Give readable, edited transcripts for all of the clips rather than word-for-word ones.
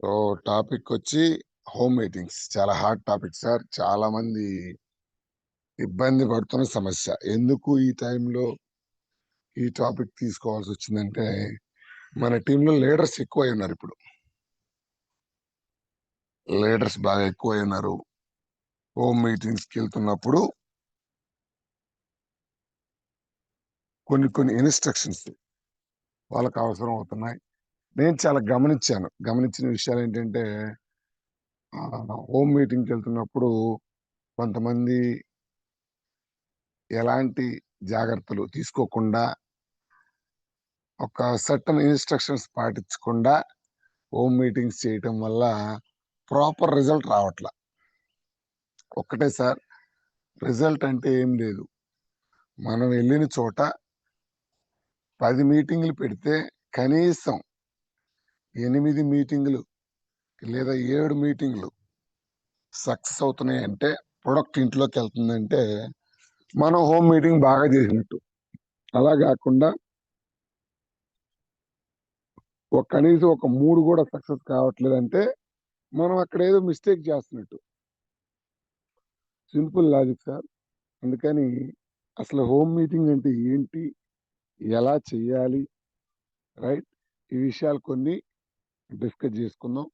So topic వచ్చి home meetings. చాలా hot topic sir. చాలా మంది ఇబ్బంది పడుతున్న సమస్య. ఎందుకు ఈ టైంలో ఈ టాపిక్ తీసుకోవాల్సి వచ్చిందంటే, మన టీంలో లీడర్స్ ఎక్కువై ఉన్నారు. ఇప్పుడు లీడర్స్ బాగా ఎక్కువై ఉన్నారు. హోమ్ మీటింగ్స్కి వెళ్తున్నప్పుడు కొన్ని ఇన్స్ట్రక్షన్స్ వాళ్ళకి అవసరం అవుతున్నాయి. నేను చాలా గమనించిన విషయాలు ఏంటంటే, హోమ్ మీటింగ్కి వెళ్తున్నప్పుడు కొంతమంది ఎలాంటి జాగ్రత్తలు తీసుకోకుండా, ఒక సర్టన్ ఇన్స్ట్రక్షన్స్ పాటించకుండా హోమ్ మీటింగ్స్ చేయటం వల్ల ప్రాపర్ రిజల్ట్ రావట్ల. ఒక్కటే సార్, రిజల్ట్ అంటే ఏం లేదు. మనం వెళ్ళిన చోట 10 మీటింగులు పెడితే కనీసం 8 మీటింగులు లేదా 7 మీటింగులు సక్సెస్ అవుతున్నాయంటే, ప్రొడక్ట్ ఇంట్లోకి వెళ్తుందంటే మనం హోమ్ మీటింగ్ బాగా చేసినట్టు. అలా కాకుండా కనీసం ఒక 3 కూడా సక్సెస్ కావట్లేదంటే మనం అక్కడ ఏదో మిస్టేక్ చేస్తున్నట్టు. Simple logic sir. అందుకని అసలు హోమ్ మీటింగ్ అంటే ఏంటి, ఎలా చెయ్యాలి, రైట్, ఈ విషయాలు కొన్ని డిస్కస్ చేసుకుందాం.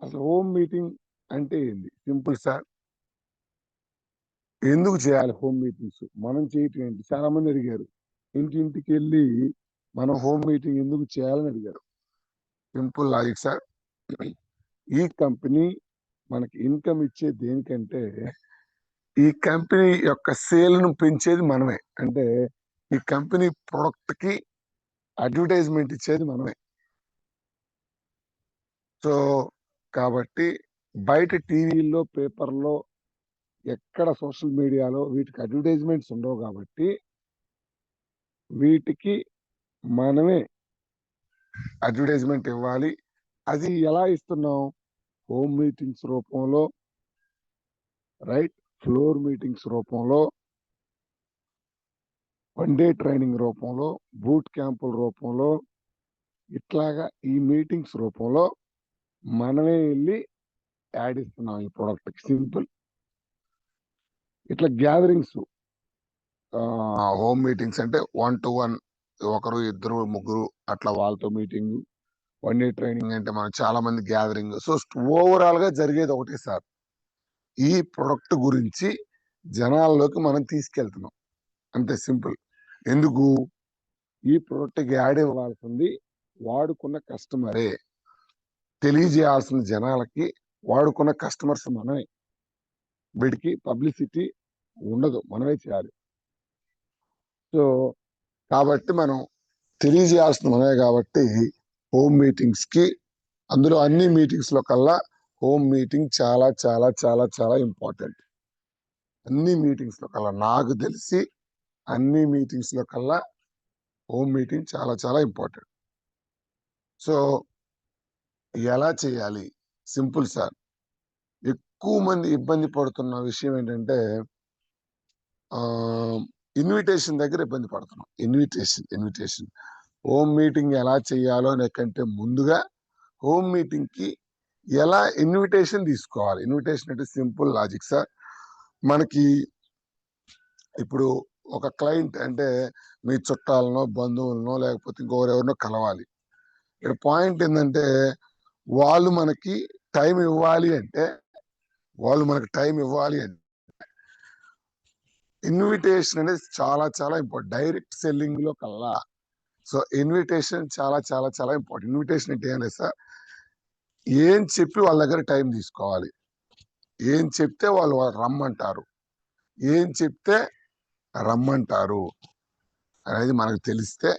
అసలు హోమ్ మీటింగ్ అంటే ఏంది? Simple sir. ఎందుకు చేయాలి హోమ్ మీటింగ్స్? మనం చేయటం ఏంటి? చాలా మంది అడిగారు. ఇంటింటికి వెళ్ళి మనం హోమ్ మీటింగ్ ఎందుకు చేయాలని అడిగారు. Simple logic sir. ఈ కంపెనీ మనకి ఇన్కమ్ ఇచ్చేది దేనికంటే, ఈ కంపెనీ యొక్క సేల్ను పెంచేది మనమే. అంటే ఈ కంపెనీ ప్రొడక్ట్ కి అడ్వర్టైజ్మెంట్ ఇచ్చేది మనమే. సో కాబట్టి బయట టీవీల్లో, పేపర్లో, ఎక్కడ సోషల్ మీడియాలో వీటికి అడ్వర్టైజ్మెంట్స్ ఉండవు. కాబట్టి వీటికి మనమే అడ్వర్టైజ్మెంట్ ఇవ్వాలి. అది ఎలా ఇస్తున్నాం? హోమ్ మీటింగ్స్ రూపంలో, రైట్, ఫ్లోర్ మీటింగ్స్ రూపంలో, 1 డే ట్రైనింగ్ రూపంలో, బూట్ క్యాంపుల రూపంలో, ఇట్లాగా ఈ మీటింగ్స్ రూపంలో మనమే వెళ్ళి యాడ్ ఇస్తున్నాం ఈ ప్రోడక్ట్కి. సింపుల్. ఇట్లా గ్యాదరింగ్స్, హోమ్ మీటింగ్స్ అంటే 1 to 1, ఒకరు, ఇద్దరు, ముగ్గురు అట్లా వాళ్ళతో మీటింగ్. 1 డే ట్రైనింగ్ అంటే మనం చాలా మంది గ్యాదరింగ్. సో ఓవరాల్ గా జరిగేది ఒకటే సార్, ఈ ప్రొడక్ట్ గురించి జనాల్లోకి మనం తీసుకెళ్తున్నాం. అంతే సింపుల్. ఎందుకు? ఈ ప్రొడక్ట్కి యాడ్ ఇవ్వాల్సింది వాడుకున్న కస్టమరే. తెలియజేయాల్సిన జనాలకి వాడుకున్న కస్టమర్స్ మనమే. వీటికి పబ్లిసిటీ ఉండదు, మనమే చేయాలి. సో కాబట్టి మనం తెలియజేయాల్సిన మనమే. కాబట్టి హోమ్ మీటింగ్స్ కి, అందులో అన్ని మీటింగ్స్ లో కల్లా హోమ్ మీటింగ్ చాలా చాలా చాలా చాలా ఇంపార్టెంట్. అన్ని మీటింగ్స్ లో కల్లా, నాకు తెలిసి అన్ని మీటింగ్స్ లో కల్లా హోమ్ మీటింగ్ చాలా చాలా ఇంపార్టెంట్. సో ఎలా చేయాలి? Simple sir. ఎక్కువ మంది ఇబ్బంది పడుతున్న విషయం ఏంటంటే, ఇన్విటేషన్ దగ్గర ఇబ్బంది పడుతున్నాం. ఇన్విటేషన్ హోమ్ మీటింగ్ ఎలా చేయాలో కంటే ముందుగా హోమ్ మీటింగ్ కి ఎలా ఇన్విటేషన్ తీసుకోవాలి. ఇన్విటేషన్ అంటే సింపుల్ లాజిక్ సార్. మనకి ఇప్పుడు ఒక క్లయింట్ అంటే మీ చుట్టాలనో, బంధువులనో, లేకపోతే ఇంకొకరెవరినో కలవాలి. ఇక్కడ పాయింట్ ఏంటంటే, వాళ్ళు మనకి టైం ఇవ్వాలి అంటే ఇన్విటేషన్ అనేది చాలా చాలా ఇంపార్టెంట్. డైరెక్ట్ సెల్లింగ్ లో కల్లా సో ఇన్విటేషన్ చాలా చాలా చాలా ఇంపార్టెంట్. ఇన్విటేషన్ అంటే ఏం లేదు సార్, ఏం చెప్పి వాళ్ళ దగ్గర టైం తీసుకోవాలి, ఏం చెప్తే వాళ్ళు రమ్మంటారు, ఏం చెప్తే రమ్మంటారు అనేది మనకు తెలిస్తే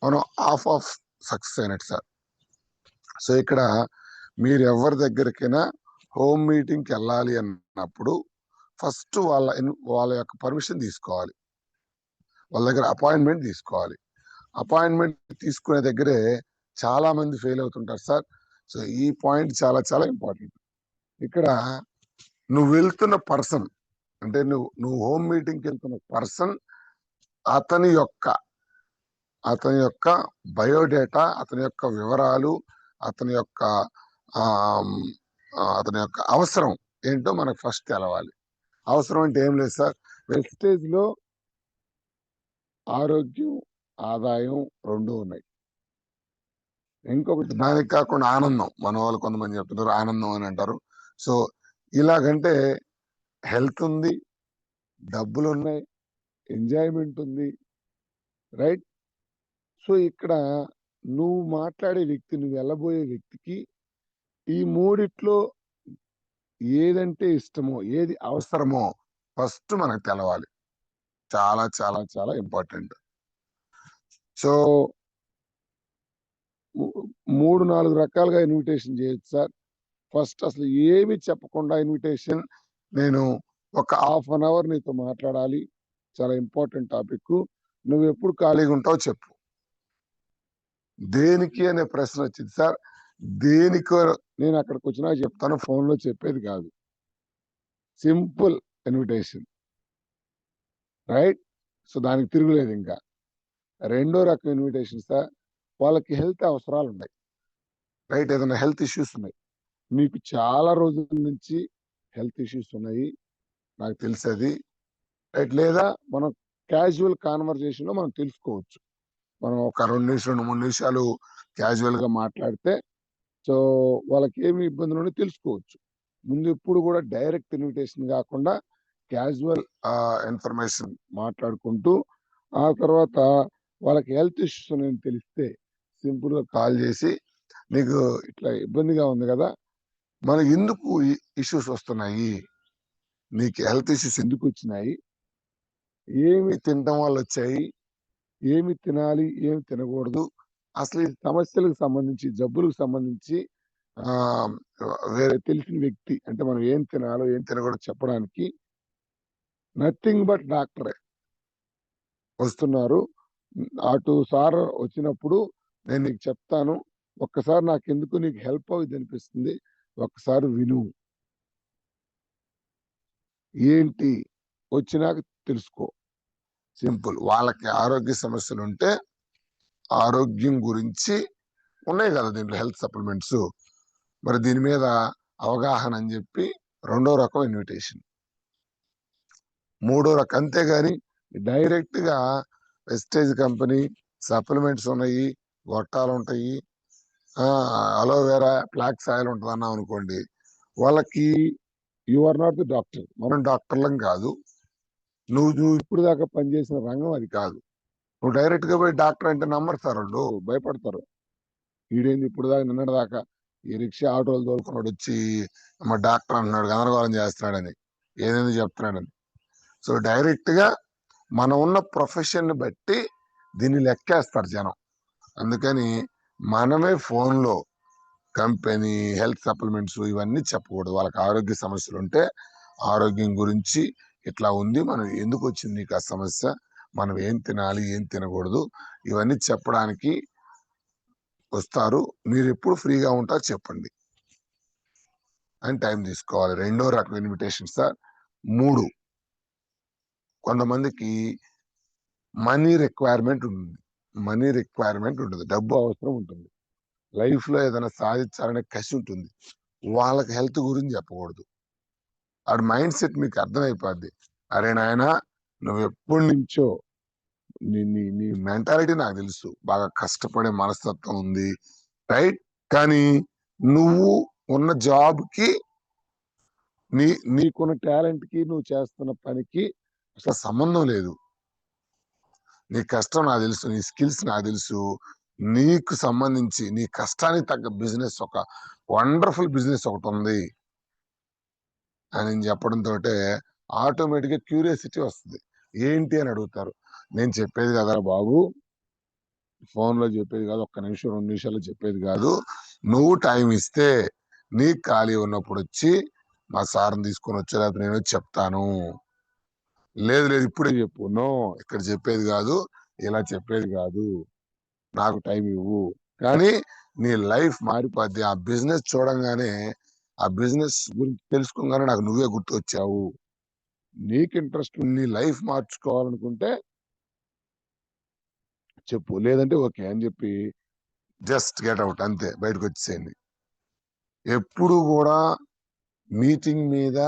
మనం ఆఫ్ సక్సెస్ అయినట్టు సార్. సో ఇక్కడ మీరు ఎవరి దగ్గరికైనా హోమ్ మీటింగ్కి వెళ్ళాలి అన్నప్పుడు ఫస్ట్ వాళ్ళ యొక్క పర్మిషన్ తీసుకోవాలి. వాళ్ళ దగ్గర అపాయింట్మెంట్ తీసుకోవాలి. అపాయింట్మెంట్ తీసుకునే దగ్గరే చాలా మంది ఫెయిల్ అవుతుంటారు సార్. సో ఈ పాయింట్ చాలా చాలా ఇంపార్టెంట్. ఇక్కడ నువ్వు వెళ్తున్న పర్సన్ అంటే నువ్వు హోమ్ మీటింగ్కి వెళ్తున్న పర్సన్, అతని యొక్క బయోడేటా, అతని యొక్క వివరాలు, అతని యొక్క అతని యొక్క అవసరం ఏంటో మనకు ఫస్ట్ తెలవాలి. అవసరం అంటే ఏం లేదు సార్, వెస్టేజ్ లో ఆరోగ్యం, ఆదాయం రెండు ఉన్నాయి. ఇంకొకటి దానికి కాకుండా ఆనందం. మన వాళ్ళు కొంతమంది చెప్తున్నారు ఆనందం అని అంటారు. సో ఇలాగంటే హెల్త్ ఉంది, డబ్బులు ఉన్నాయి, ఎంజాయ్మెంట్ ఉంది, రైట్? సో ఇక్కడ నువ్వు మాట్లాడే వ్యక్తి, నువ్వు వెళ్ళబోయే వ్యక్తికి ఈ మూడిట్లో ఏదంటే ఇష్టమో, ఏది అవసరమో ఫస్ట్ మనకు తెలవాలి. చాలా చాలా చాలా ఇంపార్టెంట్. సో 3-4 రకాలుగా ఇన్విటేషన్ చేయొచ్చు సార్. ఫస్ట్ అసలు ఏమి చెప్పకుండా ఇన్విటేషన్, నేను ఒక హాఫ్ అన్ అవర్ నీతో మాట్లాడాలి, చాలా ఇంపార్టెంట్ టాపిక్, నువ్వు ఎప్పుడు ఖాళీగా ఉంటావో చెప్పు. దేనికి అనే ప్రశ్న వచ్చింది సార్. దేనికో నేను అక్కడికి వచ్చినా చెప్తాను, ఫోన్లో చెప్పేది కాదు. Simple invitation, right? సో దానికి తిరుగులేదు. ఇంకా రెండో రకం ఇన్విటేషన్ సార్, వాళ్ళకి హెల్త్ అవసరాలు ఉన్నాయి, రైట్? ఏదైనా హెల్త్ ఇష్యూస్ ఉన్నాయి, మీకు చాలా రోజుల నుంచి హెల్త్ ఇష్యూస్ ఉన్నాయి, నాకు తెలిసేది, రైట్? లేదా మనం క్యాజువల్ కాన్వర్జేషన్ లో మనం తెలుసుకోవచ్చు. మనం ఒక 2 నిమిషాలు 3 నిమిషాలు క్యాజువల్ గా మాట్లాడితే సో వాళ్ళకి ఏమి ఇబ్బందులు ఉన్నాయో తెలుసుకోవచ్చు. ముందు ఎప్పుడు కూడా డైరెక్ట్ ఇన్విటేషన్ కాకుండా క్యాజువల్ ఇన్ఫర్మేషన్ మాట్లాడుకుంటూ, ఆ తర్వాత వాళ్ళకి హెల్త్ ఇష్యూస్ ఉన్నాయని తెలిస్తే సింపుల్ గా కాల్ చేసి, నీకు ఇట్లా ఇబ్బందిగా ఉంది కదా, మనకి ఎందుకు ఇష్యూస్ వస్తున్నాయి, నీకు హెల్త్ ఇష్యూస్ ఎందుకు వచ్చినాయి, ఏమి తినటం వల్ల వచ్చాయి, ఏమి తినాలి, ఏమి తినకూడదు, అసలు ఈ సమస్యలకు సంబంధించి, జబ్బులకు సంబంధించి వేరే తెలిసిన వ్యక్తి అంటే మనం ఏం తినాలో ఏం తినకూడదు చెప్పడానికి నథింగ్ బట్ డాక్టరే వస్తున్నారు. అటు సార్ వచ్చినప్పుడు నేను నీకు చెప్తాను, ఒక్కసారి నాకెందుకు నీకు హెల్ప్ అవుతుంది అనిపిస్తుంది, ఒక్కసారి విను, ఏంటి వచ్చినాక తెలుసుకో. సింపుల్. వాళ్ళకి ఆరోగ్య సమస్యలు ఉంటే ఆరోగ్యం గురించి ఉన్నాయి కదా దీంట్లో హెల్త్ సప్లిమెంట్స్, మరి దీని మీద అవగాహన అని చెప్పి రెండో రకం ఇన్విటేషన్. మూడో రకం అంతేగాని డైరెక్ట్ గా వెస్టేజ్ కంపెనీ సప్లిమెంట్స్ ఉన్నాయి, గొట్టాలు ఉంటాయి, అలోవెరా ఫ్లాక్స్ ఆయిల్ ఉంటుంది అన్నాం అనుకోండి, వాళ్ళకి you are not the doctor, మనం డాక్టర్లం కాదు, నువ్వు ఇప్పుడు దాకా పనిచేసిన రంగం అది కాదు. నువ్వు డైరెక్ట్ గా పోయి డాక్టర్ అంటే నమ్మరు సార్, వాళ్ళు భయపడతారు. ఈడేంది ఇప్పుడు దాకా నిన్నటి దాకా ఈ రిక్షా ఆటోలు తోలుకున్నాడు వచ్చి మా డాక్టర్ అంటున్నాడు, గందరగోళం చేస్తున్నాడని, ఏదేంది చెప్తున్నాడని. సో డైరెక్ట్ గా మనం ఉన్న ప్రొఫెషన్ ని బట్టి దీన్ని లెక్కేస్తారు జనం. అందుకని మనమే ఫోన్ లో కంపెనీ హెల్త్ సప్లిమెంట్స్ ఇవన్నీ చెప్పకూడదు. వాళ్ళకి ఆరోగ్య సమస్యలు ఉంటే ఆరోగ్యం గురించి ఇట్లా ఉంది, మనం ఎందుకు వచ్చింది నీకు ఆ సమస్య, మనం ఏం తినాలి ఏం తినకూడదు, ఇవన్నీ చెప్పడానికి వస్తారు. మీరు ఎప్పుడు ఫ్రీగా ఉంటారో చెప్పండి అని టైం తీసుకోవాలి. రెండో రకం ఇన్విటేషన్ సార్. 3, కొంతమందికి మనీ రిక్వైర్మెంట్ ఉంటుంది, మనీ రిక్వైర్మెంట్ ఉంటుంది, డబ్బు అవసరం ఉంటుంది, లైఫ్ లో ఏదైనా సాధించాలనే కసి ఉంటుంది, వాళ్ళకి హెల్త్ గురించి చెప్పకూడదు. ఆడి మైండ్ సెట్ మీకు అర్థమైపోద్ది. అరే నాయన, నువ్వు ఎప్పటి నుంచో నీ నీ నీ మెంటాలిటీ నాకు తెలుసు, బాగా కష్టపడే మనస్తత్వం ఉంది, రైట్? కానీ నువ్వు ఉన్న జాబ్ కి నీకున్న టాలెంట్ కి నువ్వు చేస్తున్న పనికి అసలు సంబంధం లేదు. నీ కష్టం నాకు తెలుసు, నీ స్కిల్స్ నాకు తెలుసు, నీకు సంబంధించి నీ కష్టానికి తగ్గ బిజినెస్, ఒక వండర్ఫుల్ బిజినెస్ ఒకటి ఉంది అని చెప్పడంతో ఆటోమేటిక్ గా క్యూరియాసిటీ వస్తుంది. ఏంటి అని అడుగుతారు. నేను చెప్పేది కదా బాబు, ఫోన్ లో చెప్పేది కాదు, 1 నిమిషం 2 నిమిషాలు చెప్పేది కాదు, నువ్వు టైం ఇస్తే నీకు ఖాళీ ఉన్నప్పుడు వచ్చి మా సార్ని తీసుకొని వచ్చే, లేకపోతే నేను వచ్చి చెప్తాను, లేదు లేదు ఇప్పుడే చెప్పు, నో ఇక్కడ చెప్పేది కాదు, ఇలా చెప్పేది కాదు, నాకు టైం ఇవ్వు. కానీ నీ లైఫ్ మారిపోద్ది. ఆ బిజినెస్ చూడంగానే, ఆ బిజినెస్ గురించి తెలుసుకోగానే నాకు నువ్వే గుర్తొచ్చావు. నీకు ఇంట్రెస్ట్, నీ లైఫ్ మార్చుకోవాలనుకుంటే చెప్పు, లేదంటే ఓకే అని చెప్పి జస్ట్ గెట్ అవుట్, అంతే, బయటకు వచ్చేసేయండి. ఎప్పుడు కూడా మీటింగ్ మీద,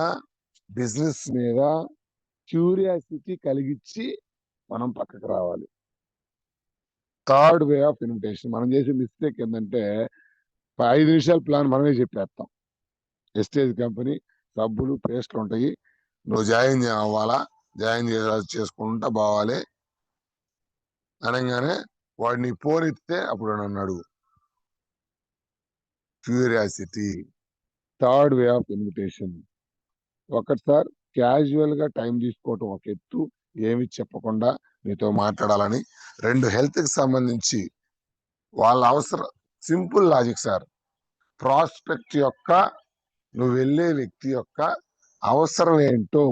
బిజినెస్ మీద క్యూరియాసిటీ కలిగించి మనం పక్కకు రావాలి. Third way of invitation. మనం చేసే మిస్టేక్ ఏంటంటే 5 నిమిషాల ప్లాన్ మనమే చెప్పేస్తాం. ఎస్టేజ్ కంపెనీ సబ్బులు పేస్ట్లు ఉంటాయి, నువ్వు జాయిన్ అవ్వాలా, జాయిన్ చేసుకుంటా పోవాలి అనగానే వాడు నీ ఫోన్ ఇస్తే అప్పుడు నన్ను అడుగు. Curiosity third way of invitation. ఒకసారి క్యాజువల్ గా టైం తీసుకోవటం ఒక ఎత్తు, ఏమి చెప్పకుండా నీతో మాట్లాడాలని. 2, హెల్త్ కి సంబంధించి వాళ్ళ అవసరం. Simple logic sir. ప్రాస్పెక్ట్ యొక్క, నువ్వు వెళ్ళే వ్యక్తి యొక్క అవసరం ఏంటో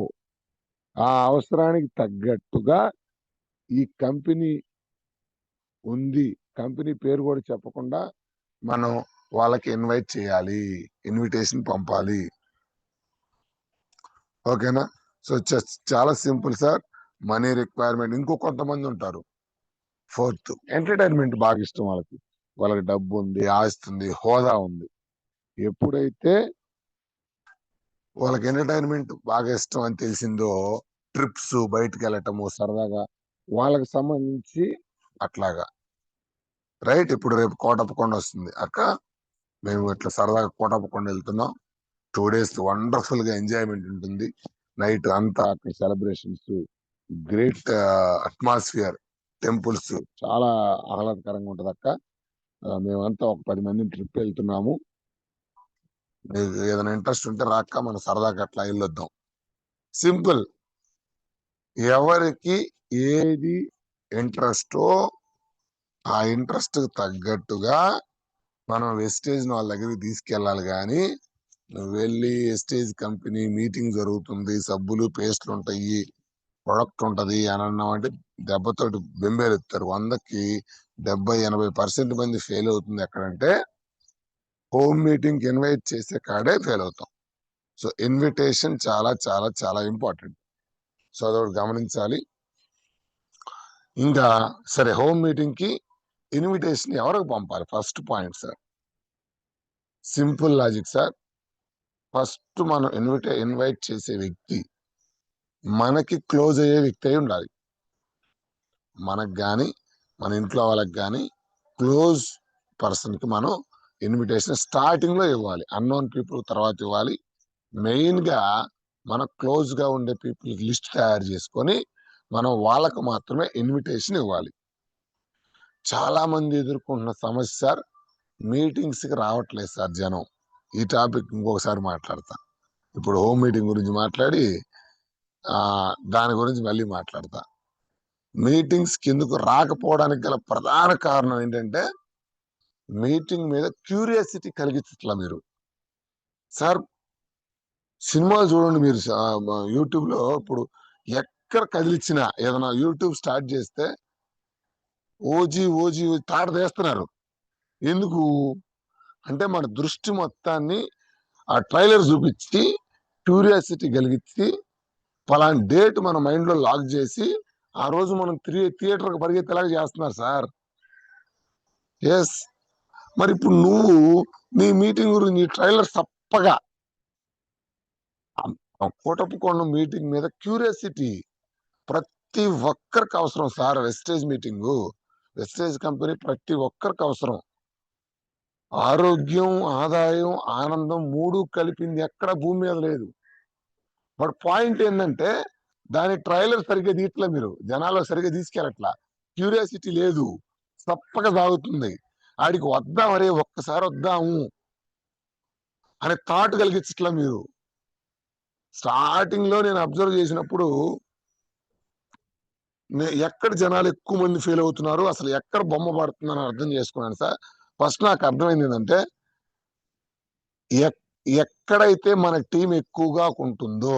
ఆ అవసరానికి తగ్గట్టుగా ఈ కంపెనీ ఉంది, కంపెనీ పేరు కూడా చెప్పకుండా మనం వాళ్ళకి ఇన్వైట్ చేయాలి, ఇన్విటేషన్ పంపాలి. ఓకేనా? సో చాలా సింపుల్ సార్. Money requirement. ఇంకో కొంతమంది ఉంటారు. ఫోర్త్, ఎంటర్టైన్మెంట్ బాగా ఇష్టం వాళ్ళకి. వాళ్ళకి డబ్బు ఉంది, ఆస్తి ఉంది, హోదా ఉంది. ఎప్పుడైతే వాళ్ళకి ఎంటర్టైన్మెంట్ బాగా ఇష్టం అని తెలిసిందో, ట్రిప్స్, బయటకు వెళ్ళటము సరదాగా వాళ్ళకి సంబంధించి అట్లాగా. రైట్? ఇప్పుడు రేపు కోటప్పకొండ వస్తుంది అక్క, మేము ఇట్లా సరదాగా కోటప్పకొండ వెళ్తున్నాం. 2 days వండర్ఫుల్ గా ఎంజాయ్మెంట్ ఉంటుంది. నైట్ అంతా అక్కడ సెలబ్రేషన్స్, గ్రేట్ అట్మాస్ఫియర్, టెంపుల్స్, చాలా ఆహ్లాదకరంగా ఉంటది అక్క. మేమంతా ఒక 10 మంది ట్రిప్ వెళ్తున్నాము. మీకు ఏదైనా ఇంట్రెస్ట్ ఉంటే రాక్క, మనం సరదాగా అట్లా వెళ్ళొద్దాం. సింపుల్. ఎవరికి ఏది ఇంట్రెస్టో ఆ ఇంట్రెస్ట్ తగ్గట్టుగా మనం వెస్టేజ్ వాళ్ళ దగ్గరికి తీసుకెళ్ళాలి. కానీ నువ్వు వెళ్ళి ఎస్టేజ్ కంపెనీ మీటింగ్ జరుగుతుంది, సబ్బులు పేస్ట్లు ఉంటాయి, ప్రొడక్ట్ ఉంటది అని అన్నామంటే దెబ్బతోటి బెంబేలెత్తారు. 100కి 70-80% మంది ఫెయిల్ అవుతుంది. ఎక్కడంటే హోమ్ మీటింగ్ ఇన్వైట్ చేసే కాడే ఫెయిల్ అవుతాం. సో ఇన్విటేషన్ చాలా చాలా చాలా ఇంపార్టెంట్. సో అదొకటి గమనించాలి. ఇంకా సరే, హోమ్ మీటింగ్ కి ఇన్విటేషన్ ఎవరికి పంపాలి? First point sir, simple logic sir. First మనం ఇన్వైట్ చేసే వ్యక్తి మనకి క్లోజ్ అయ్యే వ్యక్తి అయి ఉండాలి. మనకు కానీ మన ఇంట్లో వాళ్ళకి కానీ క్లోజ్ పర్సన్ కి మనం ఇన్విటేషన్ స్టార్టింగ్ లో ఇవ్వాలి. అన్నోన్ పీపుల్ తర్వాత ఇవ్వాలి. మెయిన్ గా మన క్లోజ్ గా ఉండే పీపుల్ లిస్ట్ తయారు చేసుకొని మనం వాళ్ళకు మాత్రమే ఇన్విటేషన్ ఇవ్వాలి. చాలా మంది ఎదుర్కొంటున్న సమస్య సార్, మీటింగ్స్ కి రావట్లేదు సార్ జనం. ఈ టాపిక్ ఇంకొకసారి మాట్లాడతా. ఇప్పుడు హోమ్ మీటింగ్ గురించి మాట్లాడి దాని గురించి మళ్ళీ మాట్లాడతా. మీటింగ్స్ కిందకు రాకపోవడానికి గల ప్రధాన కారణం ఏంటంటే మీటింగ్ మీద క్యూరియాసిటీ కలిగించట్లా మీరు. సార్ సినిమాలు చూడండి మీరు, యూట్యూబ్ లో ఇప్పుడు ఎక్కడ కదిలిచ్చినా, ఏదైనా యూట్యూబ్ స్టార్ట్ చేస్తే ఓజీ ఓజీ తాట తీస్తున్నారు. ఎందుకు అంటే మన దృష్టి మొత్తాన్ని ఆ ట్రైలర్ చూపించి క్యూరియాసిటీ కలిగించి పలానా డేట్ మన మైండ్ లో లాక్ చేసి ఆ రోజు మనం థియేటర్కి పరిగెత్తేలాగా చేస్తున్నారు సార్. ఎస్. మరి ఇప్పుడు నువ్వు నీ మీటింగ్ గురించి నీ ట్రైలర్ తప్పగా కోటప్పకొండ మీటింగ్ మీద క్యూరియాసిటీ ప్రతి ఒక్కరికి అవసరం sir. Wastage meeting, wastage company ప్రతి ఒక్కరికి అవసరం. ఆరోగ్యం, ఆదాయం, ఆనందం 3 కలిపింది ఎక్కడ భూమి మీద లేదు. బట్ పాయింట్ ఏంటంటే దాని ట్రైలర్ సరిగ్గా తీయట్లే, మీరు జనాల్లో సరిగ్గా తీసుకెళ్ళట్లా. క్యూరియాసిటీ లేదు, తప్పక సాగుతుంది. ఆడికి వద్దాం, అరే ఒక్కసారి వద్దాము అనే థాట్ కలిగించట్లా మీరు. స్టార్టింగ్ లో నేను అబ్జర్వ్ చేసినప్పుడు ఎక్కడ జనాలు ఎక్కువ మంది ఫెయిల్ అవుతున్నారు, అసలు ఎక్కడ బొమ్మ పడుతుందని అర్థం చేసుకున్నాను సార్. ఫస్ట్ నాకు అర్థమైంది ఏంటంటే ఎక్కడైతే మన టీం ఎక్కువగా ఉంటుందో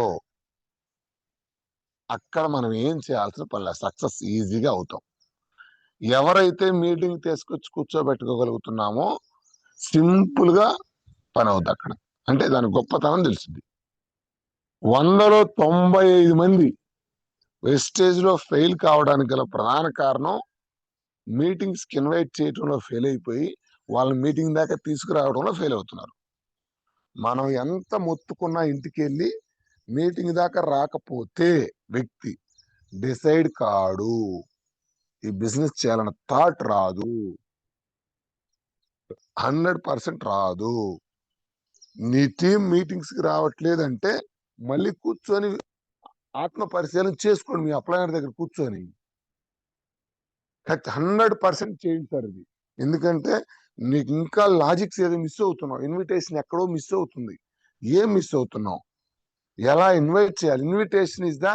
అక్కడ మనం ఏం చేయాల్సిన పని లేదు, సక్సెస్ ఈజీగా అవుతాం. ఎవరైతే మీటింగ్ తీసుకొచ్చి కూర్చోబెట్టుకోగలుగుతున్నామో సింపుల్ గా పని అవుతుంది అక్కడ. అంటే దాని గొప్పతనం తెలుస్తుంది. 100లో 95 మంది వెస్టేజ్ లో ఫెయిల్ కావడానికి గల ప్రధాన కారణం మీటింగ్స్ కి ఇన్వైట్ చేయడంలో ఫెయిల్ అయిపోయి వాళ్ళ మీటింగ్ దాకా తీసుకురావడంలో ఫెయిల్ అవుతున్నారు. మనం ఎంత మొత్తుకున్నా ఇంటికి వెళ్ళి మీటింగ్ దాకా రాకపోతే వ్యక్తి డిసైడ్ కాడు, ఈ బిజినెస్ చేయాలన్న థాట్ రాదు, 100% రాదు. నీ టీం మీటింగ్స్ కి రావట్లేదంటే మళ్ళీ కూర్చొని ఆత్మ పరిశీలన చేసుకోండి, మీ అప్లైనర్ దగ్గర కూర్చొని 100% చేయించారు ఇది. ఎందుకంటే నీకు ఇంకా లాజిక్స్ ఏదో మిస్ అవుతున్నావు, ఇన్విటేషన్ ఎక్కడో మిస్ అవుతుంది. ఏం మిస్ అవుతున్నావు, ఎలా ఇన్వైట్ చేయాలి? Invitation is the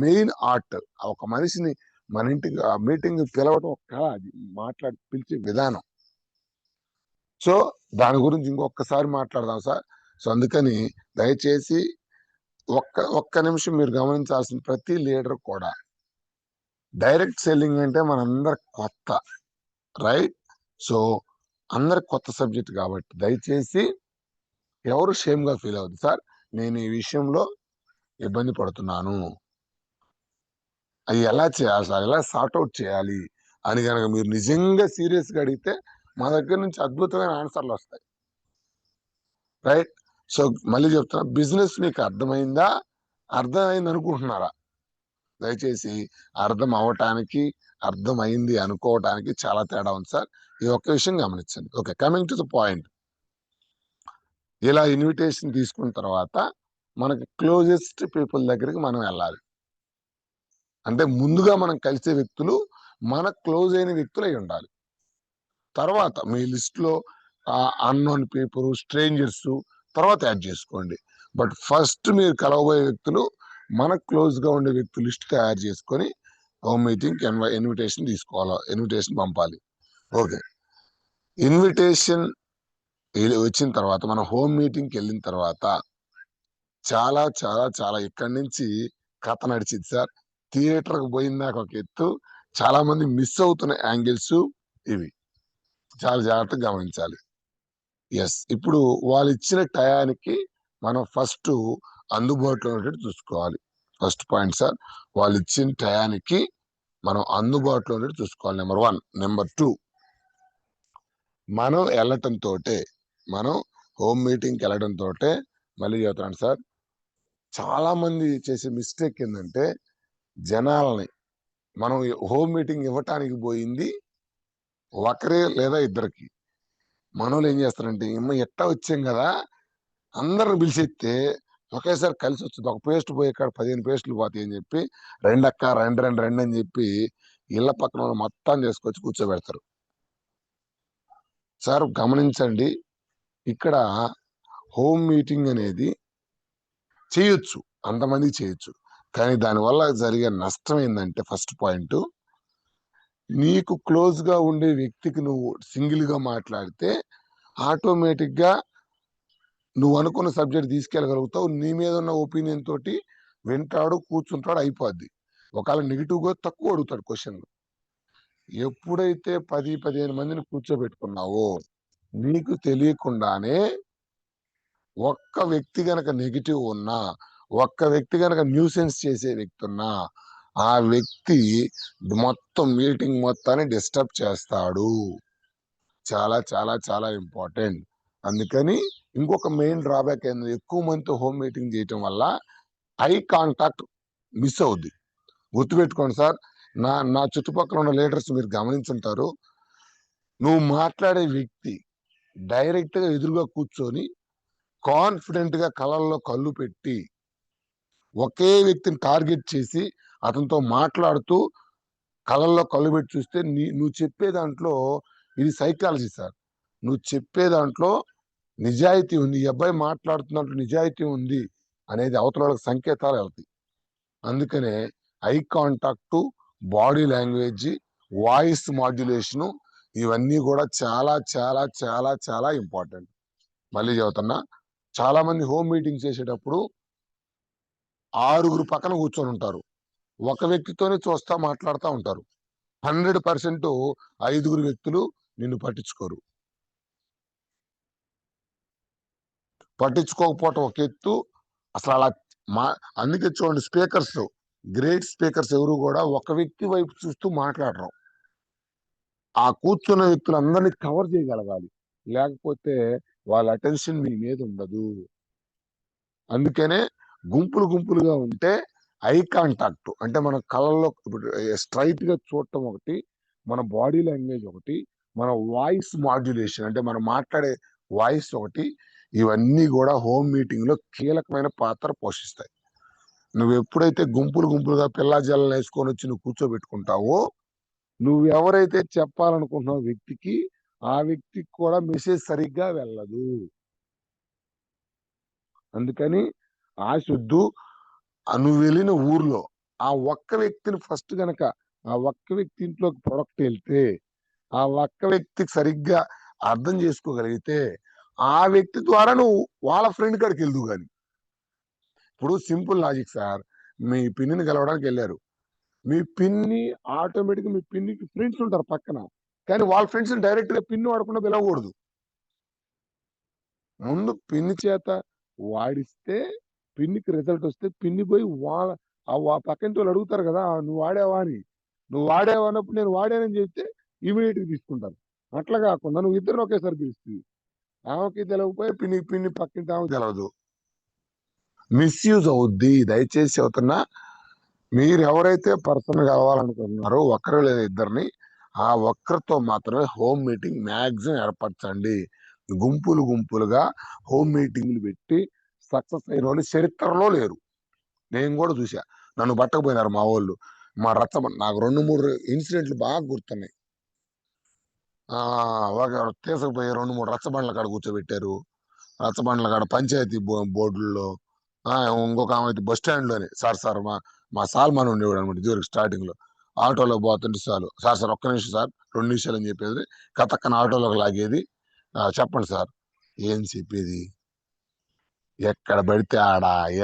main art. ఒక మనిషిని మన ఇంటికి మీటింగ్ పిలవడం ఒక కళ, అది మాట్లాడి పిలిచే విధానం. సో దాని గురించి ఇంకొకసారి మాట్లాడదాం సార్. సో అందుకని దయచేసి ఒక్క నిమిషం మీరు గమనించాల్సిన ప్రతి లీడర్ కూడా, డైరెక్ట్ సెల్లింగ్ అంటే మనందరి కొత్త, రైట్? సో అందరికి కొత్త సబ్జెక్ట్ కాబట్టి దయచేసి ఎవరు షేమ్ గా ఫీల్ అవ్వద్దు. సార్ నేను ఈ విషయంలో ఇబ్బంది పడుతున్నాను, అవి ఎలా చేయాలి సార్, ఎలా సార్ట్అవుట్ చేయాలి అని కనుక మీరు నిజంగా సీరియస్ గా అడిగితే మా దగ్గర నుంచి అద్భుతమైన ఆన్సర్లు వస్తాయి, రైట్? సో మళ్ళీ చెప్తున్నా, బిజినెస్ మీకు అర్థమైందా, అర్థమైంది అనుకుంటున్నారా? దయచేసి అర్థం అవటానికి అర్థమైంది అనుకోవటానికి చాలా తేడా ఉంది సార్. ఈ ఒక్క విషయం గమనించండి. Okay, coming to the point. ఇలా ఇన్విటేషన్ తీసుకున్న తర్వాత మనకి క్లోజెస్ట్ పీపుల్ దగ్గరికి మనం వెళ్ళాలి. అంటే ముందుగా మనం కలిసే వ్యక్తులు మన క్లోజ్ అయిన వ్యక్తులు అయి ఉండాలి. తర్వాత మీ లిస్ట్ లో అన్నోన్ పీపుల్, స్ట్రేంజర్స్ తర్వాత యాడ్ చేసుకోండి. బట్ ఫస్ట్ మీరు కలవబోయే వ్యక్తులు మన క్లోజ్ గా ఉండే వ్యక్తులు లిస్ట్ తయారు చేసుకొని హోమ్ మీటింగ్ ఇన్విటేషన్ తీసుకోవాలి, ఇన్విటేషన్ పంపాలి. ఓకే, ఇన్విటేషన్ వచ్చిన తర్వాత మనం హోమ్ మీటింగ్కి వెళ్ళిన తర్వాత చాలా చాలా చాలా ఇక్కడి నుంచి కథ నడిచింది సార్. థియేటర్కి పోయిందాక ఒక ఎత్తు, చాలా మంది మిస్ అవుతున్న యాంగిల్స్ ఇవి చాలా జాగ్రత్తగా గమనించాలి. ఎస్, ఇప్పుడు వాళ్ళు ఇచ్చిన టయానికి మనం ఫస్ట్ అందుబాటులో ఉండేట్టు చూసుకోవాలి. ఫస్ట్ పాయింట్ సార్, వాళ్ళు ఇచ్చిన టయానికి మనం అందుబాటులో ఉండేట్టు చూసుకోవాలి, నెంబర్ 1. నెంబర్ 2, మనం వెళ్ళటంతో, మనం హోమ్ మీటింగ్కి వెళ్ళడంతో, మళ్ళీ చెబుతాను సార్, చాలా మంది చేసే మిస్టేక్ ఏంటంటే జనాలని మనం హోమ్ మీటింగ్ ఇవ్వటానికి పోయింది ఒకరే లేదా ఇద్దరికి. మనోళ్ళు ఏం చేస్తారంటే, ఎట్టా వచ్చాం కదా అందరిని పిలిచెత్తే ఒకేసారి కలిసి వచ్చింది. ఒక పేస్ట్ పోయే కాడ 15 పేస్టులు పోతాయి అని చెప్పి, రెండక్క రండి రండి రండి అని చెప్పి ఇళ్ల పక్కన వాళ్ళు మొత్తం చేసుకొచ్చి కూర్చోబెడతారు. సార్ గమనించండి, ఇక్కడ హోమ్ మీటింగ్ అనేది చేయొచ్చు, అంతమంది చేయొచ్చు, కానీ దానివల్ల జరిగే నష్టం ఏంటంటే, ఫస్ట్ పాయింట్, నీకు క్లోజ్ గా ఉండే వ్యక్తికి నువ్వు సింగిల్ గా మాట్లాడితే ఆటోమేటిక్ గా నువ్వు అనుకున్న సబ్జెక్ట్ తీసుకెళ్ళగలుగుతావు. నీ మీద ఉన్న ఒపీనియన్ తోటి వింటాడు, కూర్చుంటాడు, అయిపోద్ది. ఒకవేళ నెగిటివ్ గా తక్కువ అడుగుతాడు క్వశ్చన్లు. ఎప్పుడైతే 10-15 మందిని కూర్చోబెట్టుకున్నావో నీకు తెలియకుండానే ఒక్క వ్యక్తి గనక నెగిటివ్ ఉన్నా, ఒక్క వ్యక్తి గనక న్యూసెన్స్ చేసే వ్యక్తి ఉన్నా, ఆ వ్యక్తి మొత్తం మీటింగ్ మొత్తాన్ని డిస్టర్బ్ చేస్తాడు. చాలా చాలా చాలా ఇంపార్టెంట్. అందుకని ఇంకొక మెయిన్ డ్రాబ్యాక్ ఏంది, ఎక్కువ మందితో హోమ్ మీటింగ్ చేయటం వల్ల ఐ కాంటాక్ట్ మిస్ అవుద్ది. గుర్తుపెట్టుకోండి సార్, నా చుట్టుపక్కల ఉన్న లీడర్స్ మీరు గమనించుంటారు, నువ్వు మాట్లాడే వ్యక్తి డైరెక్ట్ గా ఎదురుగా కూర్చొని కాన్ఫిడెంట్ గా కళ్ళల్లో కళ్ళు పెట్టి ఒకే వ్యక్తిని టార్గెట్ చేసి అతనితో మాట్లాడుతూ కళ్ళల్లో కళ్ళు పెట్టి చూస్తే నువ్వు చెప్పే దాంట్లో, ఇది సైకాలజీ సార్, నువ్వు చెప్పే దాంట్లో నిజాయితీ ఉంది, ఈ అబ్బాయి మాట్లాడుతున్నట్టు నిజాయితీ ఉంది అనేది అవతల వాళ్ళకి సంకేతాలు వెళ్తాయి. అందుకనే eye contact, body language, voice modulation, ఇవన్నీ కూడా చాలా చాలా చాలా చాలా ఇంపార్టెంట్. మళ్ళీ చెబుతున్నా, చాలా మంది హోమ్ మీటింగ్ చేసేటప్పుడు 6 పక్కన కూర్చొని ఉంటారు, ఒక వ్యక్తితోనే చూస్తా మాట్లాడుతూ ఉంటారు. 100% 5 వ్యక్తులు నిన్ను పట్టించుకోరు. పట్టించుకోకపోవటం ఒక ఎత్తు, అసలు అలా మా అందుకే చూడండి, స్పీకర్స్, గ్రేట్ స్పీకర్స్ ఎవరు కూడా ఒక వ్యక్తి వైపు చూస్తూ మాట్లాడరు. ఆ కూర్చున్న వ్యక్తులందరినీ కవర్ చేయగలగాలి, లేకపోతే వాళ్ళ అటెన్షన్ మీ మీద ఉండదు. అందుకనే గుంపులుగా ఉంటే ఐ కాంటాక్ట్ అంటే మన కళ్ళల్లో ఇప్పుడు స్ట్రైట్ గా చూడటం ఒకటి, మన బాడీ లాంగ్వేజ్ ఒకటి, మన వాయిస్ మాడ్యులేషన్ అంటే మనం మాట్లాడే వాయిస్ ఒకటి, ఇవన్నీ కూడా హోమ్ మీటింగ్ లో కీలకమైన పాత్ర పోషిస్తాయి. నువ్వు ఎప్పుడైతే గుంపులుగా పిల్లా జల్లను వేసుకొని వచ్చి నువ్వు కూర్చోబెట్టుకుంటావో, నువ్వు ఎవరైతే చెప్పాలనుకుంటున్నావు వ్యక్తికి, ఆ వ్యక్తికి కూడా మెసేజ్ సరిగ్గా వెళ్ళదు. అందుకని ఆశొద్దు. నువ్వు వెళ్ళిన ఊర్లో ఆ ఒక్క వ్యక్తిని ఫస్ట్ గనక ఆ ఒక్క వ్యక్తి ఇంట్లోకి ప్రొడక్ట్ వెళ్తే, ఆ ఒక్క వ్యక్తికి సరిగ్గా అర్థం చేసుకోగలిగితే, ఆ వ్యక్తి ద్వారా నువ్వు వాళ్ళ ఫ్రెండ్ కాడికి వెళ్దువు గాని. ఇప్పుడు సింపుల్ లాజిక్ సార్. మీ పిన్నిని కలవడానికి వెళ్ళారు. మీ పిన్ని ఆటోమేటిక్ మీ పిన్నికి ఫ్రెండ్స్ ఉంటారు పక్కన. కానీ వాళ్ళ ఫ్రెండ్స్ డైరెక్ట్ గా పిన్ని వాడకుండా పిలవకూడదు. ముందు పిన్ని చేత వాడిస్తే పిన్నికి రిజల్ట్ వస్తే పిన్ని పోయి వాళ్ళ పక్కింటి వాళ్ళు అడుగుతారు కదా, నువ్వు వాడావా అని. నువ్వు వాడావా అన్నప్పుడు నేను వాడానని చెప్తే ఇమీడియట్ గా తీసుకుంటారు. అట్లా కాకుండా నువ్వు ఇద్దరు ఒకేసారి పిలుస్తుంది. ఆమెకి తెలియకపోయి పిన్ని పక్కింటి ఆమె తెలియదు, మిస్యూజ్ అవుద్ది. దయచేసి అవుతున్నా, మీరు ఎవరైతే పర్సన్ కావాలనుకుంటున్నారో ఒక్కరు లేదా ఇద్దరిని, ఆ ఒక్కరితో మాత్రమే హోమ్ మీటింగ్ మ్యాక్సిమం ఏర్పరచండి. గుంపులుగా హోమ్ మీటింగ్లు పెట్టి సక్సెస్ అయిన వాళ్ళు చరిత్రలో లేరు. నేను కూడా చూసా. నన్ను పట్టకపోయినారు మా వాళ్ళు. మా నాకు 2-3 ఇన్సిడెంట్లు బాగా గుర్తున్నాయి. ఒక తీసుకుపోయి 2-3 రచ్చబండ్ల కాడ కూర్చోబెట్టారు. రచ్చబండ్ల కాడ పంచాయతీ బోర్డుల్లో, ఇంకొక ఆమె అయితే బస్ స్టాండ్ లోనే, సార్ మా సాల్మాన్ ఉండేవాడు అనమాట ఇదివరకు స్టార్టింగ్ లో. ఆటోలో పోతుంటే సార్ ఒక్క నిమిషం సార్, 2 నిమిషాలు అని చెప్పేది, కథక్కన ఆటోలోకి లాగేది. చెప్పండి సార్. ఏం చెప్పేది? ఎక్కడ పడితే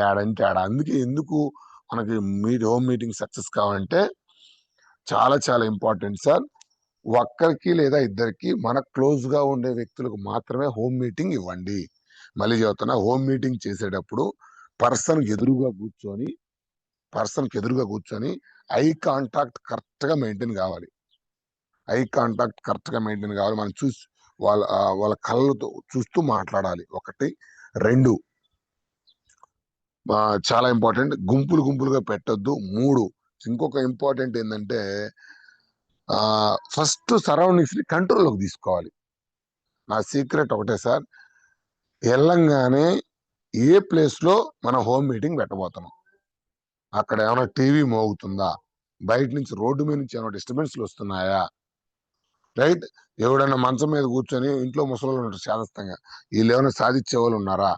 ఏడంటే ఆడ. అందుకే ఎందుకు మనకి హోమ్ మీటింగ్ సక్సెస్ కావాలంటే చాలా ఇంపార్టెంట్ సార్. ఒక్కరికి లేదా ఇద్దరికి మన క్లోజ్ గా ఉండే వ్యక్తులకు మాత్రమే హోమ్ మీటింగ్ ఇవ్వండి. మళ్ళీ చెబుతున్నా, హోమ్ మీటింగ్ చేసేటప్పుడు పర్సన్ ఎదురుగా కూర్చొని ఐ కాంటాక్ట్ కరెక్ట్ గా మెయింటైన్ కావాలి. మనం చూసి వాళ్ళ కళ్ళతో చూస్తూ మాట్లాడాలి. 1. 2, చాలా ఇంపార్టెంట్, గుంపులుగా పెట్టొద్దు. 3, ఇంకొక ఇంపార్టెంట్ ఏంటంటే, ఫస్ట్ సరౌండింగ్స్ ని కంట్రోల్లోకి తీసుకోవాలి. నా సీక్రెట్ ఒకటే సార్. వెళ్ళంగానే ఏ ప్లేస్ లో మనం హోమ్ మీటింగ్ పెట్టబోతున్నాం, అక్కడ ఏమైనా టీవీ మోగుతుందా, బయట నుంచి రోడ్డు మీద నుంచి ఏమైనా డిస్టర్బెన్స్లు వస్తున్నాయా, రైట్? ఎవడన్నా మంచం మీద కూర్చొని, ఇంట్లో ముసలి ఉంటారు శాదస్తంగా, వీళ్ళు ఏమైనా సాధించే వాళ్ళు ఉన్నారా,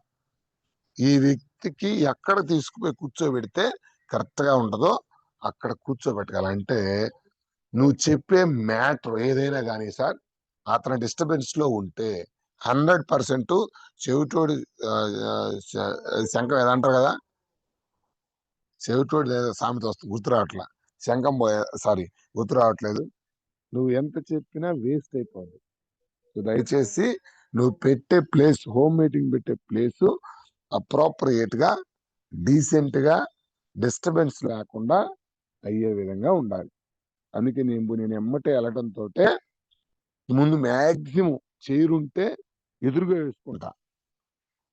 ఈ వ్యక్తికి ఎక్కడ తీసుకుపోయి కూర్చోబెడితే కరెక్ట్ గా ఉంటుందో అక్కడ కూర్చోబెట్టగలంటే, నువ్వు చెప్పే మ్యాటర్ ఏదైనా కానీ సార్, అతని డిస్టర్బెన్స్ లో ఉంటే 100% చెవిటోడి శంఖం ఏదంటారు కదా, చెవిటోడి లేదా సామెత వస్తుంది, గుర్తు రావట్లా, శంఖం గుర్తు రావట్లేదు. నువ్వు ఎంత చెప్పినా వేస్ట్ అయిపోద్ది. దయచేసి నువ్వు పెట్టే ప్లేస్, హోమ్ మీటింగ్ పెట్టే ప్లేస్ అప్రోప్రియేట్ గా, డీసెంట్ గా, డిస్టర్బెన్స్ లేకుండా అయ్యే విధంగా ఉండాలి. అందుకే నేను ఎమ్మటే వెళ్ళటంతో ముందు మ్యాక్సిమం చైరుంటే ఎదురుగా వేసుకుంటా,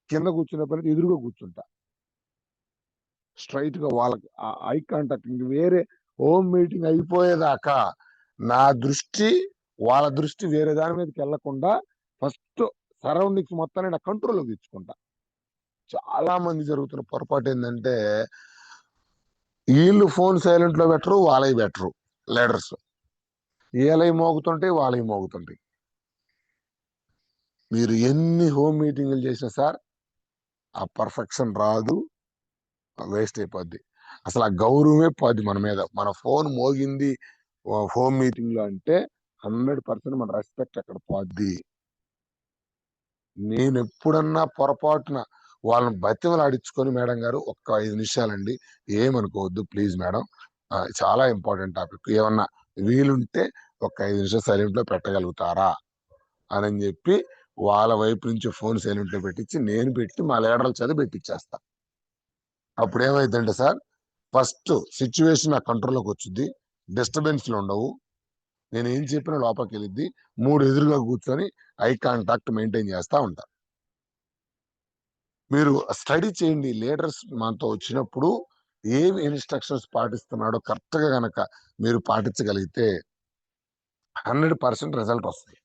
కింద కూర్చునే పని ఎదురుగా కూర్చుంటా, స్ట్రైట్ గా వాళ్ళకి ఐ కాంటాక్ట్. వేరే హోమ్ మీటింగ్ అయిపోయేదాకా నా దృష్టి, వాళ్ళ దృష్టి వేరే దాని మీదకి వెళ్లకుండా ఫస్ట్ సరౌండింగ్స్ మొత్తాన్ని నా కంట్రోల్లో తెచ్చుకుంటా. చాలా మంది జరుగుతున్న పొరపాటు ఏంటంటే, వీళ్ళు ఫోన్ సైలెంట్ లో పెట్టరు, వాళ్ళవి పెట్టరు లీడర్స్. వీళ్ళవి మోగుతుంటాయి, వాళ్ళవి మోగుతుంటాయి. మీరు ఎన్ని హోమ్ మీటింగ్లు చేసినా సార్, ఆ పర్ఫెక్షన్ రాదు, వేస్ట్ అయిపోద్ది. అసలు ఆ గౌరవమే పోద్ది మన మీద. మన ఫోన్ మోగింది హోమ్ మీటింగ్ లో అంటే 100% మన రెస్పెక్ట్ అక్కడ పోద్ది. నేను ఎప్పుడన్నా పొరపాటున వాళ్ళని బతిమలాడించుకొని, మేడం గారు ఒక్క 5 నిమిషాలండి, ఏమనుకోవద్దు ప్లీజ్ మేడం, చాలా ఇంపార్టెంట్ టాపిక్, ఏమన్నా వీలుంటే ఒక 5 నిమిషాలు సైలెంట్ లో పెట్టగలుగుతారా అని చెప్పి వాళ్ళ వైపు నుంచి ఫోన్ సైలెంట్ లో పెట్టించి, నేను పెట్టి మా లీడర్ల చేత పెట్టించేస్తా. అప్పుడు ఏమైందంటే సార్, ఫస్ట్ సిచ్యువేషన్ ఆ కంట్రోల్లోకి వచ్చింది, డిస్టర్బెన్స్లు ఉండవు, నేను ఏం చెప్పినా లోపలికి వెళ్ళిద్ది. 3 ఎదురుగా కూర్చొని ఐ కాంటాక్ట్ మెయింటైన్ చేస్తా ఉంటా. మీరు స్టడీ చేయండి. లీడర్స్ మనతో వచ్చినప్పుడు ఏమి ఇన్స్ట్రక్షన్స్ పాటిస్తున్నాడో కరెక్ట్ గా గనక మీరు పాటించగలిగితే 100% రిజల్ట్ వస్తుంది.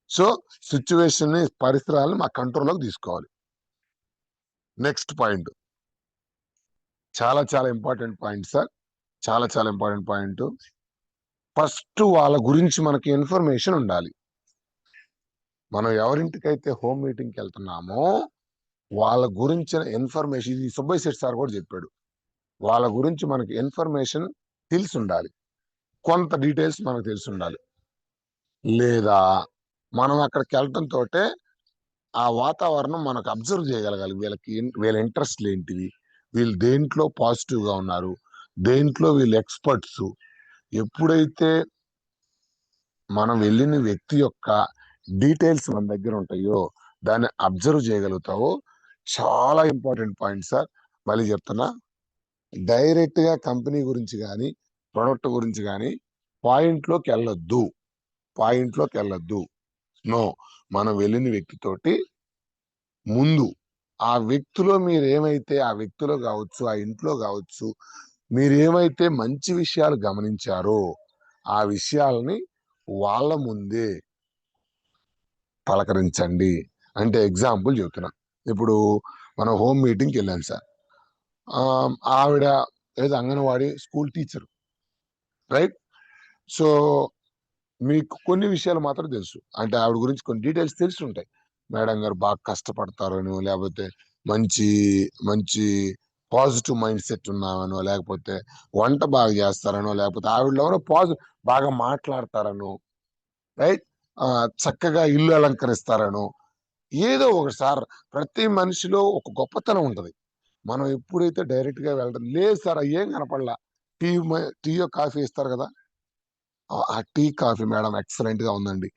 సో సిచ్యువేషన్ ని, పరిసరాలను మా కంట్రోల్లోకి తీసుకోవాలి. నెక్స్ట్ పాయింట్ చాలా చాలా ఇంపార్టెంట్ పాయింట్ సార్. చాలా చాలా ఇంపార్టెంట్ పాయింట్. ఫస్ట్ వాళ్ళ గురించి మనకి ఇన్ఫర్మేషన్ ఉండాలి. మనం ఎవరింటికైతే హోమ్ మీటింగ్కి వెళ్తున్నామో వాళ్ళ గురించిన ఇన్ఫర్మేషన్, ఇది సుబ్బయ్య శెట్టి సార్ కూడా చెప్పాడు, వాళ్ళ గురించి మనకి ఇన్ఫర్మేషన్ తెలిసి ఉండాలి. కొంత డీటెయిల్స్ మనకు తెలిసి ఉండాలి. లేదా మనం అక్కడికి వెళ్ళటంతో ఆ వాతావరణం మనకు అబ్జర్వ్ చేయగలగాలి. వీళ్ళ ఇంట్రెస్ట్లు ఏంటివి, వీళ్ళు దేంట్లో పాజిటివ్ గా ఉన్నారు, దేంట్లో వీళ్ళు ఎక్స్పర్ట్స్. ఎప్పుడైతే మనం వెళ్ళిన వ్యక్తి యొక్క డీటెయిల్స్ మన దగ్గర ఉంటాయో, దాన్ని అబ్జర్వ్ చేయగలుగుతావో, చాలా ఇంపార్టెంట్ పాయింట్ సార్. మళ్ళీ చెప్తున్నా, డైరెక్ట్ గా కంపెనీ గురించి కానీ ప్రొడక్ట్ గురించి కానీ పాయింట్లోకి వెళ్ళొద్దు. నో, మనం వెళ్ళిన వ్యక్తితోటి ముందు ఆ వ్యక్తిలో మీరేమైతే, ఆ వ్యక్తిలో కావచ్చు, ఆ ఇంట్లో కావచ్చు, మీరేమైతే మంచి విషయాలు గమనించారో ఆ విషయాలని వాళ్ళ ముందే పలకరించండి. అంటే ఎగ్జాంపుల్ చెబుతున్నా. ఇప్పుడు మనం హోమ్ మీటింగ్కి వెళ్ళాం సార్. ఆవిడ ఏదో anganwadi school teacher, right? So మీకు కొన్ని విషయాలు మాత్రం తెలుసు, అంటే ఆవిడ గురించి కొన్ని డీటెయిల్స్ తెలిసి ఉంటాయి. మేడం గారు బాగా కష్టపడతారనో, లేకపోతే మంచి మంచి పాజిటివ్ మైండ్ సెట్ ఉన్నామనో, లేకపోతే వంట బాగా చేస్తారనో, లేకపోతే ఆవిడలో ఎవరో బాగా మాట్లాడతారనో, రైట్? చక్కగా ఇల్లు అలంకరిస్తారనో, ఏదో ఒకటి సార్. ప్రతి మనిషిలో ఒక గొప్పతనం ఉంటది. మనం ఎప్పుడైతే డైరెక్ట్ గా వెళ్ళడం లేదు సార్, ఏం కనపడలా, టీయో కాఫీ ఇస్తారు కదా, ఆ టీ కాఫీ మేడం ఎక్సలెంట్ గా ఉందండి.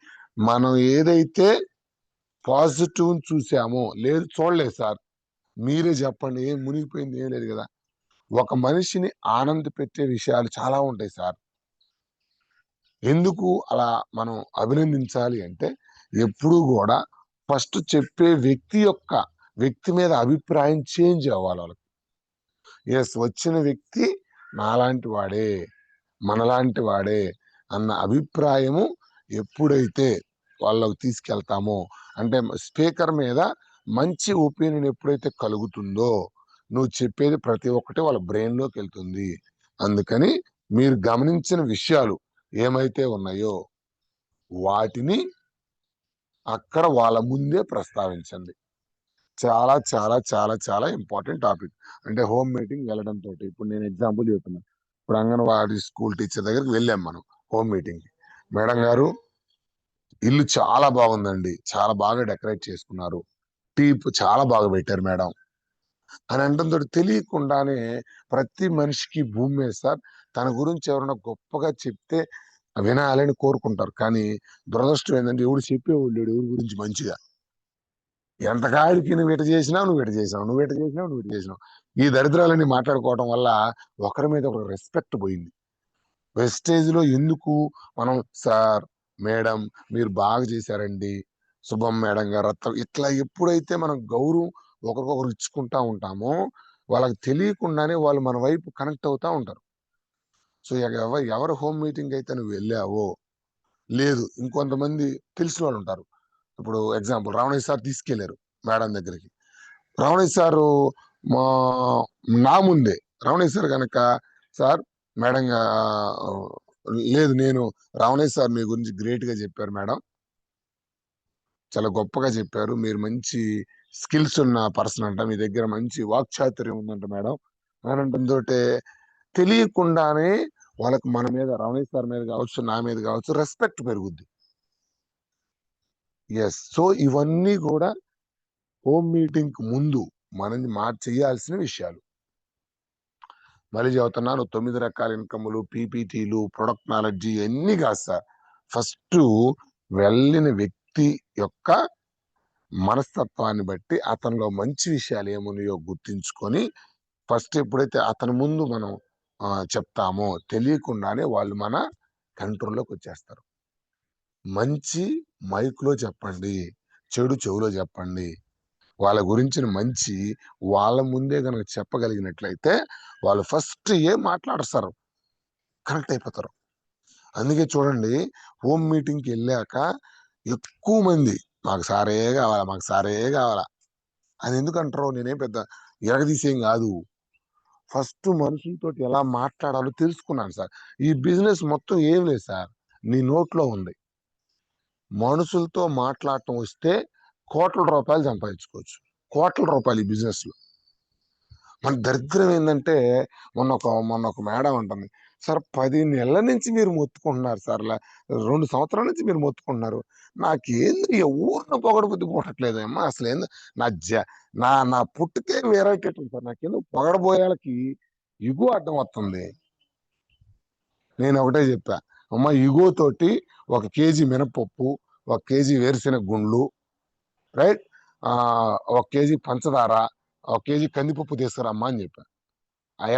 మనం ఏదైతే పాజిటివ్ చూసామో, లేదు చూడలేదు సార్, మీరే చెప్పండి, ఏం మునిగిపోయింది ఏం లేదు కదా. ఒక మనిషిని ఆనంద పెట్టే విషయాలు చాలా ఉంటాయి సార్. ఎందుకు అలా మనం అభినందించాలి అంటే, ఎప్పుడూ కూడా ఫస్ట్ చెప్పే వ్యక్తి మీద అభిప్రాయం చేంజ్ అవ్వాలి వాళ్ళకి. ఎస్, వచ్చిన వ్యక్తి నాలాంటి వాడే, మనలాంటి వాడే అన్న అభిప్రాయము ఎప్పుడైతే వాళ్ళకి తీసుకెళ్తామో, అంటే స్పీకర్ మీద మంచి ఒపీనియన్ ఎప్పుడైతే కలుగుతుందో, నువ్వు చెప్పేది ప్రతి ఒక్కటి వాళ్ళ బ్రెయిన్ లోకి వెళ్తుంది. అందుకని మీరు గమనించిన విషయాలు ఏమైతే ఉన్నాయో వాటిని అక్కడ వాళ్ళ ముందే ప్రస్తావించండి. చాలా చాలా చాలా చాలా ఇంపార్టెంట్ టాపిక్. అంటే హోమ్ మీటింగ్ వెళ్ళడం తోటి, ఇప్పుడు నేను ఎగ్జాంపుల్ చెప్తున్నా. ఇప్పుడు అంగన్వాడీ స్కూల్ టీచర్ దగ్గరికి వెళ్ళాం మనం హోమ్ మీటింగ్ కి. మేడం గారు, ఇల్లు చాలా బాగుందండి, చాలా బాగా డెకరేట్ చేసుకున్నారు, చాలా బాగా పెట్టారు మేడం అని అనడంతో తెలియకుండానే ప్రతి మనిషికి భూమి మీద సార్ తన గురించి ఎవరైనా గొప్పగా చెప్తే వినాలని కోరుకుంటారు. కానీ దురదృష్టం ఏంటంటే, ఎవడు చెప్పేవాళ్ళు లేడు ఎవరి గురించి మంచిగా. ఎంతకాడికి నువ్వు ఇట చేసినావు, నువ్వు ఇట చేసినావు, నువ్వు ఇట చేసినావు, నువ్వు ఇట చేసినావు, ఈ దరిద్రాలన్నీ మాట్లాడుకోవడం వల్ల ఒకరి మీద ఒక రెస్పెక్ట్ పోయింది. వెస్టేజ్ లో ఎందుకు మనం సార్, మేడం మీరు బాగా చేశారండి, శుభం మేడం గారు, రత్నం, ఇట్లా ఎప్పుడైతే మనం గౌరవం ఒకరికొకరు ఇచ్చుకుంటా ఉంటామో, వాళ్ళకి తెలియకుండానే వాళ్ళు మన వైపు కనెక్ట్ అవుతా ఉంటారు. సో ఎవరు హోమ్ మీటింగ్ అయితే నువ్వు వెళ్ళావో, లేదు ఇంకొంతమంది తెలిసిన వాళ్ళు ఉంటారు. ఇప్పుడు ఎగ్జాంపుల్ రావణయ్య సార్ తీసుకెళ్లారు మేడం దగ్గరికి. రావణయ్య సారు మా నా ముందే రావణయ్య సార్ కనుక, సార్ మేడం లేదు, నేను రావణయ్య సార్ మీ గురించి గ్రేట్ గా చెప్పారు మేడం, చాలా గొప్పగా చెప్పారు, మీరు మంచి స్కిల్స్ ఉన్న పర్సన్ అంట, మీ దగ్గర మంచి వాక్చాతుర్యం ఉందంట మేడం అని అంటుందో, తెలియకుండానే వాళ్ళకి మన మీద, రమణేష్ సార్ మీద కావచ్చు, నా మీద కావచ్చు, రెస్పెక్ట్ పెరుగుద్ది. ఎస్, సో ఇవన్నీ కూడా హోమ్ మీటింగ్ కు ముందు మనం చేయాల్సిన విషయాలు. మళ్ళీ చెబుతున్నాను, 9 రకాల ఇన్కమ్లు, పీపీటీలు, ప్రొడక్ట్ నాలెడ్జి ఇవన్నీ కాదు సార్. ఫస్ట్ వెళ్ళిన వ్యక్తి యొక్క మనస్తత్వాన్ని బట్టి అతనిలో మంచి విషయాలు ఏమున్నాయో గుర్తించుకొని ఫస్ట్ ఎప్పుడైతే అతని ముందు మనం చెప్తామో, తెలియకుండానే వాళ్ళు మన కంట్రోల్లోకి వచ్చేస్తారు. మంచి మైక్లో చెప్పండి, చెడు చెవులో చెప్పండి. వాళ్ళ గురించిన మంచి వాళ్ళ ముందే కనుక చెప్పగలిగినట్లయితే వాళ్ళు ఫస్ట్ ఏం మాట్లాడతారు, కనెక్ట్ అయిపోతారు. అందుకే చూడండి, హోమ్ మీటింగ్కి వెళ్ళాక ఎక్కువ మంది మాకు సారే కావాలా, మాకు సారే కావాలా అది ఎందుకంటారు. నేనేం పెద్ద ఎరగదీసేం కాదు. ఫస్ట్ మనుషులతో ఎలా మాట్లాడాలో తెలుసుకున్నాను సార్. ఈ బిజినెస్ మొత్తం ఏం లేదు సార్, నీ నోట్లో ఉంది. మనుషులతో మాట్లాడటం వస్తే కోట్ల రూపాయలు సంపాదించుకోవచ్చు, కోట్ల రూపాయలు ఈ బిజినెస్ లో. మన దరిద్రం ఏంటంటే, మొన్న ఒక మేడం అంటుంది, సార్ 10 నెలల నుంచి మీరు మొత్తుకుంటున్నారు సార్, 2 సంవత్సరాల నుంచి మీరు మొత్తుకుంటున్నారు, నాకేంది ఎవరిని పొగడబుద్ధి పుట్టట్లేదు అమ్మా, అసలు ఏంది నా జ నా నా పుట్టుకే వేరేటట్టుంది సార్, నాకేందో పొగడబోయేళ్ళకి ఇగో అడ్డం వస్తుంది. నేను ఒకటే చెప్పా, అమ్మ ఇగో తోటి 1 కేజీ మినపప్పు, 1 కేజీ వేరుశెనగ గుండ్లు, రైట్, 1 కేజీ పంచదార, 1 కేజీ కందిపప్పు తీసుకురమ్మా అని చెప్పా.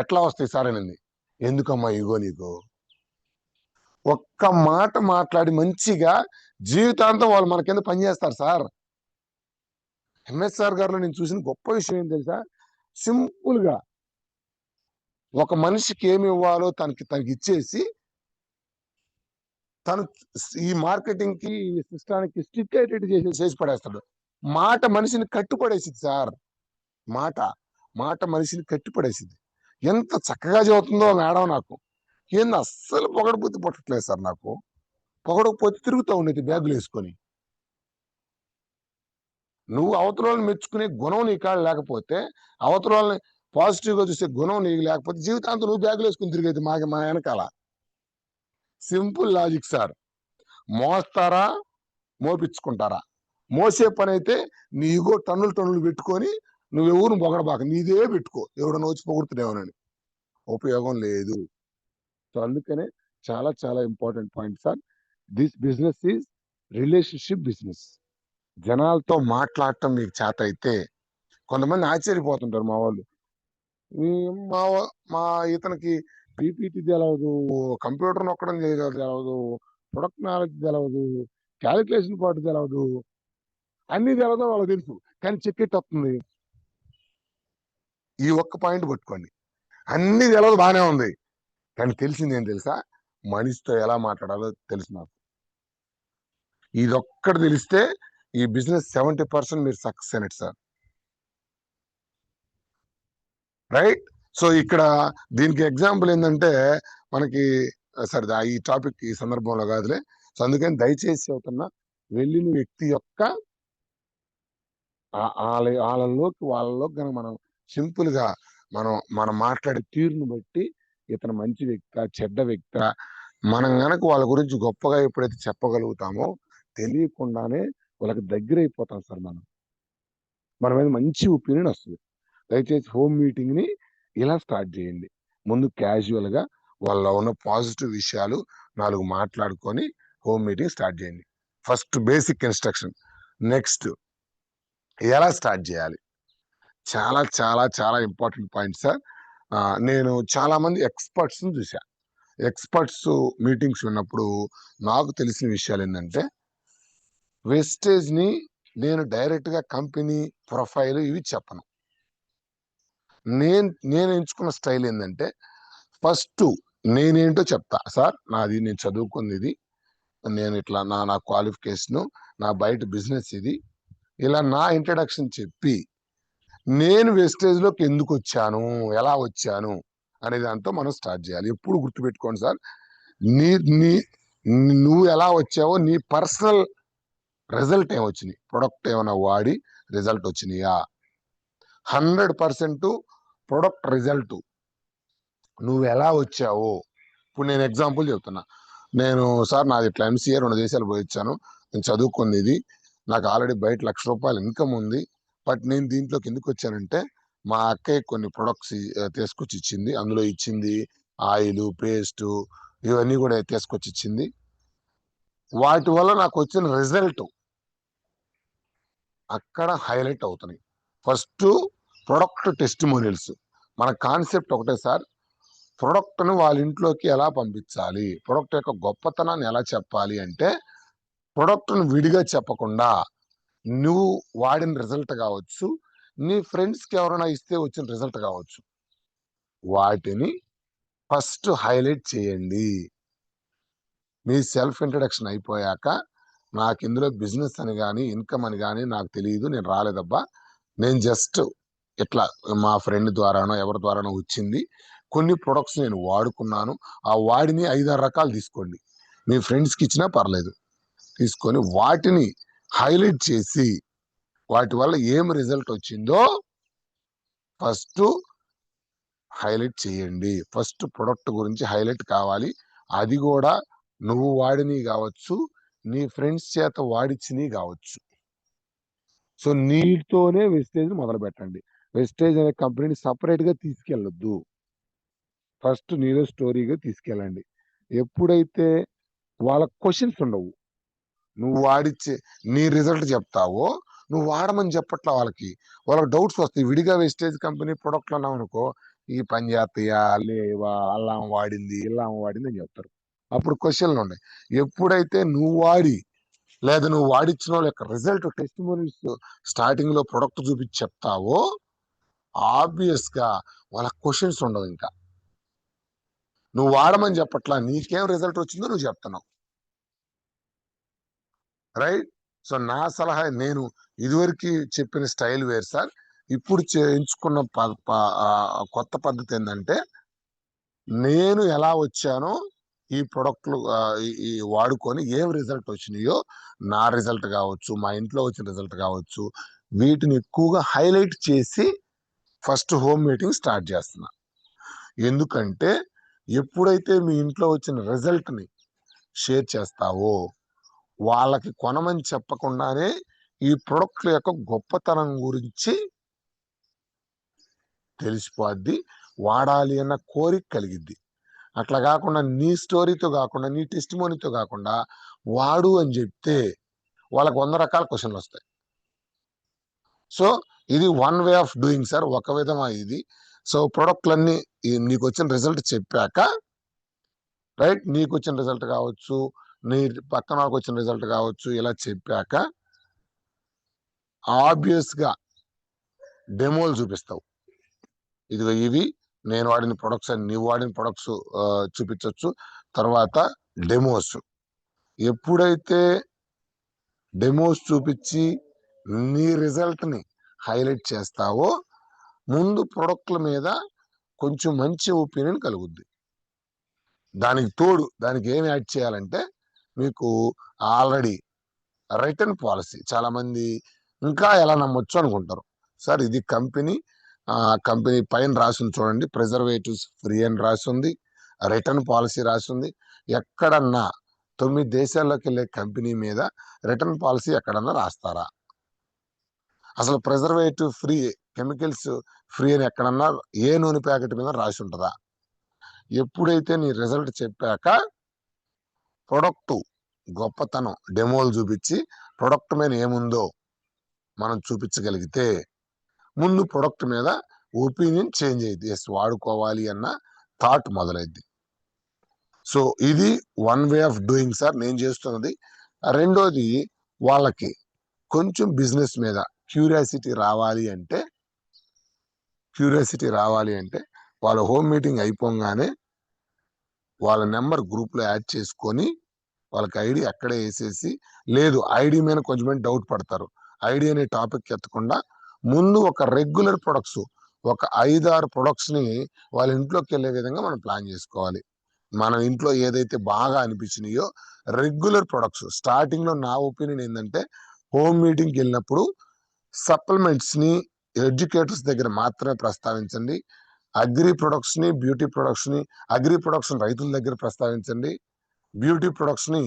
ఎట్లా వస్తాయి సార్ అనింది. ఎందుకమ్మా ఇగో నీకు? ఒక్క మాట మాట్లాడి మంచిగా జీవితాంతం వాళ్ళు మన కింద పనిచేస్తారు సార్. ఎంఎస్ఆర్ గారిలో నేను చూసిన గొప్ప విషయం ఏం తెలుసా, సింపుల్ గా ఒక మనిషికి ఏమి ఇవ్వాలో తనకి ఇచ్చేసి, తను ఈ మార్కెటింగ్ కి సిస్టానికి స్టిక్ అయ్యేటట్టు చేసి పడేస్తాడు. మాట మనిషిని కట్టుపడేసింది సార్. మాట మాట మనిషిని కట్టిపడేసింది. ఎంత చక్కగా చదువుతుందో మేడం నాకు. ఏంది అస్సలు పొగడబుద్ధి పుట్టట్లేదు సార్ నాకు. పొగడకపోతే తిరుగుతూ ఉండేది బ్యాగులు వేసుకొని. నువ్వు అవతలని మెచ్చుకునే గుణం నీ కాడ లేకపోతే, అవతలని పాజిటివ్ గా చూసే గుణం నీకు లేకపోతే, జీవితాంతం నువ్వు బ్యాగులు వేసుకుని తిరిగేది మా వెనకాల. Simple logic sir. మోస్తారా, మోపించుకుంటారా? మోసే పని అయితే నీ ఇగో టన్నులు పెట్టుకొని నువ్వు ఎవరు పొగడబాక, నీదే పెట్టుకో, ఎవడన్నా వచ్చి పొగుడుతున్నావునని. ఉపయోగం లేదు. సో అందుకనే చాలా చాలా important point sir. This business is relationship business. జనాలతో మాట్లాడటం మీకు చేత అయితే, కొంతమంది ఆశ్చర్యపోతుంటారు మా వాళ్ళు, మా మా ఇతనికి పీపీటీ తెలవదు, కంప్యూటర్ నొక్కడం తెలవదు, ప్రొడక్ట్ నాలెడ్జ్ తెలవదు, క్యాలిక్యులేషన్ పార్ట్ తెలవదు, అన్ని తెలవదో వాళ్ళకి తెలుసు, కానీ చెక్కెట్ వస్తుంది. ఈ ఒక్క పాయింట్ పట్టుకోండి. అన్ని తెలవదు, బాగానే ఉంది, కానీ తెలిసింది ఏం తెలుసా, మనిషితో ఎలా మాట్లాడాలో తెలుసు నాకు. ఇదొక్కటి తెలిస్తే ఈ బిజినెస్ 70% మీరు సక్సెస్ అయినట్టు సార్. రైట్. సో ఇక్కడ దీనికి ఎగ్జాంపుల్ ఏంటంటే, మనకి సరే ఈ టాపిక్ ఈ సందర్భంలో కాదులే. సో అందుకని దయచేసి అవుతున్నా, వెళ్ళిన వ్యక్తి యొక్క వాళ్ళలోకి కనుక మనం సింపుల్ గా మనం మాట్లాడే తీరును బట్టి, ఇతను మంచి వ్యక్త చెడ్డ వ్యక్త, మనం గనక వాళ్ళ గురించి గొప్పగా ఎప్పుడైతే చెప్పగలుగుతామో, తెలియకుండానే వాళ్ళకి దగ్గర అయిపోతాం సార్. మన మీద మంచి ఒపీనియన్ వస్తుంది. దయచేసి హోమ్ మీటింగ్ ని ఇలా స్టార్ట్ చేయండి. ముందు క్యాజువల్ గా వాళ్ళలో ఉన్న పాజిటివ్ విషయాలు 4 మాట్లాడుకొని హోమ్ మీటింగ్ స్టార్ట్ చేయండి. First basic instruction. నెక్స్ట్ ఎలా స్టార్ట్ చేయాలి, చాలా చాలా చాలా ఇంపార్టెంట్ పాయింట్ సార్. నేను చాలా మంది ఎక్స్పర్ట్స్ చూసా. ఎక్స్పర్ట్స్ మీటింగ్స్ ఉన్నప్పుడు నాకు తెలిసిన విషయాలు ఏంటంటే, వెస్టేజ్ ని నేను డైరెక్ట్ గా కంపెనీ ప్రొఫైల్ ఇవి చెప్పను. నేను ఎంచుకున్న స్టైల్ ఏంటంటే, ఫస్ట్ నేనేంటో చెప్తా. సార్ నేను చదువుకుంది ఇది, నేను ఇట్లా నా క్వాలిఫికేషన్, నా బయట బిజినెస్ ఇది, ఇలా నా ఇంట్రడక్షన్ చెప్పి, నేను వెస్టేజ్ లోకి ఎందుకు వచ్చాను, ఎలా వచ్చాను అనే దాంతో మనం స్టార్ట్ చేయాలి. ఎప్పుడు గుర్తుపెట్టుకోండి సార్, నీ నీ నువ్వు ఎలా వచ్చావో, నీ పర్సనల్ రిజల్ట్ ఏమొచ్చినాయి, ప్రొడక్ట్ ఏమైనా వాడి రిజల్ట్ వచ్చినాయా, 100% ప్రొడక్ట్ రిజల్ట్ నువ్వు ఎలా వచ్చావో. ఇప్పుడు నేను ఎగ్జాంపుల్ చెప్తున్నా, నేను సార్ నాది ఇట్లా ఎంసీఏ 2 దేశాలు పోయి వచ్చాను, నేను చదువుకుంది ఇది, నాకు ఆల్రెడీ బయట ₹1,00,000 ఇన్కమ్ ఉంది, బట్ నేను దీంట్లోకి ఎందుకు వచ్చానంటే, మా అక్కయ్య కొన్ని ప్రొడక్ట్స్ తీసుకొచ్చి ఇచ్చింది, అందులో ఇచ్చింది ఆయిల్, పేస్ట్, ఇవన్నీ కూడా తీసుకొచ్చి ఇచ్చింది, వాటి వల్ల నాకు వచ్చిన రిజల్ట్ అక్కడ హైలైట్ అవుతున్నాయి. First product testimonials. మన కాన్సెప్ట్ ఒకటే సార్, ప్రొడక్ట్ ను వాళ్ళ ఇంట్లోకి ఎలా పంపించాలి, ప్రొడక్ట్ యొక్క గొప్పతనాన్ని ఎలా చెప్పాలి అంటే, ప్రొడక్ట్ ను విడిగా చెప్పకుండా నువ్వు వాడిన రిజల్ట్ కావచ్చు, నీ ఫ్రెండ్స్కి ఎవరైనా ఇస్తే వచ్చిన రిజల్ట్ కావచ్చు, వాటిని ఫస్ట్ హైలైట్ చేయండి. మీ సెల్ఫ్ ఇంట్రడక్షన్ అయిపోయాక, నాకు ఇందులో బిజినెస్ అని కానీ ఇన్కమ్ అని కానీ నాకు తెలియదు, నేను రాలేదబ్బా, నేను జస్ట్ ఇట్లా మా ఫ్రెండ్ ద్వారానో ఎవరి ద్వారానో వచ్చింది, కొన్ని ప్రొడక్ట్స్ నేను వాడుకున్నాను, ఆ వాడిని 5-6 రకాలు తీసుకోండి, మీ ఫ్రెండ్స్కి ఇచ్చినా పర్లేదు, తీసుకొని వాటిని హైలైట్ చేసి వాటి వల్ల ఏం రిజల్ట్ వచ్చిందో ఫస్ట్ హైలైట్ చేయండి. ఫస్ట్ ప్రొడక్ట్ గురించి హైలైట్ కావాలి. అది కూడా నువ్వు వాడిని కావచ్చు, నీ ఫ్రెండ్స్ చేత వాడిచ్చిని కావచ్చు. సో నీతోనే వెస్టేజ్ మొదలు పెట్టండి. వెస్టేజ్ అనే కంపెనీని సపరేట్ గా తీసుకెళ్ళొద్దు, ఫస్ట్ నీలో స్టోరీగా తీసుకెళ్ళండి. ఎప్పుడైతే వాళ్ళ క్వశ్చన్స్ ఉండవు, నువ్వు వాడిచ్చే నీ రిజల్ట్ చెప్తావో, నువ్వు వాడమని చెప్పట్లా, వాళ్ళకి డౌట్స్ వస్తాయి. విడిగా వెస్టేజ్ కంపెనీ ప్రొడక్ట్లు అన్నావు అనుకో, ఈ పని చేస్తాయా లేవా, అల్లం వాడింది ఇల్లాం వాడింది అని చెప్తారు, అప్పుడు క్వశ్చన్లు ఉన్నాయి. ఎప్పుడైతే నువ్వు వాడి లేదా నువ్వు వాడిచ్చిన వాళ్ళ యొక్క రిజల్ట్ టెస్టిమోనియల్స్ స్టార్టింగ్ లో ప్రొడక్ట్ చూపించి చెప్తావో, ఆబ్వియస్ గా వాళ్ళ క్వశ్చన్స్ ఉండవు. ఇంకా నువ్వు వాడమని చెప్పట్లా, నీకేం రిజల్ట్ వచ్చిందో నువ్వు చెప్తున్నావు, రైట్? సో నా సలహా, నేను ఇదివరకు చెప్పిన స్టైల్ వేరు సార్, ఇప్పుడు ఎంచుకున్న కొత్త పద్ధతి ఏంటంటే, నేను ఎలా వచ్చానో ఈ ప్రొడక్ట్లు ఈ వాడుకొని ఏం రిజల్ట్ వచ్చినాయో, నా రిజల్ట్ కావచ్చు, మా ఇంట్లో వచ్చిన రిజల్ట్ కావచ్చు, వీటిని ఎక్కువగా హైలైట్ చేసి ఫస్ట్ హోమ్ మీటింగ్ స్టార్ట్ చేస్తున్నా. ఎందుకంటే ఎప్పుడైతే మీ ఇంట్లో వచ్చిన రిజల్ట్ ని షేర్ చేస్తావో, వాళ్ళకి కొనమని చెప్పకుండానే ఈ ప్రొడక్ట్ల యొక్క గొప్పతనం గురించి తెలిసిపోద్ది, వాడాలి అన్న కోరిక కలిగిద్ది. అట్లా కాకుండా నీ స్టోరీతో కాకుండా, నీ టెస్టిమోనీతో కాకుండా వాడు అని చెప్తే వాళ్ళకి 100 రకాల క్వశ్చన్లు వస్తాయి. సో ఇది one way of doing sir, ఒక విధమా ఇది. సో ప్రొడక్ట్లన్నీ నీకు వచ్చిన రిజల్ట్ చెప్పాక, రైట్, నీకు వచ్చిన రిజల్ట్ కావచ్చు, నీ పక్కన వాళ్ళకి వచ్చిన రిజల్ట్ కావచ్చు, ఇలా చెప్పాక ఆబ్వియస్ గా డెమోలు చూపిస్తావు. ఇదిగో ఇవి నేను వాడిన ప్రొడక్ట్స్ అని, నీవు వాడిన ప్రొడక్ట్స్ చూపించవచ్చు. తర్వాత డెమోస్, ఎప్పుడైతే డెమోస్ చూపించి నీ రిజల్ట్ ని హైలైట్ చేస్తావో, ముందు ప్రొడక్ట్ల మీద కొంచెం మంచి ఒపీనియన్ కలుగుద్ది. దానికి తోడు దానికి ఏం యాడ్ చేయాలంటే, మీకు ఆల్రెడీ రిటర్న్ పాలసీ, చాలా మంది ఇంకా ఎలా నమ్మొచ్చు అనుకుంటారు. సార్ ఇది కంపెనీ పైన రాసింది చూడండి, ప్రిజర్వేటివ్స్ ఫ్రీ అని రాసింది, రిటర్న్ పాలసీ రాసింది. ఎక్కడన్నా 9 దేశాల్లోకి వెళ్ళే కంపెనీ మీద రిటర్న్ పాలసీ ఎక్కడన్నా రాస్తారా? అసలు ప్రిజర్వేటివ్ ఫ్రీ, కెమికల్స్ ఫ్రీ అని ఎక్కడన్నా ఏ నూనె ప్యాకెట్ మీద రాసి ఉంటుందా? ఎప్పుడైతే నీ రిజల్ట్ చెప్పాక ప్రొడక్ట్ గొప్పతనం డెమోలు చూపించి ప్రొడక్ట్ మీద ఏముందో మనం చూపించగలిగితే, ముందు ప్రొడక్ట్ మీద ఒపీనియన్ చేంజ్ అయింది, ఎస్ వాడుకోవాలి అన్న థాట్ మొదలైద్ది. సో ఇది one way of doing sir నేను చేస్తున్నది. రెండోది, వాళ్ళకి కొంచెం బిజినెస్ మీద క్యూరియాసిటీ రావాలి అంటే వాళ్ళ హోమ్ మీటింగ్ అయిపోగానే వాళ్ళ నెంబర్ గ్రూప్ లో యాడ్ చేసుకొని, వాళ్ళకి ఐడి అక్కడే వేసేసి, లేదు ఐడి మీద కొంచెం డౌట్ పడతారు, ఐడి అనే టాపిక్ ఎత్తకుండా ముందు ఒక రెగ్యులర్ ప్రొడక్ట్స్, ఒక 5-6 ప్రొడక్ట్స్ ని వాళ్ళ ఇంట్లోకి వెళ్ళే విధంగా మనం ప్లాన్ చేసుకోవాలి. మన ఇంట్లో ఏదైతే బాగా అనిపించినాయో రెగ్యులర్ ప్రొడక్ట్స్, స్టార్టింగ్ లో నా ఒపీనియన్ ఏంటంటే, హోమ్ మీటింగ్కి వెళ్ళినప్పుడు సప్లిమెంట్స్ ని ఎడ్యుకేటర్స్ దగ్గర మాత్రమే ప్రస్తావించండి, అగ్రి ప్రొడక్ట్స్ ని బ్యూటీ ప్రొడక్ట్స్ ని, అగ్రి ప్రొడక్ట్స్ రైతుల దగ్గర ప్రస్తావించండి, బ్యూటీ ప్రొడక్ట్స్ ని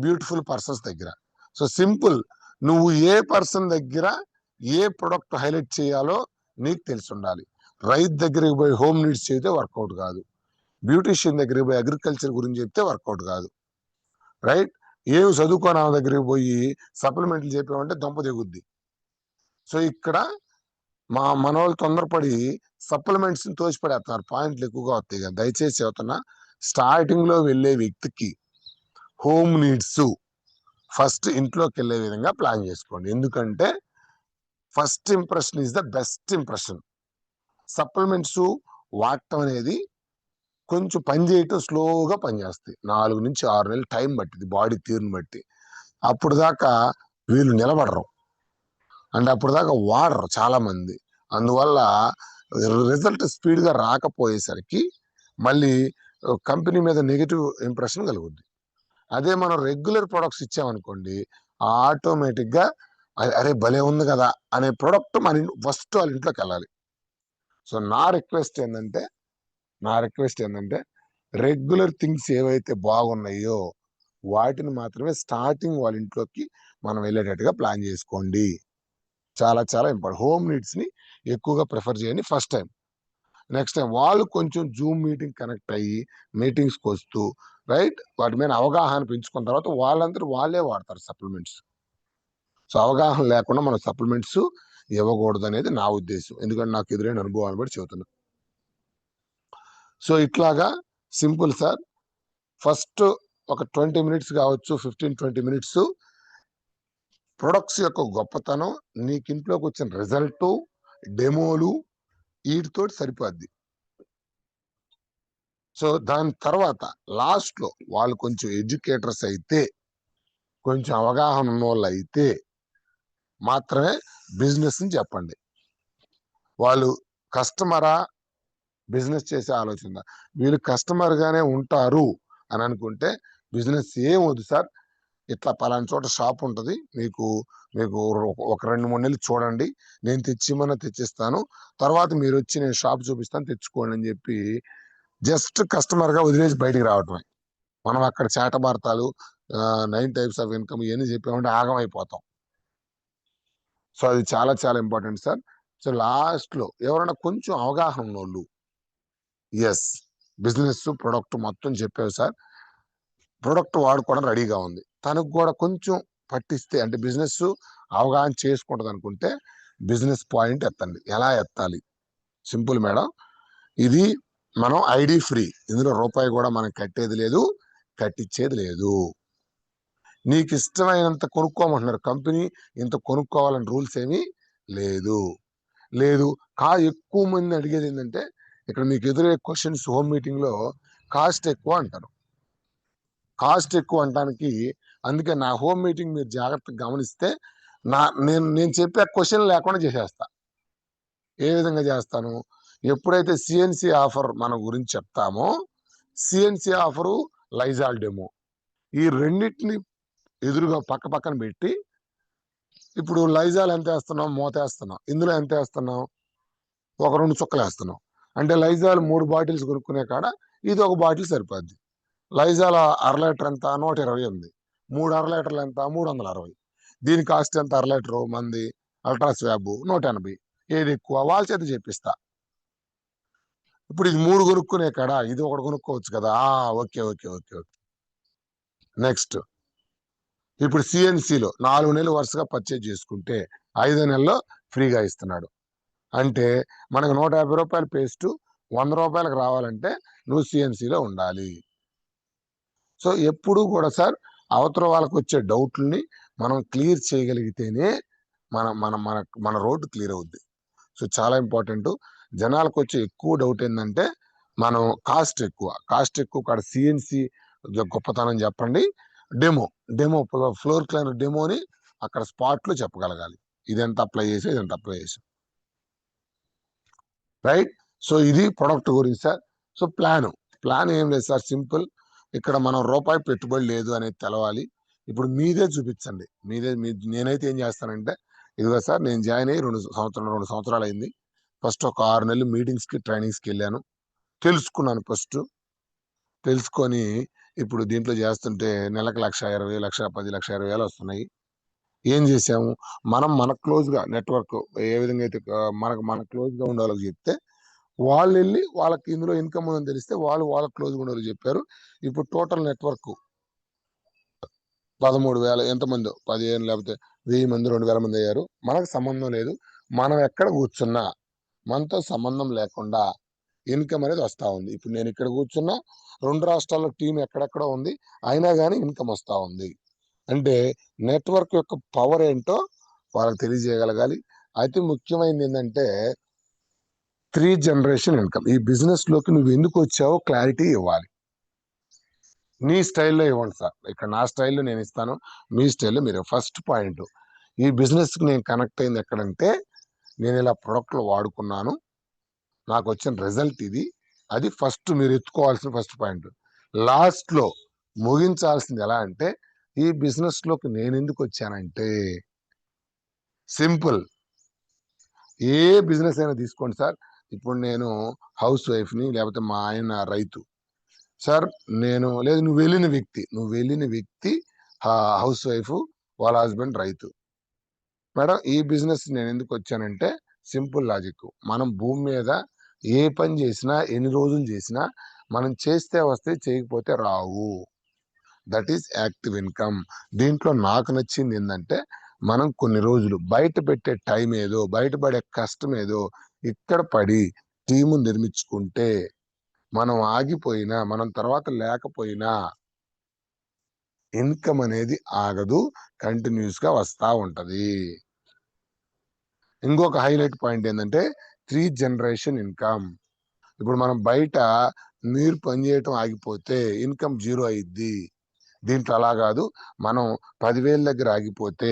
బ్యూటిఫుల్ పర్సన్స్ దగ్గర. సో సింపుల్, నువ్వు ఏ పర్సన్ దగ్గర ఏ ప్రొడక్ట్ హైలైట్ చేయాలో నీకు తెలిసి ఉండాలి. రైతు దగ్గరికి పోయి హోమ్ నీడ్స్ చేస్తే వర్కౌట్ కాదు, బ్యూటీషియన్ దగ్గరికి పోయి అగ్రికల్చర్ గురించి చెప్తే వర్కౌట్ కాదు, రైట్? ఏమి చదువుకోని ఆమె దగ్గరికి పోయి సప్లిమెంట్లు చెప్పామంటే దొంప దిగుద్ది. సో ఇక్కడ మనోళ్ళు తొందరపడి సప్లిమెంట్స్ ని తోచిపడేస్తున్నారు, పాయింట్లు ఎక్కువగా వస్తాయి కదా. దయచేసి చెబుతున్నా, స్టార్టింగ్ లో వెళ్ళే వ్యక్తికి హోమ్ నీడ్స్ ఫస్ట్ ఇంట్లోకి వెళ్ళే విధంగా ప్లాన్ చేసుకోండి. ఎందుకంటే first impression is the best impression. Supplements వాడటం అనేది కొంచెం పని చేయటం స్లోగా పనిచేస్తాయి. 4 నుంచి 6 నెలలు టైం పట్టింది బాడీ తీరుని బట్టి. అప్పుడు దాకా వీళ్ళు నిలబడరు, అంటే అప్పుడు దాకా వాడరు చాలా మంది. అందువల్ల రిజల్ట్ స్పీడ్గా రాకపోయేసరికి మళ్ళీ కంపెనీ మీద నెగిటివ్ ఇంప్రెషన్ కలుగుద్ది. అదే మనం రెగ్యులర్ ప్రొడక్ట్స్ ఇచ్చామనుకోండి, ఆటోమేటిక్గా అరే భలే ఉంది కదా అనే ప్రొడక్ట్ మన ఫస్ట్ వాళ్ళ ఇంట్లోకి వెళ్ళాలి. సో నా రిక్వెస్ట్ ఏంటంటే రెగ్యులర్ థింగ్స్ ఏవైతే బాగున్నాయో వాటిని మాత్రమే స్టార్టింగ్ వాళ్ళ ఇంట్లోకి మనం వెళ్ళేటట్టుగా ప్లాన్ చేసుకోండి. చాలా చాలా ఇంపార్టెంట్. హోమ్ నీడ్స్ ని ఎక్కువగా ప్రిఫర్ చేయండి ఫస్ట్ టైం. నెక్స్ట్ టైం వాళ్ళు కొంచెం జూమ్ మీటింగ్ కనెక్ట్ అయ్యి మీటింగ్స్కి వస్తూ రైట్ వాటి మీద అవగాహన పెంచుకున్న తర్వాత వాళ్ళందరూ వాళ్ళే వాడతారు సప్లిమెంట్స్. సో అవగాహన లేకుండా మనం సప్లిమెంట్స్ ఇవ్వకూడదు అనేది నా ఉద్దేశం, ఎందుకంటే నాకు ఎదురైన అనుభవాన్ని బట్టి చెబుతున్నా. సో ఇట్లాగా సింపుల్ సార్. ఫస్ట్ ఒక 20 మినిట్స్ కావచ్చు, 15-20 మినిట్స్ ప్రొడక్ట్స్ యొక్క గొప్పతనం, నీకు ఇంట్లోకి వచ్చిన రిజల్ట్, డెమోలు వీటితో సరిపోద్ది. సో దాని తర్వాత లాస్ట్ లో వాళ్ళు కొంచెం ఎడ్యుకేటర్స్ అయితే, కొంచెం అవగాహన ఉన్న వాళ్ళు అయితే మాత్రమే బిజినెస్ అని చెప్పండి. వాళ్ళు కస్టమరా బిజినెస్ చేసే ఆలోచన, వీళ్ళు కస్టమర్ గానే ఉంటారు అని అనుకుంటే బిజినెస్ ఏం వద్దు సార్. ఇట్లా పలానా చోట షాప్ ఉంటుంది, మీకు ఒక 2-3 నెలలు చూడండి, నేను తెచ్చిస్తాను, తర్వాత మీరు వచ్చి నేను షాప్ చూపిస్తాను, తెచ్చుకోండి అని చెప్పి జస్ట్ కస్టమర్ గా వదిలేసి బయటికి రావటమే. మనం అక్కడ చేటభారతాలు 9 టైప్స్ ఆఫ్ ఇన్కమ్ ఇవన్నీ చెప్పామంటే ఆగమైపోతాం. సో అది చాలా చాలా ఇంపార్టెంట్ సార్. సో లాస్ట్ లో ఎవరైనా కొంచెం అవగాహన ఉన్నోళ్ళు, ఎస్ బిజినెస్ ప్రొడక్ట్ మొత్తం చెప్పావు సార్, ప్రొడక్ట్ వాడుకోవడం రెడీగా ఉంది, తనకు కూడా కొంచెం పట్టిస్తే అంటే బిజినెస్ అవగాహన చేసుకుంటది అనుకుంటే బిజినెస్ పాయింట్ ఎత్తండి. ఎలా ఎత్తాలి? సింపుల్ మేడం, ఇది మనం ఐడి ఫ్రీ, ఇందులో రూపాయి కూడా మనం కట్టేది లేదు, కట్టించేది లేదు. నీకు ఇష్టమైనంత కొనుక్కోమంటున్నారు కంపెనీ, ఇంత కొనుక్కోవాలని రూల్స్ ఏమీ లేదు. ఎక్కువ మంది అడిగేది ఏంటంటే ఇక్కడ మీకు ఎదురే క్వశ్చన్స్ హోమ్ మీటింగ్ లో కాస్ట్ ఎక్కువ అంటారు. కాస్ట్ ఎక్కువ అంటానికి అందుకే నా హోమ్ మీటింగ్ మీరు జాగ్రత్తగా గమనిస్తే నేను చెప్పే క్వశ్చన్ లేకుండా చేసేస్తా. ఏ విధంగా చేస్తాను? ఎప్పుడైతే సిఎన్సి ఆఫర్ మన గురించి చెప్తామో, సిఎన్సి ఆఫరు, లైజాల్ డెమో, ఈ రెండింటిని ఎదురుగా పక్కన పెట్టి, ఇప్పుడు లైజాల్ ఎంత వేస్తున్నాం, మోతేస్తున్నాం, ఇందులో ఎంత వేస్తున్నాం, ఒక 2 చుక్కలు వేస్తున్నాం. అంటే లైజాల్ 3 బాటిల్స్ కొనుక్కునే కాడ ఇది ఒక బాటిల్ సరిపోద్ది. లైజాల్ 1/2 లీటర్ ఎంత, 120 ఉంది. 3 1/2 లీటర్లు ఎంత, 360. దీని కాస్ట్ ఎంత, 1/2 లీటరు మంది అల్ట్రా స్వాబ్ 180. ఏది ఎక్కువ వాళ్ళ చేత చెప్పిస్తా. ఇప్పుడు ఇది 3 కొనుక్కునే కాడ ఇది ఒకటి కొనుక్కోవచ్చు కదా. ఓకే. నెక్స్ట్ ఇప్పుడు సిఎన్సిలో 4 నెలలు వరుసగా పర్చేజ్ చేసుకుంటే 5వ నెలలో ఫ్రీగా ఇస్తున్నాడు. అంటే మనకు 150 రూపాయల పేస్ట్ 100 రూపాయలకు రావాలంటే నువ్వు సిఎన్సిలో ఉండాలి. సో ఎప్పుడు కూడా సార్ అవతల వాళ్ళకు వచ్చే డౌట్లని మనం క్లియర్ చేయగలిగితేనే మన మన మన మన రోడ్డు క్లియర్ అవుద్ది. సో చాలా ఇంపార్టెంట్. జనాలకు వచ్చే ఎక్కువ డౌట్ ఏంటంటే మనం కాస్ట్ ఎక్కువ కాడ సిఎన్సి గొప్పతనం చెప్పండి, డెమో ఫ్లోర్ క్లీనర్ డెమోని అక్కడ స్పాట్ లో చెప్పగలగాలి, ఇదెంత అప్లై చేసి రైట్. సో ఇది ప్రొడక్ట్ గురించి సార్. సో ప్లాన్ ఏం లేదు సార్, సింపుల్. ఇక్కడ మనం రూపాయి పెట్టుబడి లేదు అనేది తెలవాలి. ఇప్పుడు మీదే చూపించండి, నేనైతే ఏం చేస్తానంటే, ఇదిగో సార్ నేను జాయిన్ అయ్యి 2 సంవత్సరాలు అయింది. ఫస్ట్ ఒక 6 నెలలు మీటింగ్స్ కి ట్రైనింగ్స్కి వెళ్ళాను, తెలుసుకున్నాను. ఫస్ట్ తెలుసుకొని ఇప్పుడు దీంట్లో చేస్తుంటే నెలకు 1,20,000, 1,10,000, 1,20,000 వస్తున్నాయి. ఏం చేసాము, మనం మన క్లోజ్ గా నెట్వర్క్ ఏ విధంగా అయితే మన క్లోజ్ గా ఉండే వాళ్ళకి చెప్తే వాళ్ళు వెళ్ళి వాళ్ళకి ఇందులో ఇన్కమ్ ఉందని తెలిస్తే వాళ్ళ క్లోజ్ గా ఉండే వాళ్ళు చెప్పారు. ఇప్పుడు టోటల్ నెట్వర్క్ 13,000 ఎంతమంది, 15 లేకపోతే 1000 మంది, 2,000 మంది అయ్యారు. మనకు సంబంధం లేదు, మనం ఎక్కడ కూర్చున్నా మనతో సంబంధం లేకుండా ఇన్కమ్ అనేది వస్తా ఉంది. ఇప్పుడు నేను ఇక్కడ కూర్చున్నా, 2 రాష్ట్రాల్లో టీం ఎక్కడెక్కడో ఉంది, అయినా కానీ ఇన్కమ్ వస్తా ఉంది. అంటే నెట్వర్క్ యొక్క పవర్ ఏంటో వాళ్ళకి తెలియజేయగలగాలి. అతి ముఖ్యమైనది ఏంటంటే 3 జనరేషన్ ఇన్కమ్. ఈ బిజినెస్ లోకి నువ్వు ఎందుకు వచ్చావో క్లారిటీ ఇవ్వాలి. నీ స్టైల్లో ఇవ్వండి సార్. ఇక్కడ నా స్టైల్లో నేను ఇస్తాను, మీ స్టైల్లో మీరు. ఫస్ట్ పాయింట్, ఈ బిజినెస్ కి నేను కనెక్ట్ అయింది ఎక్కడంటే, నేను ఇలా ప్రొడక్ట్లు వాడుకున్నాను, నాకు వచ్చిన రిజల్ట్ ఇది. అది ఫస్ట్ మీరు ఎత్తుకోవాల్సిన ఫస్ట్ పాయింట్. లాస్ట్ లో ముగించాల్సింది ఎలా అంటే, ఈ బిజినెస్ లోకి నేను ఎందుకు వచ్చానంటే, సింపుల్. ఏ బిజినెస్ అయినా తీసుకోండి సార్. ఇప్పుడు నేను హౌస్ వైఫ్ని, లేకపోతే మా ఆయన రైతు సార్. లేదు, నువ్వు వెళ్ళిన వ్యక్తి హౌస్ వైఫ్, వాళ్ళ హస్బెండ్ రైతు. మేడం, ఈ బిజినెస్ నేను ఎందుకు వచ్చానంటే, సింపుల్ లాజిక్. మనం భూమి మీద ఏ పని చేసినా, ఎన్ని రోజులు చేసినా, మనం చేస్తే వస్తే, చేయకపోతే రావు. That is active income. దీంట్లో నాకు నచ్చింది ఏంటంటే, మనం కొన్ని రోజులు బయట పెట్టే టైం ఏదో, బయటపడే కష్టం ఏదో ఇక్కడ పడి టీము నిర్మించుకుంటే, మనం ఆగిపోయినా, మనం తర్వాత లేకపోయినా, ఇన్కమ్ అనేది ఆగదు, కంటిన్యూస్ గా వస్తా ఉంటది. ఇంకొక హైలైట్ పాయింట్ ఏంటంటే 3 జనరేషన్ ఇన్కమ్. ఇప్పుడు మనం బయట మీరు పనిచేయటం ఆగిపోతే ఇన్కమ్ 0 అయింది. దీంట్లో అలా కాదు. మనం 10,000 దగ్గర ఆగిపోతే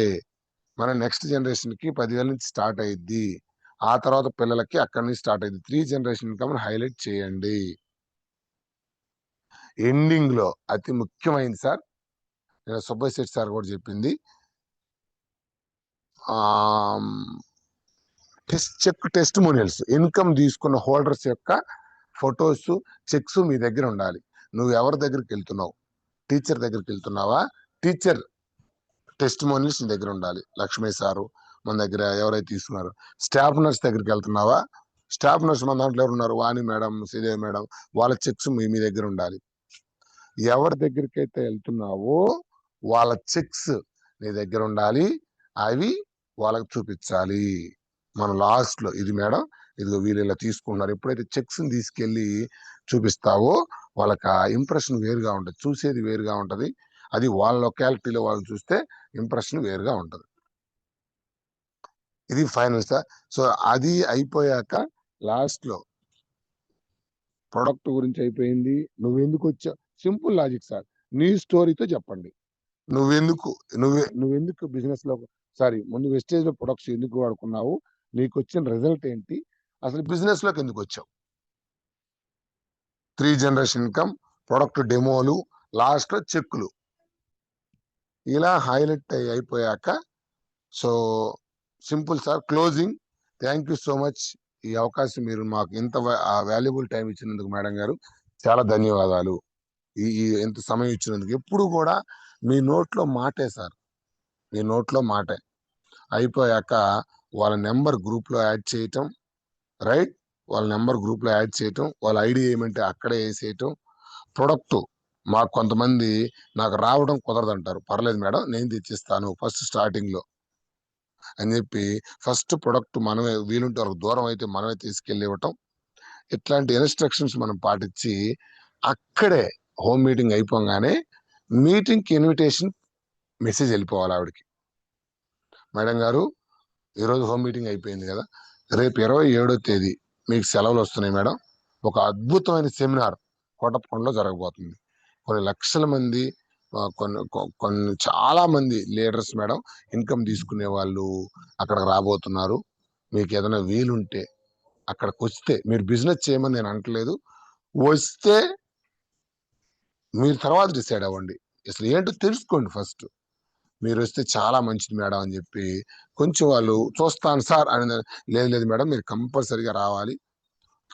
మన నెక్స్ట్ జనరేషన్ కి 10,000 నుంచి స్టార్ట్ అయ్యిద్ది. ఆ తర్వాత పిల్లలకి అక్కడి నుంచి స్టార్ట్ అయ్యింది. 3 జనరేషన్ ఇన్కమ్ హైలైట్ చేయండి. ఎండింగ్ లో అతి ముఖ్యమైనది సార్, నేను సుబ్బయ్య శెట్టి సార్ కూడా చెప్పింది, టెస్టిమోనియల్స్. ఇన్కమ్ తీసుకున్న హోల్డర్స్ యొక్క ఫొటోస్, చెక్స్ మీ దగ్గర ఉండాలి. నువ్వు ఎవరి దగ్గరికి వెళ్తున్నావు? టీచర్ దగ్గరికి వెళ్తున్నావా? టీచర్ టెస్టిమోనియల్స్ నీ దగ్గర ఉండాలి. లక్ష్మీ సారు మన దగ్గర ఎవరైతే తీసుకున్నారు. స్టాఫ్ నర్స్ దగ్గరికి వెళ్తున్నావా? స్టాఫ్ నర్స్ మన దాంట్లో ఎవరు ఉన్నారు? వాణి మేడం, శ్రీదేవి మేడం, వాళ్ళ చెక్స్ మీ దగ్గర ఉండాలి. ఎవరి దగ్గరికి అయితే వెళ్తున్నావో వాళ్ళ చెక్స్ నీ దగ్గర ఉండాలి. అవి వాళ్ళకి చూపించాలి. మన లాస్ట్ లో, ఇది మేడం, ఇదిగో వీళ్ళు ఇలా తీసుకుంటున్నారు. ఎప్పుడైతే చెక్స్ తీసుకెళ్లి చూపిస్తావో వాళ్ళకి ఆ ఇంప్రెషన్ వేరుగా ఉంటుంది, చూసేది వేరుగా ఉంటది. అది వాళ్ళ లొకాలిటీలో వాళ్ళు చూస్తే ఇంప్రెషన్ వేరుగా ఉంటది. ఇది ఫైనల్ సార్. సో అది అయిపోయాక లాస్ట్ లో ప్రొడక్ట్ గురించి అయిపోయింది. నువ్వెందుకు వచ్చా, సింపుల్ లాజిక్ సార్. నీ స్టోరీతో చెప్పండి. నువ్వెందుకు బిజినెస్ లో, ముందు వెస్టేజ్ లో ప్రొడక్ట్స్ ఎందుకు వాడుకున్నావు, నీకు వచ్చిన రిజల్ట్ ఏంటి, అసలు బిజినెస్ లోకి ఎందుకు వచ్చావు. 3 జనరేషన్ ఇన్కమ్, ప్రొడక్ట్ డెమోలు, లాస్ట్ లో చెక్కులు, ఇలా హైలైట్ అయిపోయాక, so simple sir. Closing. Thank you so much. ఈ అవకాశం మీరు మాకు ఇంత వాల్యుబుల్ టైం ఇచ్చినందుకు మేడం గారు చాలా ధన్యవాదాలు. ఎంత సమయం ఇచ్చినందుకు. ఎప్పుడు కూడా మీ నోట్లో మాటే సార్, మీ నోట్లో మాటే. అయిపోయాక వాళ్ళ నెంబర్ గ్రూప్ లో యాడ్ చేయటం, రైట్? వాళ్ళ నెంబర్ గ్రూప్ లో యాడ్ చేయటం, వాళ్ళ ఐడి ఏమంటే అక్కడే వేసేయటం. ప్రొడక్ట్ మాకు కొంతమంది నాకు రావడం కుదరదంటారు. పర్లేదు మేడం, నేను తెచ్చిస్తాను ఫస్ట్ స్టార్టింగ్ లో అని చెప్పి, ఫస్ట్ ప్రొడక్ట్ మనమే, వీలుంటే వరకు దూరం అయితే మనమే తీసుకెళ్ళి ఇవ్వటం. ఇట్లాంటి ఇన్స్ట్రక్షన్స్ మనం పాటించి, అక్కడే హోమ్ మీటింగ్ అయిపోగానే మీటింగ్ కి ఇన్విటేషన్ మెసేజ్ వెళ్ళిపోవాలి ఆవిడకి. మేడం గారు, ఈరోజు హోమ్ మీటింగ్ అయిపోయింది కదా, రేపు 27వ తేదీ మీకు సెలవులు వస్తున్నాయి మేడం. ఒక అద్భుతమైన సెమినార్ కోటప్పకొండలో జరగబోతుంది. కొన్ని లక్షల మంది, కొన్ని చాలా మంది లీడర్స్ మేడం, ఇన్కమ్ తీసుకునే వాళ్ళు అక్కడికి రాబోతున్నారు. మీకు ఏదైనా వీలుంటే అక్కడికి వస్తే, మీరు బిజినెస్ చేయమని నేను అంటలేదు, వస్తే మీరు తర్వాత డిసైడ్ అవ్వండి. అసలు ఏంటో తెలుసుకోండి ఫస్ట్. మీరు వస్తే చాలా మంచిది మేడం అని చెప్పి, కొంచెం వాళ్ళు చూస్తాను సార్ అని, లేదు మేడం మీరు కంపల్సరీగా రావాలి,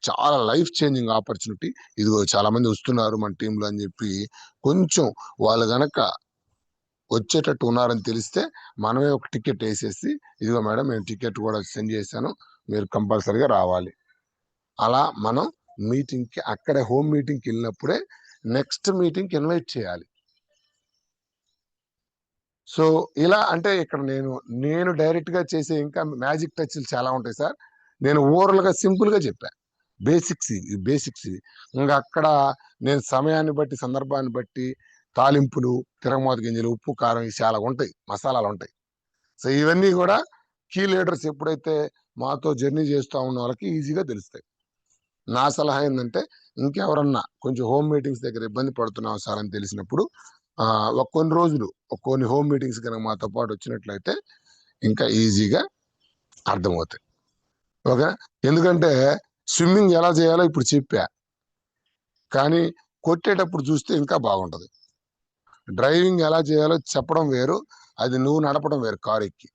చాలా లైఫ్ చేంజింగ్ ఆపర్చునిటీ, ఇదిగో చాలా మంది వస్తున్నారు మన టీంలో అని చెప్పి, కొంచెం వాళ్ళు గనక వచ్చేటట్టు ఉన్నారని తెలిస్తే మనమే ఒక టికెట్ వేసేసి, ఇదిగో మేడం నేను టికెట్ కూడా సెండ్ చేశాను, మీరు కంపల్సరీగా రావాలి. అలా మనం మీటింగ్కి, అక్కడే హోమ్ మీటింగ్కి వెళ్ళినప్పుడే నెక్స్ట్ మీటింగ్కి ఇన్వైట్ చేయాలి. సో ఇలా అంటే ఇక్కడ నేను డైరెక్ట్ గా చేసే ఇంకా మ్యాజిక్ టచ్లు చాలా ఉంటాయి సార్. నేను ఓవరాల్ గా సింపుల్ గా చెప్పా, బేసిక్స్ ఇవి. ఇంకా అక్కడ నేను సమయాన్ని బట్టి, సందర్భాన్ని బట్టి తాలింపులు, తిరగమాత గింజలు, ఉప్పు, కారం ఇవి చాలా ఉంటాయి, మసాలాలు ఉంటాయి. సో ఇవన్నీ కూడా కీ లీడర్స్ ఎప్పుడైతే మాతో జర్నీ చేస్తూ ఉన్న వాళ్ళకి ఈజీగా తెలుస్తాయి. నా సలహా ఏంటంటే, ఇంకెవరన్నా కొంచెం హోమ్ మీటింగ్స్ దగ్గర ఇబ్బంది పడుతున్నాం సార్ అని తెలిసినప్పుడు ఒక కొన్ని రోజులు కొన్ని హోమ్ మీటింగ్స్ కనుక మాతో పాటు వచ్చినట్లయితే ఇంకా ఈజీగా అర్థమవుతాయి. ఓకే, ఎందుకంటే స్విమ్మింగ్ ఎలా చేయాలో ఇప్పుడు చెప్పా, కానీ కొట్టేటప్పుడు చూస్తే ఇంకా బాగుంటది. డ్రైవింగ్ ఎలా చేయాలో చెప్పడం వేరు, అది నువ్వు నడపడం వేరు కారు ఎక్కి.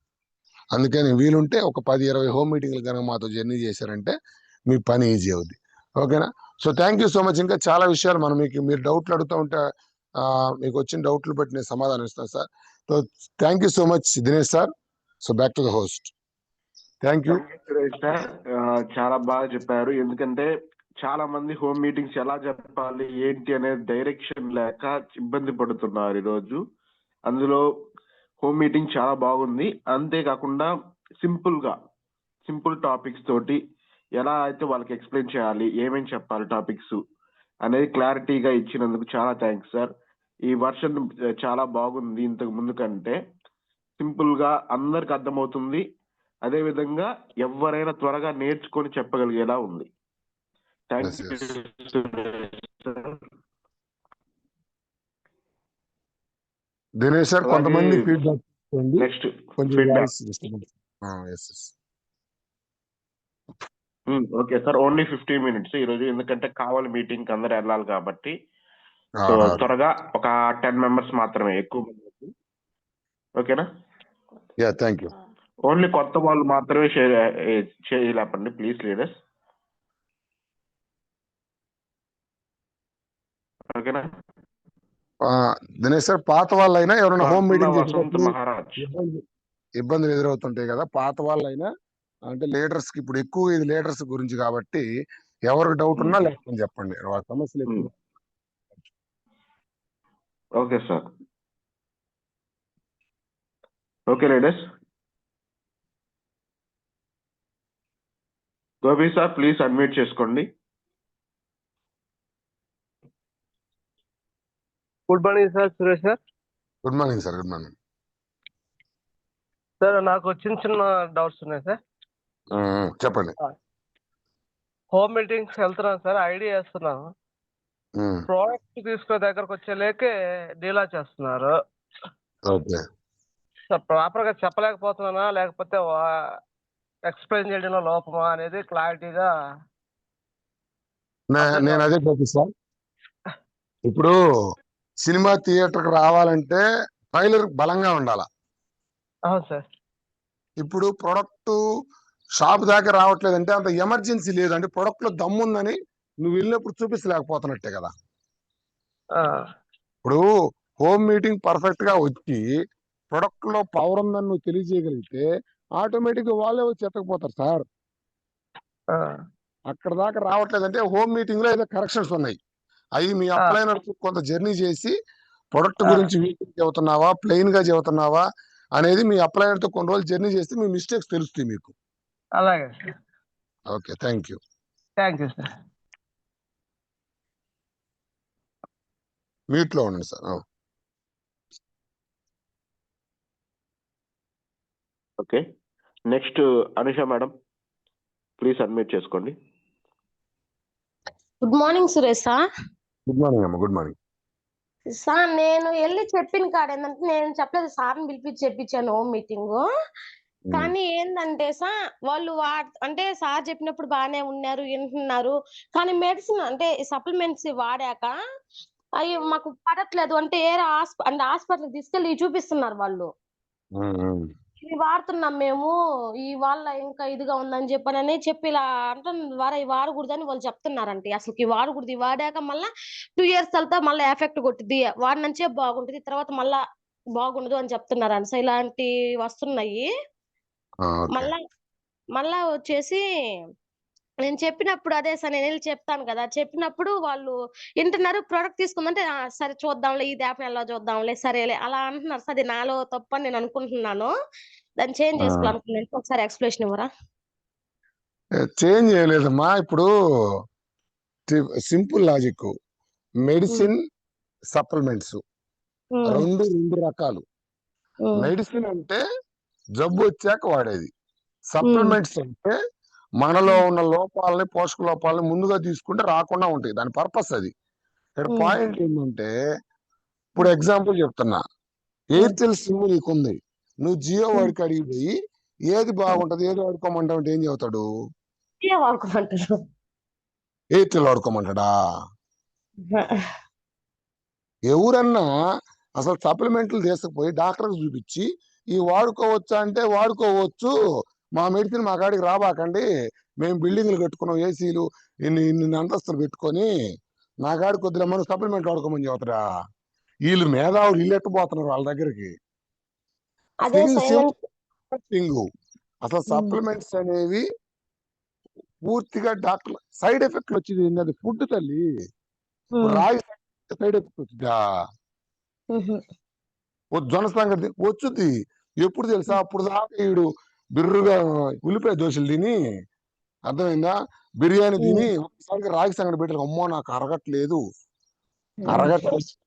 అందుకని వీలుంటే ఒక 10-20 హోమ్ మీటింగ్లు కనుక మాతో జర్నీ చేశారంటే మీ పని ఈజీ అవుద్ది. ఓకేనా? So thank you so much. ఇంకా చాలా విషయాలు మనం మీరు డౌట్లు అడుగుతూ ఉంటే మీకు వచ్చిన డౌట్లు బట్టి నేను సమాధానం ఇస్తాను sir. So thank you so much Dinesh sir. So back to the host. Thank you sir. చాలా బాగా చెప్పారు. ఎందుకంటే చాలా మంది హోమ్ మీటింగ్స్ ఎలా చెప్పాలి ఏంటి అనేది డైరెక్షన్ లేక ఇబ్బంది పడుతున్నారు ఈరోజు. అందులో హోమ్ మీటింగ్ చాలా బాగుంది. అంతేకాకుండా సింపుల్ టాపిక్స్ తోటి ఎలా అయితే వాళ్ళకి ఎక్స్ప్లెయిన్ చేయాలి, ఏమేమి చెప్పాలి టాపిక్స్ అనేది క్లారిటీగా ఇచ్చినందుకు చాలా థ్యాంక్స్ సార్. ఈ వర్షన్ చాలా బాగుంది ఇంతకు ముందు కంటే. సింపుల్ గా అందరికి అర్థమవుతుంది. అదే విధంగా ఎవరైనా త్వరగా నేర్చుకొని చెప్పగలిగేలా ఉంది. Thank you Dinesh sir. కొంతమంది feedback next okay sir. Only 15 minutes ఈరోజు, ఎందుకంటే కావాలి మీటింగ్ అందరు వెళ్ళాలి కాబట్టి. సో త్వరగా ఒక 10 members మాత్రమే, ఎక్కువ మంది. ఓకేనా? Yeah, thank you. ఓన్లీ కొత్త వాళ్ళు మాత్రమే చేయలేపండి ప్లీజ్ లీడర్స్. ఓకేనా? దినేష్ సార్, పాత వాళ్ళైనా ఎవరైనా హోమ్ మీటింగ్ వసంత్ మహారాజ్ ఇబ్బందులు ఎదురవుతుంటాయి కదా, పాత వాళ్ళైనా అంటే లీడర్స్ కి ఇప్పుడు ఎక్కువ ఇది లీడర్స్ గురించి కాబట్టి ఎవరికి డౌట్ ఉన్నా లేకపోతే చెప్పండి, వాళ్ళ సమస్యలు ఎక్కువ. Okay sir. Okay leaders. Gopi sir please unmute చేసుకోండి. Good morning sir, Suresh sir. Good morning sir. Good morning sir, నాకు చిన్న డౌట్స్ ఉన్నాయి సార్. చెప్పండి. హోమ్ మీటింగ్స్ వెళ్తున్నాను సార్, ఐడియా చేస్తున్నాను. ప్రోడక్ట్ తీసుకునే దగ్గరకు వచ్చే లేకే డీలా చేస్తున్నారు. ఓకే సార్, ప్రాపర్ గా చెప్పలేకపోతున్నానా లేకపోతే ఎక్స్ప్లెయిన్ చేయడంలో లోపమా అనేది క్లారిటీగా. నేను అదే సార్, ఇప్పుడు సినిమా థియేటర్కి రావాలంటే ట్రైలర్ బలంగా ఉండాలా. అవును సార్. ఇప్పుడు ప్రొడక్ట్ షాప్ దాకా రావట్లేదంటే అంత ఎమర్జెన్సీ లేదంటే ప్రొడక్ట్ లో దమ్ముందని నువ్వు వెళ్ళినప్పుడు చూపించలేకపోతున్నట్టే కదా. ఇప్పుడు హోమ్ మీటింగ్ పర్ఫెక్ట్ గా వచ్చి ప్రొడక్ట్ లో పవర్ ఉందని నువ్వు తెలియజేయగలిగితే ఆటోమేటిక్ గా వాళ్ళే వచ్చి ఎత్తకపోతారు సార్. అక్కడ దాకా రావట్లేదంటే హోమ్ మీటింగ్ లో ఏదో కరెక్షన్స్ ఉన్నాయి, అవి మీ అప్లైనర్ కొంత జర్నీ చేసి ప్రొడక్ట్ గురించి వీక్ చెబుతున్నావా ప్లెయిన్ గా చెబుతున్నావా అనేది మీ అప్లైనర్ తో కొన్ని రోజులు జర్నీ చేస్తే మీ మిస్టేక్స్ తెలుస్తాయి మీకు. అలాగే. Okay, thank you. Thank you sir. Mute లో ఉండండి sir. Okay, next Anusha madam please unmute చేసుకోండి. Good morning Suresh sir. Good morning అమ్మ. Good morning sir. నేను వెళ్ళి చెప్పిన కాడ ఏంటంటే, నేను చెప్పలేదు, సార్ని పిలిపించి చెప్పించాను హోమ్ మీటింగ్. కానీ ఏంటంటే సార్, వాళ్ళు అంటే సార్ చెప్పినప్పుడు బాగానే ఉన్నారు, వింటున్నారు. కానీ మెడిసిన్ అంటే సప్లిమెంట్స్ వాడాక అవి మాకు పడట్లేదు అంటే హాస్పిటల్ తీసుకెళ్ళి చూపిస్తున్నారు వాళ్ళు. ఇవి వాడుతున్నాం మేము, ఈ వాళ్ళ ఇంకా ఇదిగా ఉందని చెప్పి ఇలా అంటే వాడకూడదని వాళ్ళు చెప్తున్నారంటే. అసలు ఈ వాడకూడదు, వాడాక మళ్ళా 2 years తర్వాత మళ్ళీ ఎఫెక్ట్ కొట్టింది, వాడినంచే బాగుంటుంది, తర్వాత మళ్ళా బాగుండదు అని చెప్తున్నారంట. సో ఇలాంటివి వస్తున్నాయి. మళ్ళా వచ్చేసి నేను చెప్పినప్పుడు అదే సార్, నేను వెళ్ళి చెప్తాను కదా, చెప్పినప్పుడు వాళ్ళు వింటున్నారు. ప్రోడక్ట్ తీసుకుందంటే సరే చూద్దాంలే, ఈ యాప్ ఎలా చూద్దాంలే, సరేలే అలా అంటున్నారు సార్. అది నాలో తప్పని నేను అనుకుంటున్నాను. దాన్ని చేంజ్ చేసుకోవాలనుకున్నాను. ఒకసారి ఎక్స్ప్లెనేషన్ ఇవ్వరా? చేంజ్ చేయలేదమ్మా. ఇప్పుడు సింపుల్ లాజిక్, మెడిసిన్ సప్లిమెంట్స్ రెండు రకాలు. మెడిసిన్ అంటే జబ్బు వచ్చాక వాడేది, సప్లిమెంట్స్ అంటే మనలో ఉన్న లోపాలని, పోషక లోపాలని ముందుగా తీసుకుంటే రాకుండా ఉంటాయి. దాని పర్పస్ అది. ఇక్కడ పాయింట్ ఏంటంటే, ఇప్పుడు ఎగ్జాంపుల్ చెప్తున్నా, ఎయిర్టెల్ సిమ్ నీకుంది, నువ్వు జియో వాడికి అడిగి పోయి ఏది బాగుంటది, ఏది వాడుకోమంటావు అంటే ఏం చెబుతాడు? ఎయిర్టెల్ వాడుకోమంటాడా? ఎవరన్నా అసలు సప్లిమెంట్లు తీసుకుపోయి డాక్టర్కి చూపించి ఈ వాడుకోవచ్చా అంటే వాడుకోవచ్చు, మా మెడిసిన్ మా కాడికి రాబాకండి, మేము బిల్డింగ్లు కట్టుకున్నాం, ఏసీలు ఇన్ని అంతస్తులు పెట్టుకొని నా కాడికి కొద్దిగా మనం సప్లిమెంట్ వాడుకోమని చెబుతారా? వీళ్ళు మేధావులు వీళ్ళు ఎట్టుపోతున్నారు వాళ్ళ దగ్గరికి. అసలు సప్లిమెంట్స్ అనేవి పూర్తిగా డాక్టర్ సైడ్ ఎఫెక్ట్లు వచ్చింది ఏంటంటే ఫుడ్ తల్లి, రాయి సైడ్ ఎఫెక్ట్ వచ్చిందా? జొన్న సంగతి వచ్చుద్ది. ఎప్పుడు తెలుసా? అప్పుడు దాకా వీడు బిర్రుగా ఉల్లిపాయ దోశలు తిని, అర్థమైందా, బిర్యానీ తిని ఒకసారి రాగి సంగటి పెట్టారు, అమ్మో నాకు అరగట్లేదు,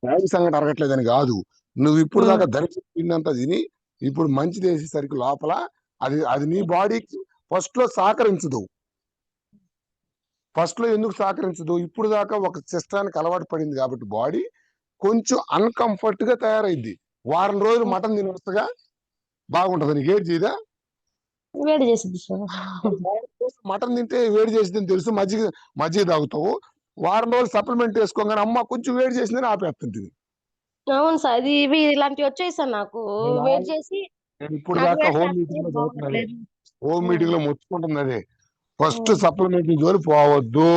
రాగి సంగటి అరగట్లేదని కాదు, నువ్వు ఇప్పుడు దాకా ధరించి తిన్నంత తిని ఇప్పుడు మంచిది వేసేసరికి లోపల అది నీ బాడీకి ఫస్ట్ లో సహకరించదు. ఫస్ట్ లో ఎందుకు సహకరించదు? ఇప్పుడు దాకా ఒక సిస్టానికి అలవాటు పడింది కాబట్టి బాడీ కొంచెం అన్కంఫర్ట్ గా తయారైంది. వారం రోజులు మటన్ తినవచ్చుగా, బాగుంటది, నీకు ఏడ్ చేయదా? వేడి చేసింది సార్. మటన్ తింటే వేడి చేసిందని తెలుసు, మజ్జిగ తాగుతావు. వారం రోజులు సప్లిమెంట్ వేసుకోగానే అమ్మ కొంచెం వేడి చేసిందని ఆపేస్తుంటుంది. అవును సార్, ఇది ఇవి ఇలాంటివి వచ్చాయి సార్ నాకు. వేడి చేసి ఇప్పుడు దాకా హోమ్ మీటింగ్ లో చదువుతున్నది, హోమ్ మీటింగ్ లో మొత్తుకుంటుంది అదే, ఫస్ట్ సప్లిమెంట్ జోలి పోవద్దు,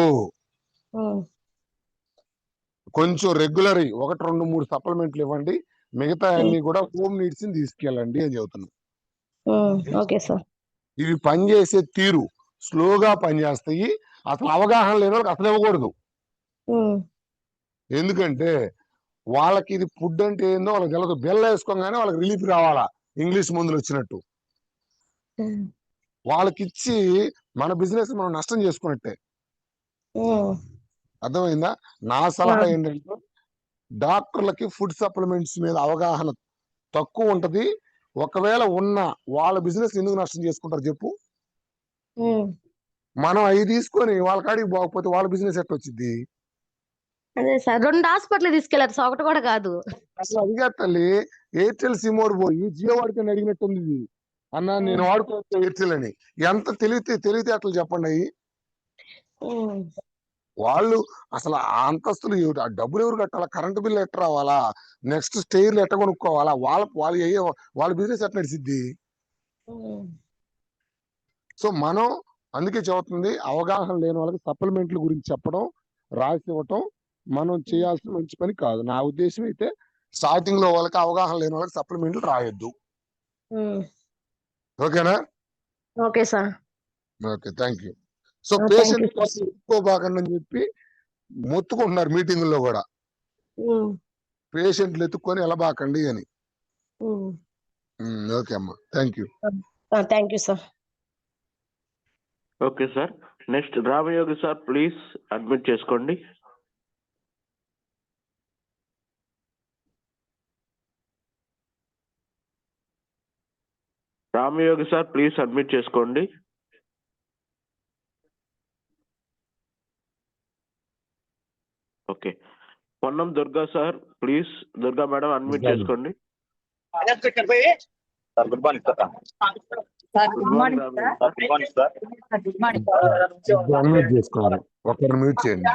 కొంచెం రెగ్యులర్ 1, 2, 3 సప్లిమెంట్లు ఇవ్వండి, మిగతా అన్ని కూడా హోమ్ నీడ్స్ ని తీసుకెళ్ళండి అని చెబుతున్నాం. Okay sir. ఇవి పనిచేసే తీరు స్లోగా పనిచేస్తాయి. అసలు అవగాహన లేని వాళ్ళకి అసలు ఇవ్వకూడదు. ఎందుకంటే వాళ్ళకి ఇది ఫుడ్ అంటే ఏందో వాళ్ళకి తెలియదు. బెల్ల వేసుకోగానే వాళ్ళకి రిలీఫ్ రావాలా, ఇంగ్లీష్ మందులు వచ్చినట్టు. వాళ్ళకి ఇచ్చి మన బిజినెస్ మనం నష్టం చేసుకున్నట్టే. అర్థమైందా? నా సలహా ఏంటంటే, డాక్టర్లకి ఫుడ్ సప్లిమెంట్స్ మీద అవగాహన తక్కువ ఉంటది. ఒకవేళ ఉన్న వాళ్ళ బిజినెస్ ఎందుకు నష్టం చేసుకుంటారు చెప్పు? మనం అవి తీసుకొని వాళ్ళ కాడికి పోకపోతే వాళ్ళ బిజినెస్ ఎట్లా వచ్చింది? అదే సార్, 2 హాస్పిటల్ తీసుకెళ్లారు సార్, ఒకటి కూడా కాదు. అసలు అదిగా తల్లి, ఎయిర్టెల్ సిమ్ పోయి జియో వాడికని అడిగినట్టుంది ఇది. అన్న నేను వాడుకోవచ్చు ఎయిర్టెల్ అని. ఎంత తెలివితేటలు చెప్పండి అవి. వాళ్ళు అసలు ఆ అంతస్తులు ఆ డబ్బులు ఎవరు కట్టాలా? కరెంటు బిల్లు ఎట్ట రావాలా? నెక్స్ట్ స్టేర్లు ఎట్ట కొనుక్కోవాలా? వాళ్ళ బిజినెస్ ఎట్లా నడిచిద్ది? సో మనం అందుకే చెబుతుంది, అవగాహన లేని వాళ్ళకి సప్లిమెంట్ల గురించి చెప్పడం, రాసి ఇవ్వటం మనం చేయాల్సిన మంచి పని కాదు. నా ఉద్దేశం అయితే స్టార్టింగ్ లో వాళ్ళకి అవగాహన లేని వాళ్ళకి సప్లిమెంట్లు రాయొద్దు. ఓకేనా? Okay sir. Okay, thank you. So patient కోసం ఎత్తుకోబాకండి అని చెప్పి మొత్తుకుంటున్నారు మీటింగుల్లో కూడా, పేషెంట్లు ఎత్తుక్కొని ఎలా బాకండి అని. ఓకే అమ్మా, thank you. Thank you sir. Okay sir. Next Ramayogi sir, please admit చేసుకోండి. రామయోగి సార్, ప్లీజ్ అడ్మిట్ చేసుకోండి. Okay. Ponnam Durga sir, please, Durga madam admit చేసుకోండి. Sir good morning sir. Good morning sir. Good morning sir. Good morning sir. Unmute చేసుకోవాలి, ఒకరిని mute చేయండి.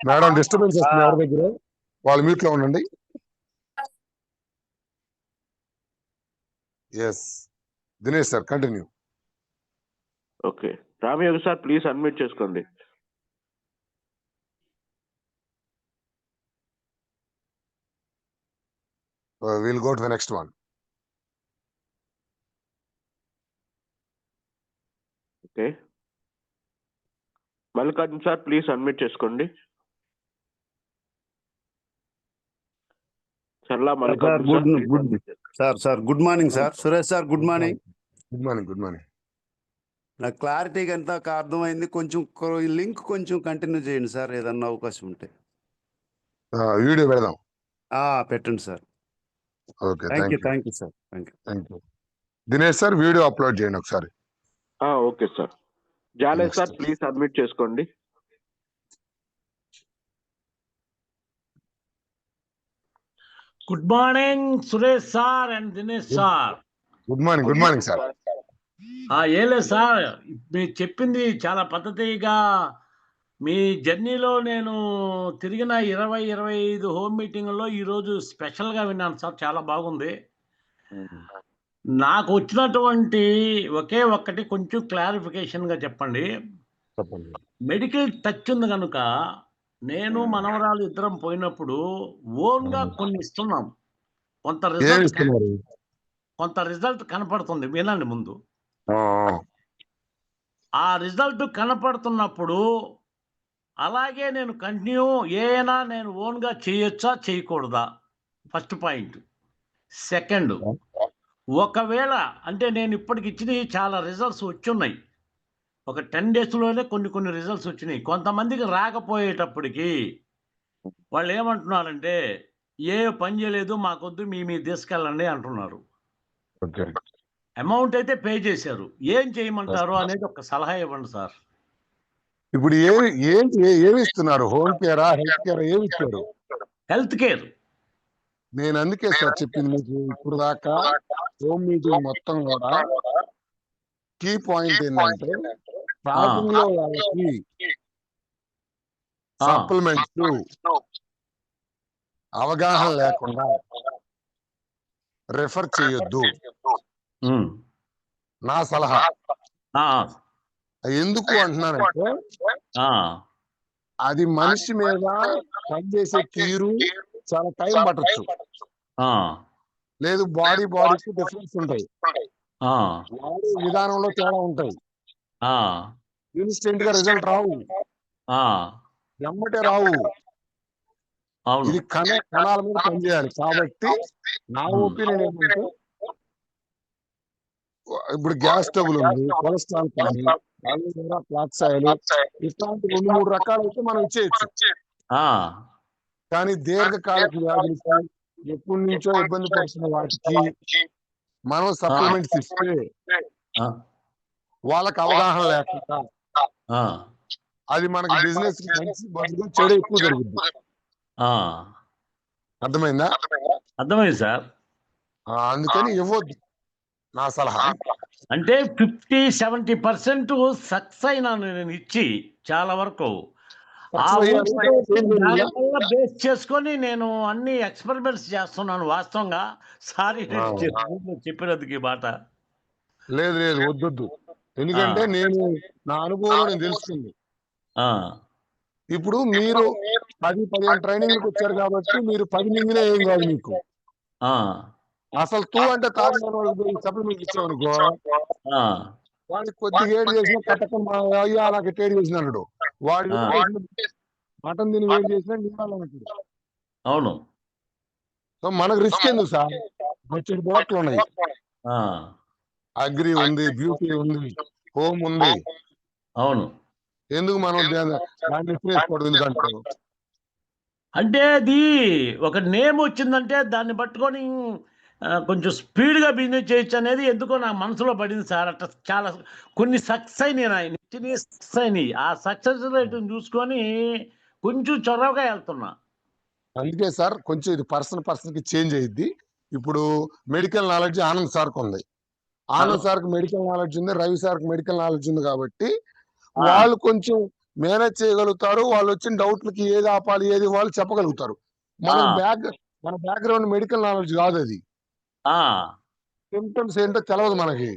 Madam disturbance వస్తుంది ఎవరి దగ్గర, వాళ్ళు మ్యూట్ లో ఉండండి. Yes Dinesh sir, continue. Okay. Ramayogi sir, please admit చేసుకోండి. We'll go to the next one. Okay. Mallikarjun sir, please admit చేసుకోండి. Challa Mallikarjun sir good morning sir. Suresh sir good morning. Good morning. నాకు క్లారిటీగా ఎంత అర్థమైంది. కొంచెం లింక్ కొంచెం కంటిన్యూ చేయండి సార్, ఏదన్నా అవకాశం ఉంటే. వీడియో పెడదాం. పెట్టండి sir. Okay, thank you thank you sir. Thank you. Thank you. Dinesh sir video upload చేయండి ఒకసారి. Okay sir. జాలే Next. సార్ ప్లీజ్ సబ్మిట్ చేసుకోండి. Good morning Suresh sir and Dinesh sir. Good morning sir. ఏం లేదు సార్, మీరు చెప్పింది చాలా పద్ధతిగా మీ జర్నీలో నేను తిరిగిన 20-25 హోమ్ మీటింగ్లో ఈరోజు స్పెషల్గా విన్నాను సార్. చాలా బాగుంది. నాకు వచ్చినటువంటి ఒకే ఒక్కటి కొంచెం క్లారిఫికేషన్గా చెప్పండి. మెడికల్ టచ్ ఉంది కనుక నేను మనవరాలు ఇద్దరం పోయినప్పుడు ఓన్గా కొన్ని ఇస్తున్నాం. కొంత రిజల్ట్ కనపడుతుంది. వినండి ముందు. ఆ రిజల్ట్ కనపడుతున్నప్పుడు అలాగే నేను కంటిన్యూ ఏనా నేను ఓన్గా చేయొచ్చా చేయకూడదా? First point. సెకండ్, ఒకవేళ అంటే నేను ఇప్పటికి ఇచ్చినవి చాలా రిజల్ట్స్ వచ్చున్నాయి. ఒక 10 డేస్లోనే కొన్ని రిజల్ట్స్ వచ్చినాయి. కొంతమందికి రాకపోయేటప్పటికి వాళ్ళు ఏమంటున్నారంటే ఏ పని చేయలేదు, మాకొద్దు, మీ తీసుకెళ్ళండి అంటున్నారు. అమౌంట్ అయితే పే చేశారు, ఏం చేయమంటారు అనేది ఒక సలహా ఇవ్వండి సార్. ఇప్పుడు ఏమి ఇస్తున్నారు? హోమ్ కేరా, హెల్త్ కేరా, ఏమి ఇచ్చారు? Health care. నేను అందుకే సార్ చెప్పింది మీకు. ఇప్పుడు దాకా హోమ్ మీటింగ్ మొత్తం కూడా కీ పాయింట్ ఏంటంటే స్టార్టింగ్ లో వాళ్ళకి సప్లిమెంట్స్ అవగాహన లేకుండా రెఫర్ చేయొద్దు, నా సలహా. ఎందుకు అంటున్నానంటే అది మనిషి మీద పనిచేసే తీరు చాలా టైం పట్టచ్చు. లేదు, బాడీకి డిఫరెన్స్ ఉంటాయి, వాడే విధానంలో తేడా ఉంటాయి. ఇన్స్టెంట్ గా రిజల్ట్ రావు, ఎమ్మటే రావు. ఇది కణాల మీద పనిచేయాలి. కాబట్టి నా ఒపీనియన్ ఏంటంటే ఇప్పుడు గ్యాస్ ట్రబుల్ ఉంది, కొలెస్ట్రాల్ కానీ, ఫ్లాక్స్ ఆయిల్, ఇట్లాంటి 2-3 రకాలు అయితే మనం ఇచ్చేయచ్చు. కానీ దీర్ఘకాలిక వ్యాధులకి, ఎప్పటి నుంచో ఇబ్బంది పడుతున్న వాటికి మనం సప్లిమెంట్స్ ఇస్తే వాళ్ళకి అవగాహన లేకుండా అది మనకి బిజినెస్ బదులుగా చెడు ఎక్కువ జరుగుతుంది. అర్థమైందా? అర్థమైంది సార్. అందుకని ఇవ్వద్దు, నా సలహా. అంటే 50-70% సక్సెస్ అయినాను నేను ఇచ్చి చాలా వరకు. బేస్ చేసుకొని నేను అన్ని ఎక్స్పెరిమెంట్స్ చేస్తున్నాను వాస్తవంగా. సారీ చెప్పినందుకు ఈ మాట. లేదు వద్దొద్దు, ఎందుకంటే నేను నా అనుభవంలో నేను తెలుసుకుంది. ఇప్పుడు మీరు 10-15 ట్రైనింగ్కి వచ్చారు కాబట్టి మీరు 10 మింగినా ఏం కాదు మీకు. అసలు అంటే తాగడానికి సప్లిమెంట్ ఇచ్చామనుకో, వాడికి కొద్దిగా ఏడు చేసినా కట్టకుండా అయ్యా నాకు ఏడు చేసిన అన్నాడు. వాడి మటన్ తిని వేడి చేసినా నిండాలన్నట్టు. అవును. సో మనకు రిస్క్ ఎందుకు సార్? వచ్చే ప్రొడక్ట్లు ఉన్నాయి, అగ్రి ఉంది, బ్యూటీ ఉంది, హోమ్ ఉంది. అవును. ఎందుకు మనం దాన్ని వేసుకోవడం ఎందుకంటారు? అంటే అది ఒక నేమ్ వచ్చిందంటే దాన్ని పట్టుకొని కొంచెం స్పీడ్గా బిజినెస్ చేయొచ్చు అనేది ఎందుకో నా మనసులో పడింది సార్. అట్లా చాలా కొన్ని సక్సెస్ అయినాయి. ఆ సక్సెస్ రేట్ చూసుకొని కొంచెం చొరవగా వెళ్తున్నా. అందుకే సార్ కొంచెం ఇది పర్సన్ కి చేంజ్ అయ్యిద్ది. ఇప్పుడు మెడికల్ నాలెడ్జ్ ఆనంద్ సార్కి ఉంది, ఆనంద్ సార్కి మెడికల్ నాలెడ్జ్ ఉంది, రవి సార్కి మెడికల్ నాలెడ్జ్ ఉంది. కాబట్టి వాళ్ళు కొంచెం మేనేజ్ చేయగలుగుతారు. వాళ్ళు వచ్చిన డౌట్లకి ఏది ఆపాలి, ఏది వాళ్ళు చెప్పగలుగుతారు. మన బ్యాక్గ్రౌండ్ మెడికల్ నాలెడ్జ్ కాదు, అది సిమ్టమ్స్ ఏంటో తెలియదు మనకి.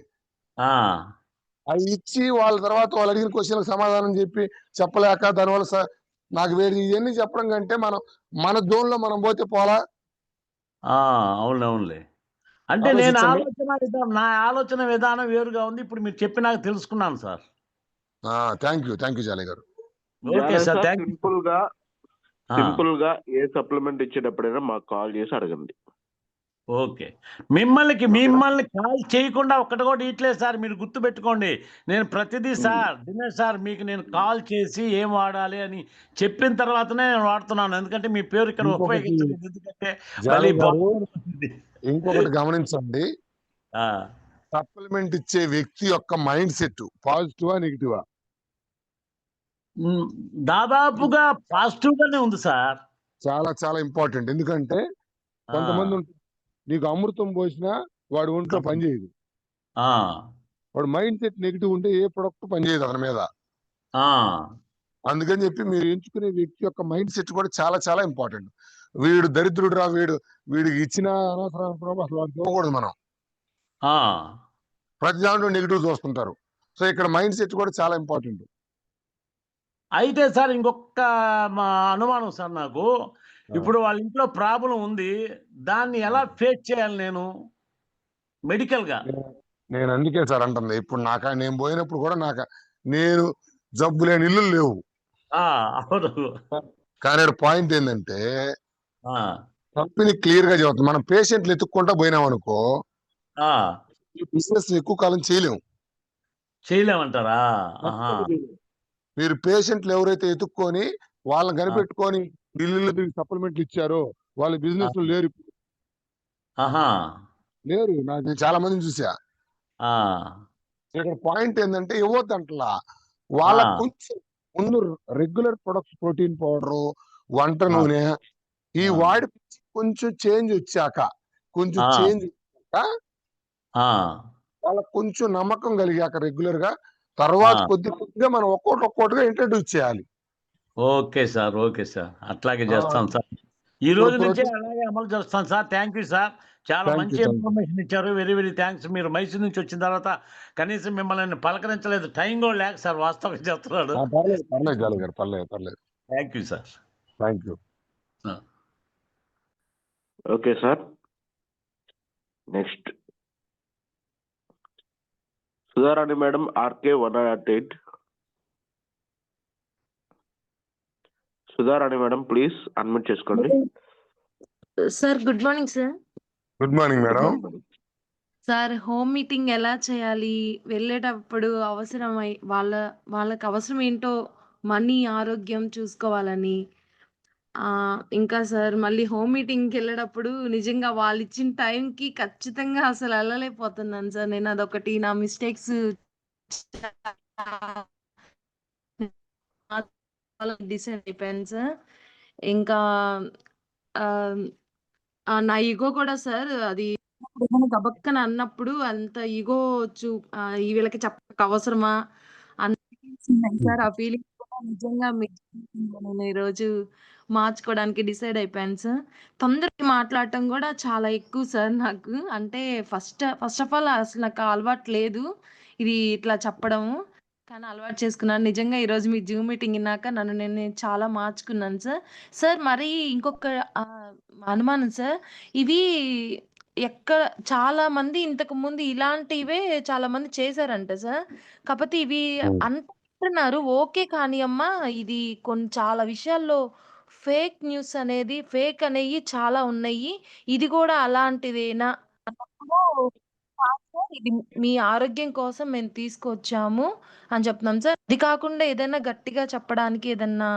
అవి ఇచ్చి వాళ్ళ తర్వాత వాళ్ళు అడిగిన క్వశ్చన్లకు సమాధానం చెప్పలేక దానివల్ల నాకు వేడి ఇవన్నీ చెప్పడం కంటే మన జోన్ లో మనం పోతే పోలా. అవునవునులే. అంటే నా ఆలోచన విధానం వేరుగా ఉంది. ఇప్పుడు మీరు చెప్పి నాకు తెలుసుకున్నాను సార్. థ్యాంక్ యూ జాలే గారు. సింపుల్ గా ఏ సప్లిమెంట్ ఇచ్చేటప్పుడైనా మాకు కాల్ చేసి అడగండి. ఓకే. మిమ్మల్ని కాల్ చేయకుండా ఒక్కటి కూడా ఇట్లేదు సార్. మీరు గుర్తుపెట్టుకోండి. నేను ప్రతిదీ సార్ దినేష్ సార్ మీకు నేను కాల్ చేసి ఏం వాడాలి అని చెప్పిన తర్వాతనే నేను వాడుతున్నాను. ఎందుకంటే మీ పేరు ఇక్కడ ఇంకొకటి ఉపయోగించలేదు. ఎందుకంటే మళ్ళీ జాలీ గారు బాగుంటుంది. ఇంకొకటి గమనించండి. ఆ! సప్లిమెంట్ ఇచ్చే వ్యక్తి యొక్క మైండ్ సెట్ పాజిటివా నెగిటివా? దాదాపుగా పాజిటివ్‌గానే ఉంది సార్. చాలా చాలా ఇంపార్టెంట్. ఎందుకంటే ఆ! కొంతమంది నీకు అమృతం పోసినా వాడి ఒంట్లో పనిచేయదు. ఆ! వాడు మైండ్ సెట్ నెగిటివ్ ఉంటే ఏ ప్రొడక్ట్ పనిచేయదు అతని మీద. ఆ! అందుకని చెప్పి మీరు ఎంచుకునే వ్యక్తి యొక్క మైండ్ సెట్ కూడా చాలా చాలా ఇంపార్టెంట్. వీడు దరిద్రుడురా, వీడికి ఇచ్చిన అనవసరం అసలు వాడికి ఇవ్వకూడదు మనం. ఆ! ప్రతి దాంట్లో నెగిటివ్ చూస్తుంటారు. సో ఇక్కడ మైండ్ సెట్ కూడా చాలా ఇంపార్టెంట్. అయితే సార్ ఇంకొక మా అనుమానం సార్ నాకు. ఇప్పుడు వాళ్ళ ఇంట్లో ప్రాబ్లమ్ ఉంది. దాన్ని ఎలా ఫేస్ చేయాలి నేను మెడికల్‌గా? నేను అందుకే సార్ అంటుంది. ఇప్పుడు నేను పోయినప్పుడు కూడా నేను జబ్బు లేని ఇల్లులు లేవు. ఆ! అవును. కానీ పాయింట్ ఏంటంటే ఆ! కంపెనీ క్లియర్ గా చెబుతుంది. మనం పేషెంట్లు ఎత్తుక్కుంటా పోయినాం అనుకో ఆ! ఈ బిజినెస్ ఎక్కువ కాలం చేయలేము. చేయలేమంటారా? ఆహా! మీరు పేషెంట్లు ఎవరైతే ఎత్తుక్కొని వాళ్ళని కనిపెట్టుకొని ఇల్లు సప్లిమెంట్లు ఇచ్చారో వాళ్ళ బిజినెస్ లో లేరు. ఆహా! లేరు. నేను చాలా మందిని చూసా. ఆ! ఇక్కడ పాయింట్ ఏంటంటే ఇవ్వద్దంటలా. వాళ్ళకు కొంచెం ముందు రెగ్యులర్ ప్రొడక్ట్స్ ప్రోటీన్ పౌడరు, వంట నూనె ఈ వాడి కొంచెం చేంజ్ వచ్చాక వాళ్ళకు కొంచెం నమ్మకం కలిగాక రెగ్యులర్ గా తర్వాత కొద్ది కొద్దిగా మనం ఒక్కొక్కటిగా ఇంట్రడ్యూస్ చేయాలి. Okay sir. Okay sir. అట్లాగే చేస్తాను సార్. ఈ ఇప్పుడు రోజు నుంచే అలాగే అమలు చేస్తాను సార్. Thank you sir. చాలా మంచి ఇన్ఫర్మేషన్ ఇచ్చారు. Very very thanks. మీరు మైసూర్ నుంచి వచ్చిన తర్వాత కనీసం మిమ్మల్ని పలకరించలేదు. టైం కూడా లేక సార్ వాస్తవంగా చెప్తున్నాను. పర్లేదు జాలి గారు, పర్లేదు. Thank you sir. Thank you. Okay sir. Next Sudharani madam, RK 108. Sudharani madam please unmute చేసుకోండి. Sir good morning sir. Good morning madam. Sir home meeting ఎలా చేయాలి? వెళ్ళేటప్పుడు అవసరమై వాళ్ళకి అవసరం ఏంటో మనీ, ఆరోగ్యం చూసుకోవాలని. ఇంకా సార్ మళ్ళీ హోమ్ మీటింగ్‌కి వెళ్ళేటప్పుడు నిజంగా వాళ్ళు ఇచ్చిన టైంకి ఖచ్చితంగా అసలు వెళ్ళలేకపోతున్నాను సార్. నేను అదొకటి నా మిస్టేక్స్ డిసైడ్ అయిపోయాను సార్. ఇంకా ఆహ్, నా ఇగో కూడా సార్ అది గబక్కన అన్నప్పుడు అంత ఇగో వీళ్ళకి చెప్పక అవసరమా అనిపించింది సార్. ఆ ఫీలింగ్ కూడా నిజంగా నేను ఈరోజు మార్చుకోవడానికి డిసైడ్ అయిపోయాను సార్. తొందరగా మాట్లాడటం కూడా చాలా ఎక్కువ సార్ నాకు. అంటే ఫస్ట్ ఆఫ్ ఆల్ అసలు నాకు అలవాటు లేదు ఇది ఇట్లా చెప్పడము. కానీ అలవాటు చేసుకున్నాను. నిజంగా ఈరోజు మీ జూమ్ మీటింగ్ విన్నాక నన్ను నేను చాలా మార్చుకున్నాను సార్. సార్ మరి ఇంకొక అనుమానం సార్. ఇవి చాలా మంది ఇంతకుముందు ఇలాంటివే చాలా మంది చేశారంట సార్. కాకపోతే ఇవి అంటున్నారు ఓకే కానీ అమ్మా ఇది చాలా విషయాల్లో ఫేక్ అనేవి చాలా ఉన్నాయి. ఇది కూడా అలాంటిదేనా అన్నప్పుడు కాదు సార్ ఇది మీ ఆరోగ్యం కోసం మేము తీసుకొచ్చాము అని చెప్తున్నాం సార్. ఇది కాకుండా ఏదైనా గట్టిగా చెప్పడానికి ఏదన్నా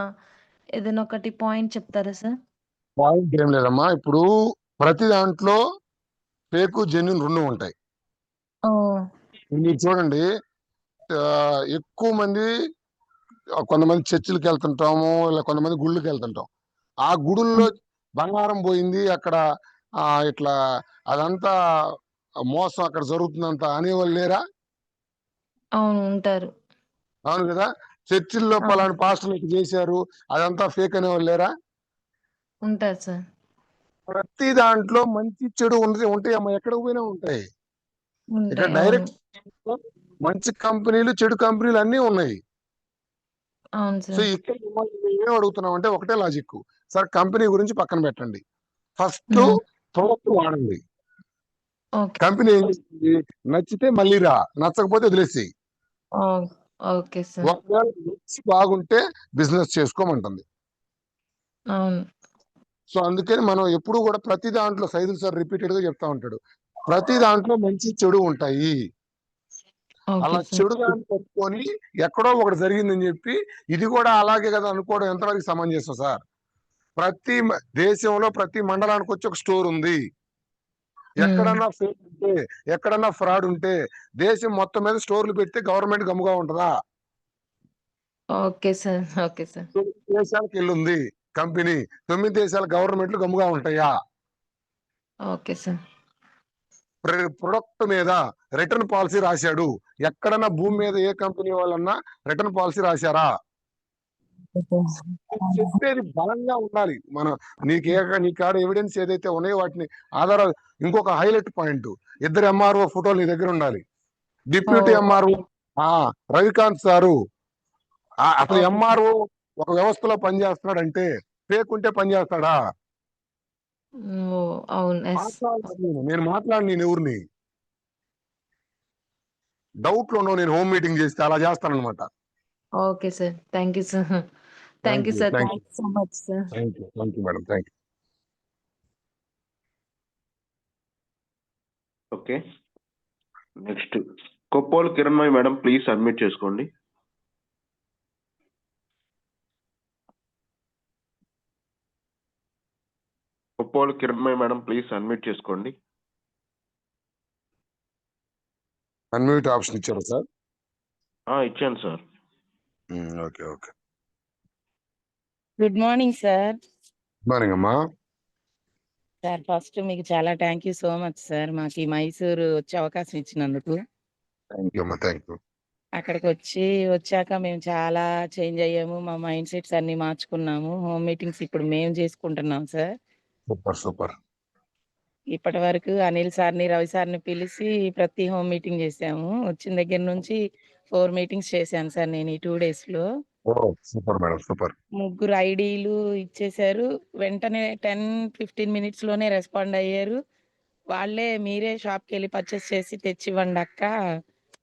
ఒకటి పాయింట్ చెప్తారా సార్? పాయింట్ ఏం లేదమ్మా. ఇప్పుడు ప్రతి దాంట్లో ఫేక్ జెన్యూన్ 2 ఉంటాయి. మీరు చూడండి ఎక్కువ మంది కొంతమంది చర్చిలకు వెళ్తుంటాము, ఇలా కొంతమంది గుళ్ళకి వెళ్తుంటాం. ఆ గుడుల్లో బంగారం పోయింది అక్కడ ఇట్లా అదంతా మోసం అక్కడ జరుగుతుందంత అనేవాళ్ళు లేరా? అవును ఉంటారు. అవును కదా. చర్చిల్లో పలానా పాస్టర్లు ఇట్లా చేశారు అదంతా ఫేక్ అనేవాళ్ళు లేరా? ఉంటారు సార్. ప్రతి దాంట్లో మంచి చెడు ఉంటాయి అమ్మా, ఎక్కడికి పోయినా ఉంటాయి. ఇక్కడ డైరెక్ట్ మంచి కంపెనీలు చెడు కంపెనీలు అన్నీ ఉన్నాయి. సో ఇక్కడ ఏం అడుగుతున్నాం అంటే ఒకటే లాజిక్ సార్, కంపెనీ గురించి పక్కన పెట్టండి. ఫస్ట్ ప్రొడక్ట్ వాడండి. కంపెనీ ఏం చేస్తుంది, నచ్చితే మళ్ళీ రా, నచ్చకపోతే వదిలేసి. ఒకవేళ బాగుంటే బిజినెస్ చేసుకోమంటుంది. సో అందుకని మనం ఎప్పుడు కూడా ప్రతి దాంట్లో సైదుల్ సార్ రిపీటెడ్ గా చెప్తా ఉంటాడు, ప్రతి దాంట్లో మంచి చెడు ఉంటాయి. అలా చెడు దాన్ని పట్టుకొని ఎక్కడో ఒకటి జరిగిందని చెప్పి ఇది కూడా అలాగే కదా అనుకోవడం ఎంతవరకు సమంజసం సార్? ప్రతి దేశంలో ప్రతి మండలానికి వచ్చి ఒక స్టోర్ ఉంది. ఎక్కడన్నా ఫేక్ ఉంటే, ఎక్కడన్నా ఫ్రాడ్ ఉంటే దేశం మొత్తం మీద స్టోర్లు పెడితే గవర్నమెంట్ గమ్ముగా ఉంటదా? Okay sir. Okay sir. 9 దేశాలకు వెళ్ళుంది కంపెనీ, 9 దేశాల గవర్నమెంట్లు గమ్ముగా ఉంటాయా? Okay sir. ప్రొడక్ట్ మీద రిటర్న్ పాలసీ రాశాడు. ఎక్కడన్నా భూమి మీద ఏ కంపెనీ వాళ్ళన్నా రిటర్న్ పాలసీ రాశారా? చెప్పేది బలంగా ఉండాలి. మనం నీ కాడ ఎవిడెన్స్ ఏదైతే ఉన్నాయో వాటిని ఆధారాలు. ఇంకొక హైలైట్ పాయింట్, 2 ఎంఆర్ఓ ఫోటోలు నీ దగ్గర ఉండాలి. డిప్యూటీ ఎంఆర్ఓ రవికాంత్ సారు, అసలు ఎంఆర్ఓ ఒక వ్యవస్థలో పనిచేస్తున్నాడంటే ఫేక్ ఉంటే పనిచేస్తాడా? నేను మాట్లాడి నేను ఎవరిని డౌట్ లో ఉన్నావు, నేను హోమ్ మీటింగ్ చేస్తే అలా చేస్తానన్నమాట. Okay sir. Thank you sir. Thank you sir. Thank you so much sir. Thank you madam. Thank you. Okay, next Koppolu Kiranmayi madam, please submit చేసుకోండి. Koppolu Kiranmayi madam, please submit చేసుకోండి. అన్మ్యూట్ ఆప్షన్ ఇచ్చారా sir? ఇచ్చాను sir. Okay okay. Good morning sir. Good morning అమ్మా. Sir first మీకు చాలా thank you so much sir, మాకు ఈ మైసూరు వచ్చే అవకాశం ఇచ్చినందుకు. థ్యాంక్ యూ అమ్మా. Thank you. అక్కడికి వచ్చాక మేము చాలా చేంజ్ అయ్యాము, మా మైండ్ సెట్స్ అన్ని మార్చుకున్నాము. హోమ్ మీటింగ్స్ ఇప్పుడు మేము చేసుకుంటున్నాం సార్. Super super. ఇప్పటి వరకు అనిల్ సార్ని, రవి సార్ని పిలిచి ప్రతి హోమ్ మీటింగ్ చేసాము. వచ్చిన దగ్గర నుంచి 4 మీటింగ్స్ చేశాను సార్ నేను ఈ 2 days లో. Super madam, super. 3 ఐడీలు ఇచ్చేశారు. వెంటనే 10-15 minutes లోనే రెస్పాండ్ అయ్యారు. వాళ్ళే మీరే షాప్కి వెళ్ళి పర్చేస్ చేసి తెచ్చివ్వండి అక్క,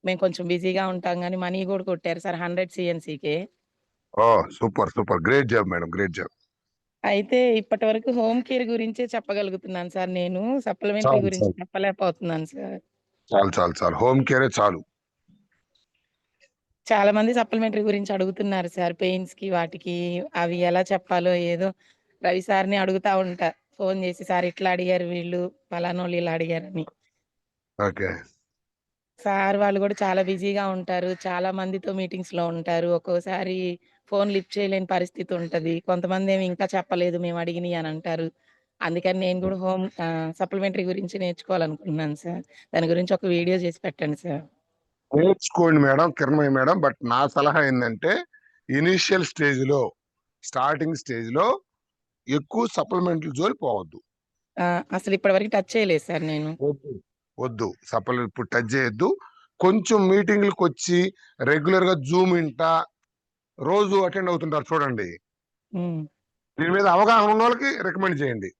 మేము కొంచెం బిజీగా ఉంటాం కానీ మనీ కూడా కొట్టారు సార్ 100 CNCకే. Super super. Great job madam, great job. అయితే ఇప్పటి వరకు హోమ్ కేర్ గురించే చెప్పగలుగుతున్నాను సార్, నేను సప్లిమెంటరీ గురించి చెప్పలేకపోతున్నాను సార్. చాలు చాలు చాలు, హోమ్ కేరే చాలు. చాలా మంది సప్లిమెంటరీ గురించి అడుగుతున్నారు సార్, పెయిన్స్ కి వాటికి, అవి ఎలా చెప్పాలో ఏదో రవి సార్ని అడుగుతా ఉంటా ఫోన్ చేసి, సార్ ఇట్లా అడిగారు వీళ్ళు, ఫలానోళ్ళు ఇలా అడిగారని. ఓకే సార్ వాళ్ళు కూడా చాలా బిజీగా ఉంటారు, చాలా మందితో మీటింగ్స్ లో ఉంటారు, ఒక్కోసారి ఫోన్ లిఫ్ట్ చేయలేని పరిస్థితి ఉంటది. కొంతమంది ఏమి ఇంకా చెప్పలేదు మేము అడిగినాయి అని అంటారు. అందుకని నేను కూడా హోమ్ సప్లిమెంటరీ గురించి నేర్చుకోవాలనుకుంటున్నాను సార్. దాని గురించి ఒక వీడియో చేసి పెట్టండి సార్. నేర్చుకోండి మేడం, కిరణ్మయి మేడం. బట్ నా సలహా ఏంటంటే ఇనిషియల్ స్టేజ్ లో, స్టార్టింగ్ స్టేజ్ లో ఎక్కువ సప్లిమెంటరీ జోలి పోవద్దు. అసలు ఇప్పటి వరకు టచ్ చేయలేదు సార్ నేను. వద్దు సప్లిమెంట్ ఇప్పుడు టచ్ చేయొద్దు. కొంచెం మీటింగ్లకు వచ్చి రెగ్యులర్ గా జూమ్ ఇంటా రోజు అటెండ్ అవుతుంటారు చూడండి, దీని మీద అవగాహన ఉన్న వాళ్ళకి రికమెండ్ చేయండి.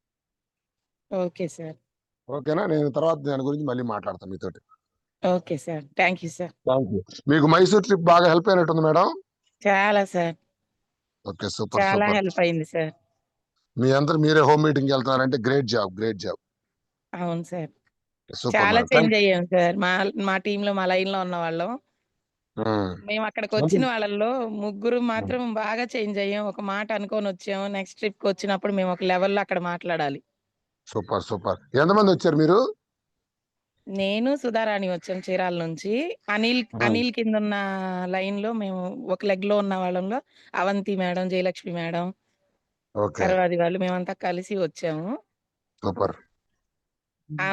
Okay sir. ఓకేనా? నేను తర్వాత దాని గురించి మళ్ళీ మాట్లాడతాను మీతోటి. Okay sir. Thank you sir. Thank you. మీకు మైసూర్ ట్రిప్ బాగా హెల్ప్ అయినట్టుంది మేడం. చాలా సార్. ఓకే సూపర్ చాలా సూపర్. హెల్ప్ అయింది సార్. మీ అందరు మీరే హోమ్ మీటింగ్ వెళ్తున్నారంటే గ్రేట్ జాబ్, గ్రేట్ జాబ్. అవును సార్. సూపర్ చాలా మేడం. చేంజ్ అయ్యాం సార్. మా టీమ్ లో, మా లైన్ లో ఉన్న వాళ్ళం, మేము అక్కడికి వచ్చిన వాళ్ళల్లో 3 మాత్రం బాగా చేంజ్ అయ్యాం. ఒక మాట అనుకొని వచ్చాము, నెక్స్ట్ ట్రిప్ కి వచ్చినప్పుడు మేము ఒక లెవెల్లో అక్కడ మాట్లాడాలి. Super super. ఎంతమంది వచ్చారు మీరు? నేను సుధారాణి వచ్చాం చీరాల నుంచి. అనిల్ కింద ఉన్న లైన్ లో మేము ఒక లెగ్ లో ఉన్న వాళ్ళంలో అవంతి మేడం, జయలక్ష్మి మేడం, కరవాది వాళ్ళు, మేమంతా కలిసి వచ్చాము. సూపర్.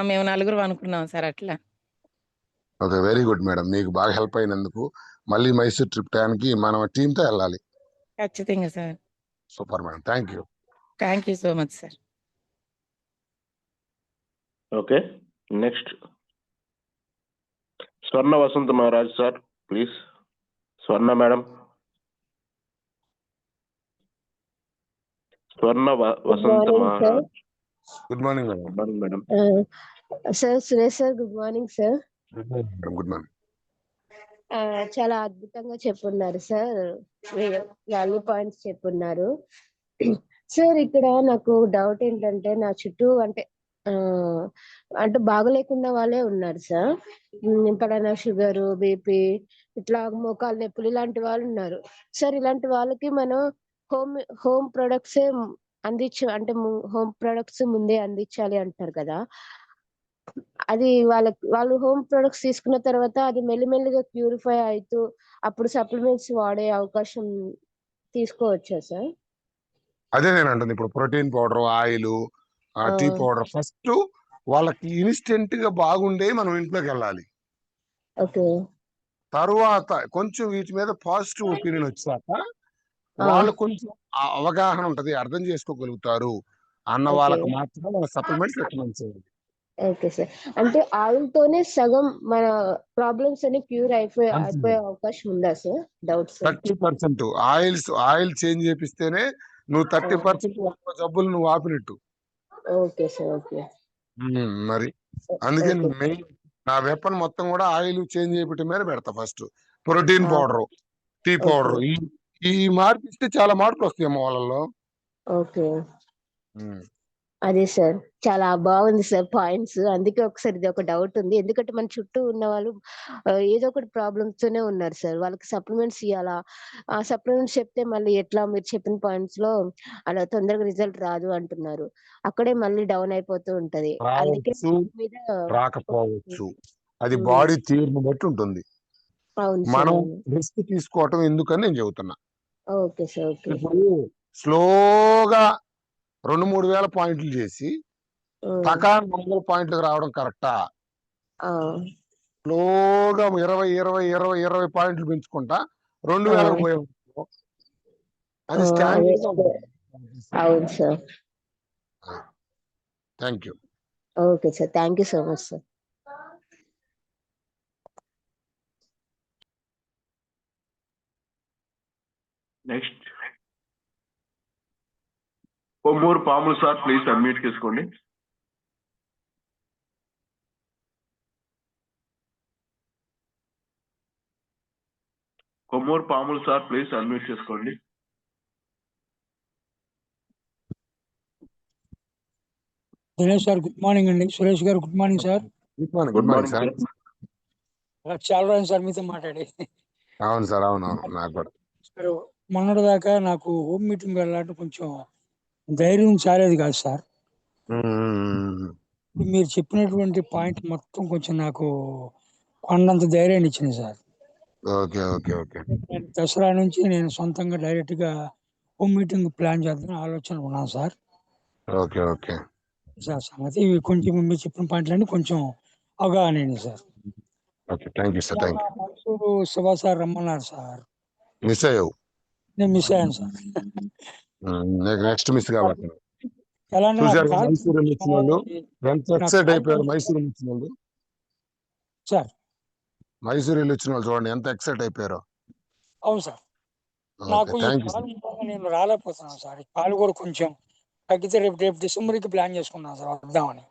మేము 4 అనుకున్నాం సార్ అట్లా. ఓకే వెరీ గుడ్ మేడం, మీకు బాగా హెల్ప్ అయినందుకు. మళ్ళీ మైసూర్ ట్రిప్ టైంకి మనం టీంతో వెళ్ళాలి. ఖచ్చితంగా sir. Super madam, thank you. Thank you so much sir. Okay, next Swarna Vasantha Maharaj sir, please. Swarna madam, Swarna Vasantha Maharaj. Good morning madam. Good morning madam. Sir Suresh sir, good morning sir. Good morning. చాలా అద్భుతంగా చెప్పున్నారు సార్, అన్ని పాయింట్స్ చెప్పున్నారు. సార్ ఇక్కడ నాకు doubt ఏంటంటే నా చుట్టూ ఆ, అంటే బాగలేకుండా వాళ్ళే ఉన్నారు సార్. ఎక్కడైనా షుగర్, బీపీ, ఇట్లా మోకాలు నొప్పులు ఇలాంటి వాళ్ళు ఉన్నారు సార్. ఇలాంటి వాళ్ళకి మనం హోమ్ హోమ్ ప్రొడక్ట్స్ అంటే హోమ్ ప్రొడక్ట్స్ ముందే అందించాలి అంటారు కదా. అది వాళ్ళు హోమ్ ప్రొడక్ట్స్ తీసుకున్న తర్వాత అది మెల్లిమెల్లిగా ప్యూరిఫై అవుతూ అప్పుడు సప్లిమెంట్స్ వాడే అవకాశం తీసుకోవచ్చా సార్? అదే నేను అంటుంది. ఇప్పుడు protein powder, oil, tea powder first వాళ్ళకి ఇన్స్టెంట్ గా బాగుండే మనం ఇంట్లోకి వెళ్ళాలి. ఓకే. తరువాత కొంచెం వీటి మీద పాజిటివ్ ఒపీనియన్ వచ్చాక వాళ్ళు కొంచెం అవగాహన ఉంటది, అర్థం చేసుకోగలుగుతారు అన్న ఓకే. వాళ్ళకి మాత్రమే మన సప్లిమెంట్స్ రికమెండ్ చేయాలి. Okay sir. అంటే ఆయిల్ తోనే సగం మన ప్రాబ్లమ్స్ అన్ని క్యూర్ అయిపోయే అవకాశం ఉందా సార్? డౌట్స్. 30% ఆయిల్ చేంజ్ చేపిస్తేనే నువ్వు 30% జబ్బులు నువ్వు ఆపినట్టు. Okay sir. ఓకే. మరి అందుకే ఓకే. మెయిన్ నా వెపన్ మొత్తం కూడా ఆయిల్ చేంజ్ చేయటం మీద పెడతా. First protein powder, tea powder, ఈ మార్పు ఇస్తే చాలా మార్పులు వస్తాయి అమ్మ వాళ్ళలో. ఓకే. అదే సార్, చాలా బాగుంది సార్ పాయింట్స్. అందుకే ఒకసారి ఇది ఒక డౌట్ ఉంది. ఎందుకంటే మన చుట్టూ ఉన్న వాళ్ళు ఏదో ఒకటి ప్రాబ్లమ్స్ తోనే ఉన్నారు సార్. వాళ్ళకి సప్లిమెంట్స్ ఇవ్వాలా, ఆ సప్లిమెంట్స్ చెప్తే మళ్ళీ ఎట్లా మీరు చెప్పిన పాయింట్స్ లో అలా తొందరగా రిజల్ట్ రాదు అంటున్నారు. అక్కడే మళ్ళీ డౌన్ అయిపోతూ ఉంటది. అందుకే రావచ్చు, మీద రాకపోవచ్చు. అది బాడీ తీరును బట్టి ఉంటుంది. అవును సార్. మనం అవును. రిస్క్ తీసుకోవటం ఎందుకని నేను చెబుతున్నా. Okay sir. ఓకే. ఇప్పుడు స్లోగా 2-3 వేల పాయింట్లు చేసి తకాన్ 100 పాయింట్లకు రావడం కరెక్టా? స్లోగా 20 పాయింట్లు పెంచుకుంటా 2000 పోయే అది స్టాండర్డ్. అవును sir. Thank you. Okay sir. Thank you so much sir. Next Kommuru పాములు సార్, ప్లీజ్ అన్మ్యూట్ చేసుకోండి. కొమ్మూరు పాములు సార్, ప్లీజ్ అన్మ్యూట్ చేసుకోండి. సురేష్ సార్ గుడ్ మార్నింగ్ అండి. సురేష్ గారు good morning sir. Good morning sir. చాలా రోజులు సార్ మీతో మాట్లాడి. అవును సార్, అవునవును. నాకు కూడా సార్ మొన్నటి దాకా నాకు హోమ్ మీటింగ్ వెళ్ళాలంటే కొంచెం ధైర్యం చాలేదు కాదు సార్. మీరు చెప్పినటువంటి పాయింట్ మొత్తం కొంచెం నాకు కొండంత ధైర్యాన్ని ఇచ్చింది sir. Okay okay okay. Dasara నుంచి నేను సొంతంగా డైరెక్ట్ గా హోమ్ మీటింగ్ ప్లాన్ చేద్దాం ఆలోచన ఉన్నాను సార్. ఓకే ఓకే సార్ సంగతి కొంచెం మీరు చెప్పిన పాయింట్లన్నీ కొంచెం అవగాహన అయింది sir. Okay, thank you sir. Thank you. Mysuru Shiva sir రమ్మన్నారు సార్. మిస్ అయ్యావు. నేను మిస్ అయ్యాను సార్. నెక్స్ట్ మిస్ కాబట్టి ఎలా అంటే చూసారు మైసూరు వచ్చిన వాళ్ళు ఎంత ఎక్సైట్ అయిపోయారు. మైసూరు వచ్చిన వాళ్ళు సార్, మైసూరు వెళ్ళి వచ్చిన వాళ్ళు చూడండి ఎంత ఎక్సైట్ అయిపోయారో. అవును సార్. నాకు ఈ కాలు నేను రాలేకపోతున్నాను సార్. ఈ కాలు కూడా కొంచెం తగ్గితే రేపు డిసెంబర్కి ప్లాన్ చేసుకున్నాను సార్ వద్దామని.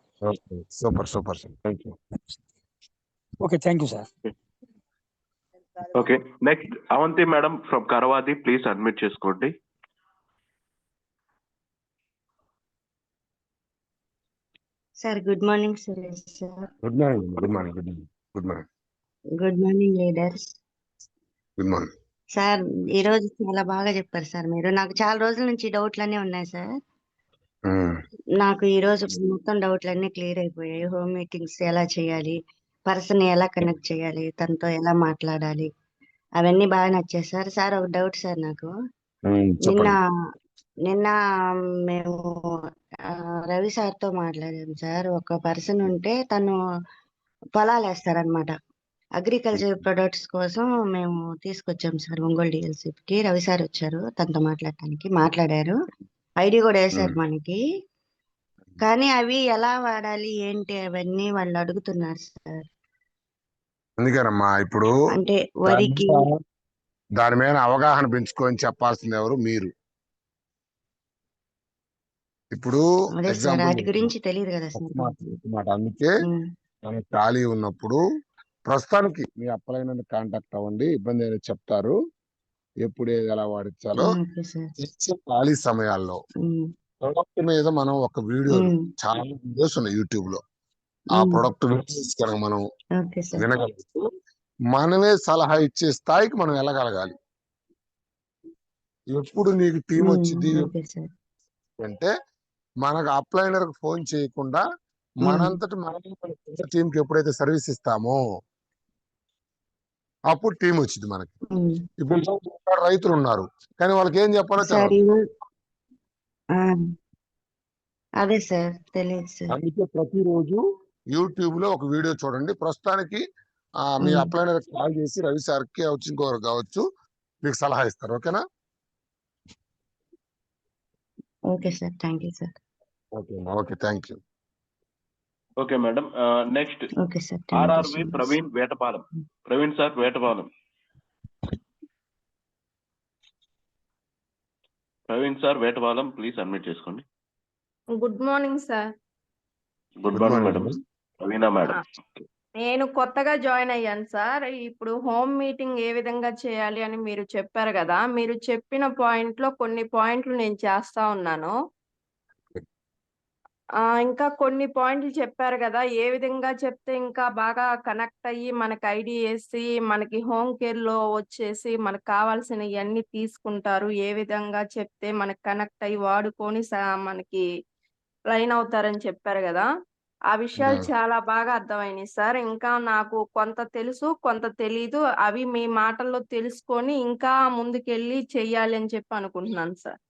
Super super sir. Thank you. Okay, thank you sir. Okay, next Avanthi madam from Karavadi, please admit చేసుకోండి. Sir good morning Suresh sir. Good morning. Good morning. Good morning. Good morning. Good morning leaders. Good morning sir. ఈ రోజు చాలా బాగా చెప్పారు sir మీరు. నాకు చాలా రోజుల నుంచి డౌట్లన్నీ ఉన్నాయి సార్. నాకు ఈ రోజు మొత్తం డౌట్లన్నీ క్లియర్ అయిపోయాయి. హోమ్ మీటింగ్స్ ఎలా చేయాలి, పర్సన్ ఎలా కనెక్ట్ చేయాలి, తనతో ఎలా మాట్లాడాలి, అవన్నీ బాగా నచ్చాయి సార్. సార్ ఒక డౌట్ సార్ నాకు. నిన్న మేము రవి సార్తో మాట్లాడాము సార్. ఒక పర్సన్ ఉంటే తను పొలాలు వేస్తారనమాట. అగ్రికల్చర్ ప్రొడక్ట్స్ కోసం మేము తీసుకొచ్చాం సార్ ఒంగోలు డిఎల్సీకి. రవి సార్ వచ్చారు తనతో మాట్లాడటానికి, మాట్లాడారు, ఐడి కూడా వేశారు మనకి. కానీ అవి ఎలా వాడాలి ఏంటి అవన్నీ వాళ్ళు అడుగుతున్నారు సార్. అందుకేనమ్మా ఇప్పుడు అంటే వరికి దాని మీద అవగాహన పెంచుకొని చెప్పాల్సింది ఎవరు? మీరు. ఇప్పుడు వాటి గురించి తెలియదు కదా మాట. అందుకే మనకు ఖాళీ ఉన్నప్పుడు ప్రస్తుతానికి మీ అప్లైన కాంటాక్ట్ అవ్వండి. ఇబ్బంది అనేది చెప్తారు. ఎప్పుడు ఏది ఎలా వాడించాలో ఓకే సార్. ఇచ్చే ఖాళీ సమయాల్లో ప్రొడక్ట్ మీద మనం ఒక వీడియో, చాలా వీడియోస్ ఉన్నాయి యూట్యూబ్ లో, ఆ ప్రొడక్ట్ కనుక మనం ఓకే సార్. వినగలుగుతూ మనమే సలహా ఇచ్చే స్థాయికి మనం వెళ్ళగలగాలి. ఎప్పుడు నీకు టీం వచ్చింది ఓకే సార్. అంటే మనకు అప్లైనర్ కి ఫోన్ చేయకుండా మనంతటి మనమే మన టీంకి ఎప్పుడైతే సర్వీస్ ఇస్తామో అప్పుడు టీం వచ్చింది మనకి. ఇప్పుడు రైతులు ఉన్నారు కానీ వాళ్ళకి ఏం చెప్పాలో సార్ తెలియదు. అదే సార్ తెలియదు సార్. అందుకే ప్రతిరోజు యూట్యూబ్ లో ఒక వీడియో చూడండి. ప్రస్తుతానికి మీ అప్లైనర్ కాల్ చేసి రవి సార్ కి వచ్చి ఇంకొకరు కావచ్చు మీకు సలహా ఇస్తారు. ఓకేనా? Okay sir. Thank you sir. Okay okay, thank you. Okay madam. Next okay sir. RRV Praveen Vetapalem. Praveen sir Vetapalem. Praveen sir Vetapalem, please admit చేసుకోండి. Good morning sir. Good morning madam. Praveena madam. నేను కొత్తగా జాయిన్ అయ్యాను సార్. ఇప్పుడు హోమ్ మీటింగ్ ఏ విధంగా చేయాలి అని మీరు చెప్పారు కదా, మీరు చెప్పిన పాయింట్లో కొన్ని పాయింట్లు నేను చేస్తా ఉన్నాను. ఇంకా కొన్ని పాయింట్లు చెప్పారు కదా, ఏ విధంగా చెప్తే ఇంకా బాగా కనెక్ట్ అయ్యి మనకి ఐడి వేసి మనకి హోమ్ కేర్లో వచ్చేసి మనకు కావాల్సినవన్నీ తీసుకుంటారు, ఏ విధంగా చెప్తే మనకి కనెక్ట్ అయ్యి వాడుకొని మనకి లైన్ అవుతారని చెప్పారు కదా. ఆ విషయాలు చాలా బాగా అర్థమైనాయి సార్. ఇంకా నాకు కొంత తెలుసు కొంత తెలీదు, అవి మీ మాటల్లో తెలుసుకొని ఇంకా ముందుకెళ్ళి చెయ్యాలి అని చెప్పి అనుకుంటున్నాను సార్.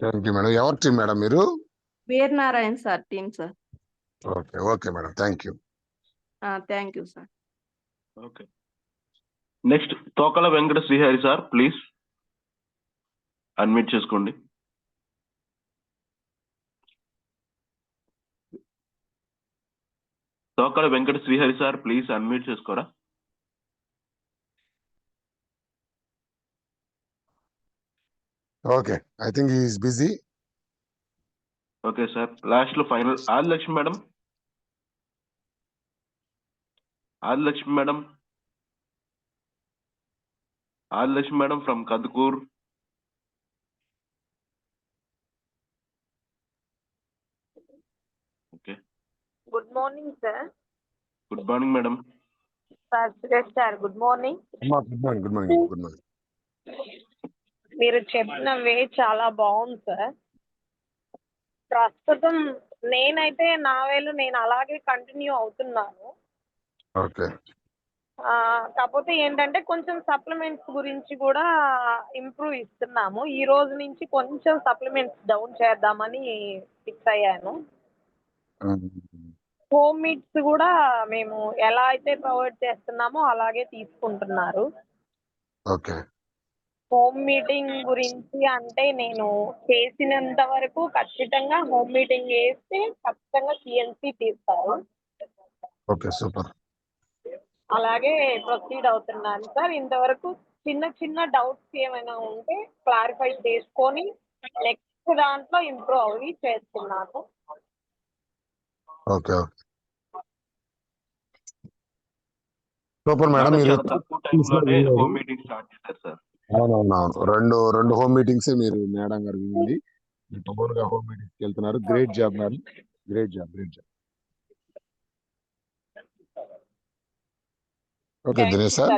Thank you madam. ఎవరి టీం మేడం మీరు? Veeranarayana sir team sir. Okay okay madam, thank you. Thank you sir. Okay. Next Tokala Venkata Srihari sir, please admit చేసుకోండి. Tokala Venkata Srihari sir, please unmute చేసుకోరా. Okay, I think he is busy. Okay sir. Last లో final Adilakshmi madam. Adilakshmi madam. Adilakshmi madam from Kandukur. Okay. Good morning sir. Good morning madam. Sir Suresh sir good morning. Good morning. Good morning. Good morning. మీరు చెప్పిన వే చాలా బాగుంది sir. ప్రస్తుతం నేనైతే నా వేలు నేను అలాగే కంటిన్యూ అవుతున్నాను. ఓకే. కాకపోతే ఏంటంటే కొంచెం సప్లిమెంట్స్ గురించి కూడా ఇంప్రూవ్ ఇస్తున్నాము. ఈ రోజు నుంచి కొంచెం సప్లిమెంట్స్ డౌన్ చేద్దామని ఫిక్స్ అయ్యాను. హోమ్ మీట్స్ కూడా మేము ఎలా అయితే ప్రొవైడ్ చేస్తున్నామో అలాగే తీసుకుంటున్నారు. ఓకే. హోమ్ మీటింగ్ గురించి అంటే నేను చేసినంత వరకు ఖచ్చితంగా హోమ్ మీటింగ్ చేస్తే ఖచ్చితంగా సిఎన్సి తీస్తారు. Okay, super. అలాగే ప్రొసీడ్ అవుతున్నాను సార్. ఇంతవరకు చిన్న చిన్న డౌట్స్ ఏమైనా ఉంటే క్లారిఫై చేసుకొని నెక్స్ట్ దాంట్లో ఇంప్రూవ్ అవి చేస్తున్నాను. Okay okay, super madam. మీరు హోమ్ మీటింగ్ స్టార్ట్ చేశారు సార్. అవునవునవును, రెండు హోమ్ మీటింగ్స్ మీరు మేడం గారు వినండి. ఓన్ గా హోమ్ మీటింగ్స్ వెళ్తున్నారు. Great job madam, great job, great job. Okay Dinesh sir.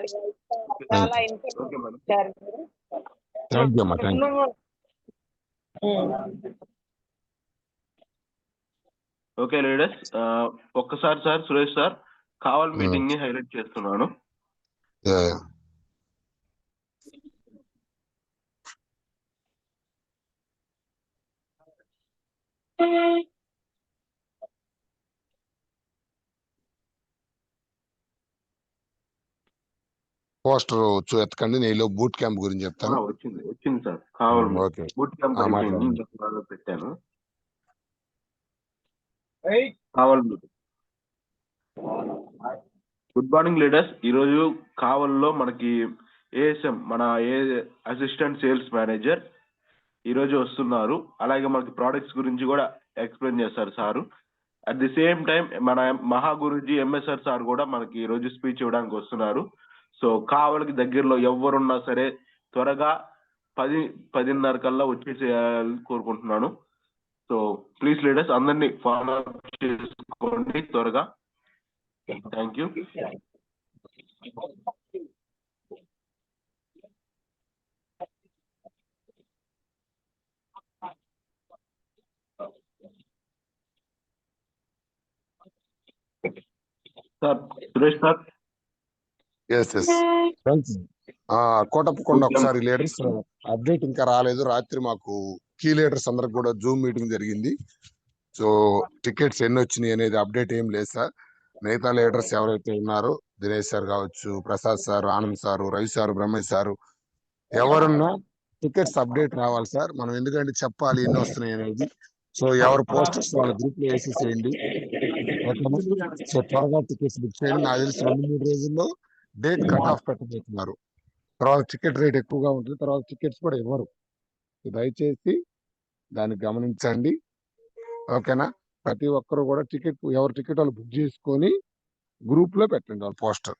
చాలా ఇన్ఫర్మేషన్. థ్యాంక్ యూ అమ్మా, థ్యాంక్ యూ. ఓకే లీడర్స్, ఒక్కసారి సార్ సురేష్ సార్ కావాలి మీటింగ్ ని హైలైట్ చేస్తున్నాను. పోస్టర్ ఎత్తకండి, నేను బూట్ క్యాంప్ గురించి చెప్తాను. వచ్చింది సార్. కావాలి ఓకే, బూట్ క్యాంప్ గురించి పెట్టాను. కావాలి మీటింగ్. Good morning leaders. ఈరోజు కావల్లో మనకి ఏఎస్ఎం మన అసిస్టెంట్ సేల్స్ మేనేజర్ ఈరోజు వస్తున్నారు. అలాగే మనకి ప్రోడక్ట్స్ గురించి కూడా ఎక్స్ప్లెయిన్ చేస్తారు sir. At the same time మన మహా గురూజీ ఎంఎస్ఆర్ సార్ కూడా మనకి ఈరోజు స్పీచ్ ఇవ్వడానికి వస్తున్నారు. సో కావలికి దగ్గరలో ఎవరున్నా సరే త్వరగా 10:30 కల్లా వచ్చేసేయాలని కోరుకుంటున్నాను. సో ప్లీజ్ లీడర్స్ అందరినీ ఫాలో చేసుకోండి త్వరగా. Thank you. Sir Suresh sir. Yes Kotappakonda ఒకసారి లీడర్స్ అప్డేట్ ఇంకా రాలేదు. రాత్రి మాకు కీ లీడర్స్ అందరికి కూడా జూమ్ మీటింగ్ జరిగింది. సో టికెట్స్ ఎన్ని వచ్చినాయి అనేది అప్డేట్ ఏం లేదు సార్. మిగతా లీడర్స్ ఎవరైతే ఉన్నారో దినేష్ సార్ కావచ్చు, Prasad sir, Anand sir, Ravi sir, Brahmesh sir, ఎవరున్నా టికెట్స్ అప్డేట్ రావాలి సార్. మనం ఎందుకంటే చెప్పాలి ఎన్ని వస్తున్నాయి అనేది. సో ఎవరు పోస్టర్స్ వాళ్ళ గ్రూప్ లో వేసేసేయండి. సో త్వరగా టికెట్స్ బుక్ చేయండి. నాకు తెలిసి 2-3 రోజుల్లో డేట్ కట్ ఆఫ్ పెట్టబోతున్నారు. తర్వాత టికెట్ రేట్ ఎక్కువగా ఉంటుంది, తర్వాత టికెట్స్ కూడా ఇవ్వరు. దయచేసి దాన్ని గమనించండి. ఓకేనా? ప్రతి ఒక్కరు కూడా ఎవరు టికెట్ వాళ్ళు బుక్ చేసుకొని గ్రూప్ లో పెట్టండి వాళ్ళ పోస్టర్.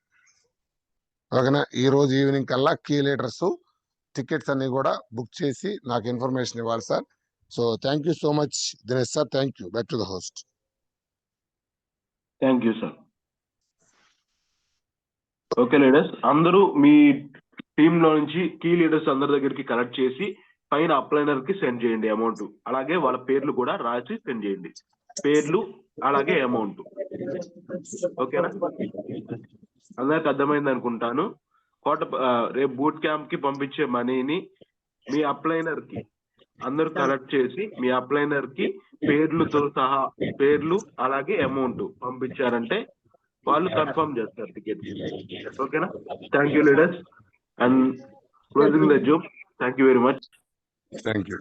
ఓకేనా? ఈ రోజు ఈవినింగ్ కల్లా కీ లీడర్స్ టికెట్స్ అన్ని కూడా బుక్ చేసి నాకు ఇన్ఫర్మేషన్ ఇవ్వాలి sir. So thank you so much Dinesh sir. Thank you. Back to the host. Thank you sir. Okay leaders అందరూ మీ టీమ్ లో నుంచి కీ లీడర్స్ అందరి దగ్గరికి కలెక్ట్ చేసి పైన అప్లైనర్ కి సెండ్ చేయండి అమౌంట్. అలాగే వాళ్ళ పేర్లు కూడా రాసి సెండ్ చేయండి. పేర్లు అలాగే అమౌంట్. ఓకేనా? అందరికి అర్థమైంది అనుకుంటాను. రేపు బూట్ క్యాంప్ కి పంపించే మనీని మీ అప్లైనర్ కి అందరూ కలెక్ట్ చేసి మీ అప్లైనర్ కి పేర్లుతో సహా పేర్లు అలాగే అమౌంట్ పంపించారంటే వాళ్ళు కన్ఫర్మ్ చేస్తారు టికెట్. ఓకేనా? Thank you leaders and closing the Zoom. Thank you very much. Thank you.